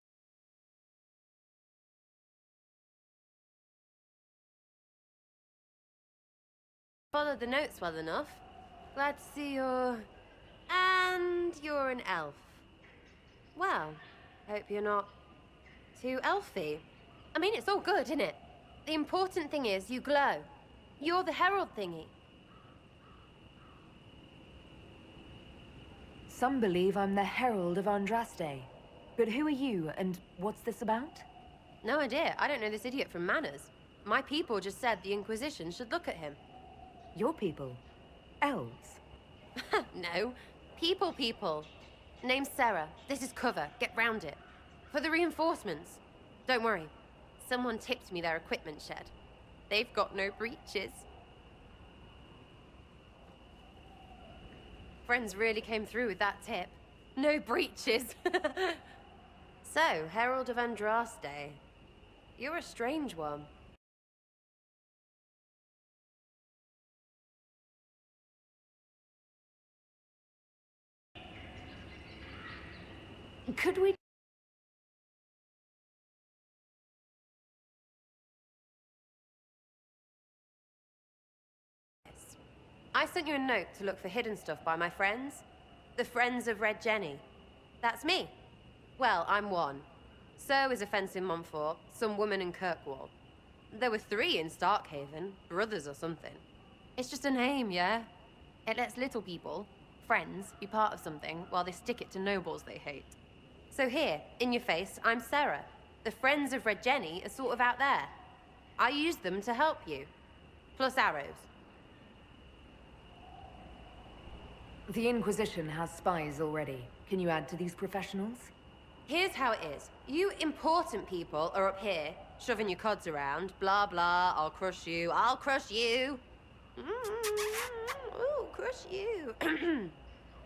Followed the notes well enough. Glad to see you're... And you're an elf. Well, hope you're not too elfy. I mean, it's all good, isn't it? The important thing is you glow. You're the herald thingy. Some believe I'm the Herald of Andraste. But who are you, and what's this about? No idea. I don't know this idiot from Manners. My people just said the Inquisition should look at him. Your people? Elves? No. People. Name's Sarah. This is cover. Get round it. For the reinforcements. Don't worry. Someone tipped me their equipment shed. They've got no breaches. Friends really came through with that tip. No breaches. So, Herald of Andraste. You're a strange one. Could we... I sent you a note to look for hidden stuff by my friends. The Friends of Red Jenny. That's me. Well, I'm one. So is a fence in Montfort, some woman in Kirkwall. There were 3 in Starkhaven, brothers or something. It's just a name, yeah? It lets little people, friends, be part of something while they stick it to nobles they hate. So here, in your face, I'm Sarah. The Friends of Red Jenny are sort of out there. I used them to help you. Plus arrows. The Inquisition has spies already. Can you add to these professionals? Here's how it is. You important people are up here, shoving your cods around. Blah, blah, I'll crush you. Ooh, crush you.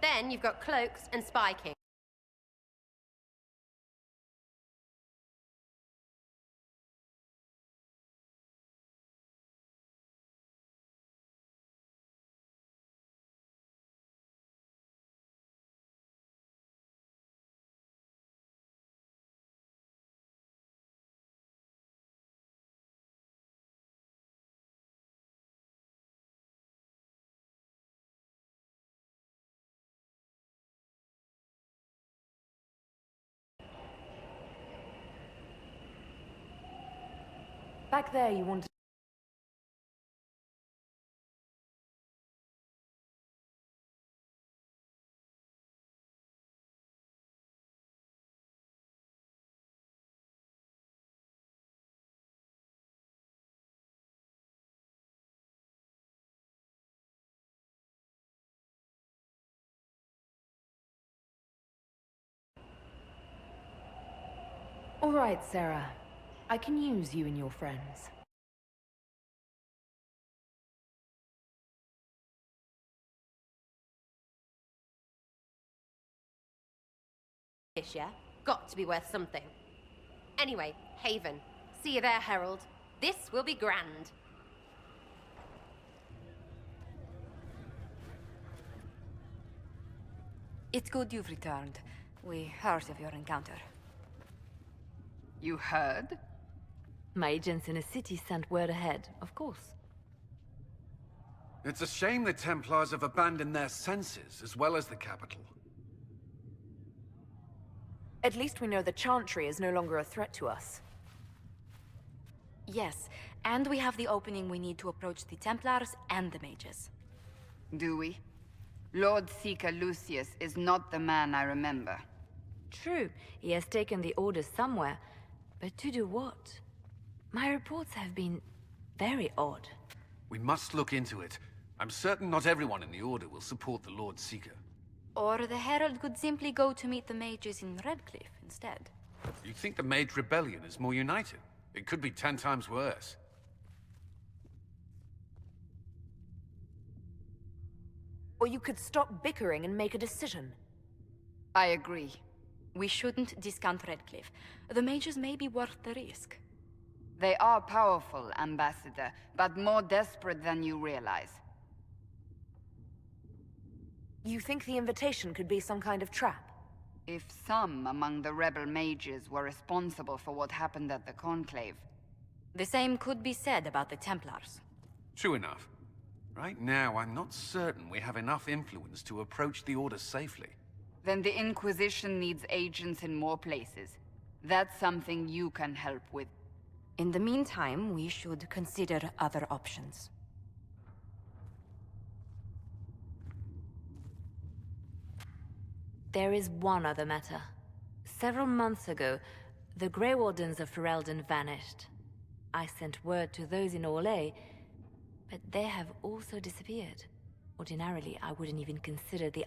Then you've got cloaks and spy king. Back there, you want to... All right, Sarah. I can use you and your friends. Yeah? Got to be worth something. Anyway, Haven. See you there, Herald. This will be grand. It's good you've returned. We heard of your encounter. You heard? My agents in the city sent word ahead, of course. It's a shame the Templars have abandoned their senses, as well as the capital. At least we know the Chantry is no longer a threat to us. Yes, and we have the opening we need to approach the Templars and the mages. Do we? Lord Seeker Lucius is not the man I remember. True, he has taken the orders somewhere, but to do what? My reports have been very odd. We must look into it. I'm certain not everyone in the Order will support the Lord Seeker. Or the Herald could simply go to meet the mages in Redcliffe instead. You think the Mage Rebellion is more united? It could be 10 times worse. Or you could stop bickering and make a decision. I agree. We shouldn't discount Redcliffe. The mages may be worth the risk. They are powerful, Ambassador, but more desperate than you realize. You think the invitation could be some kind of trap? If some among the rebel mages were responsible for what happened at the Conclave... The same could be said about the Templars. True enough. Right now, I'm not certain we have enough influence to approach the Order safely. Then the Inquisition needs agents in more places. That's something you can help with. In the meantime, we should consider other options. There is one other matter. Several months ago, the Grey Wardens of Ferelden vanished. I sent word to those in Orlais, but they have also disappeared. Ordinarily, I wouldn't even consider the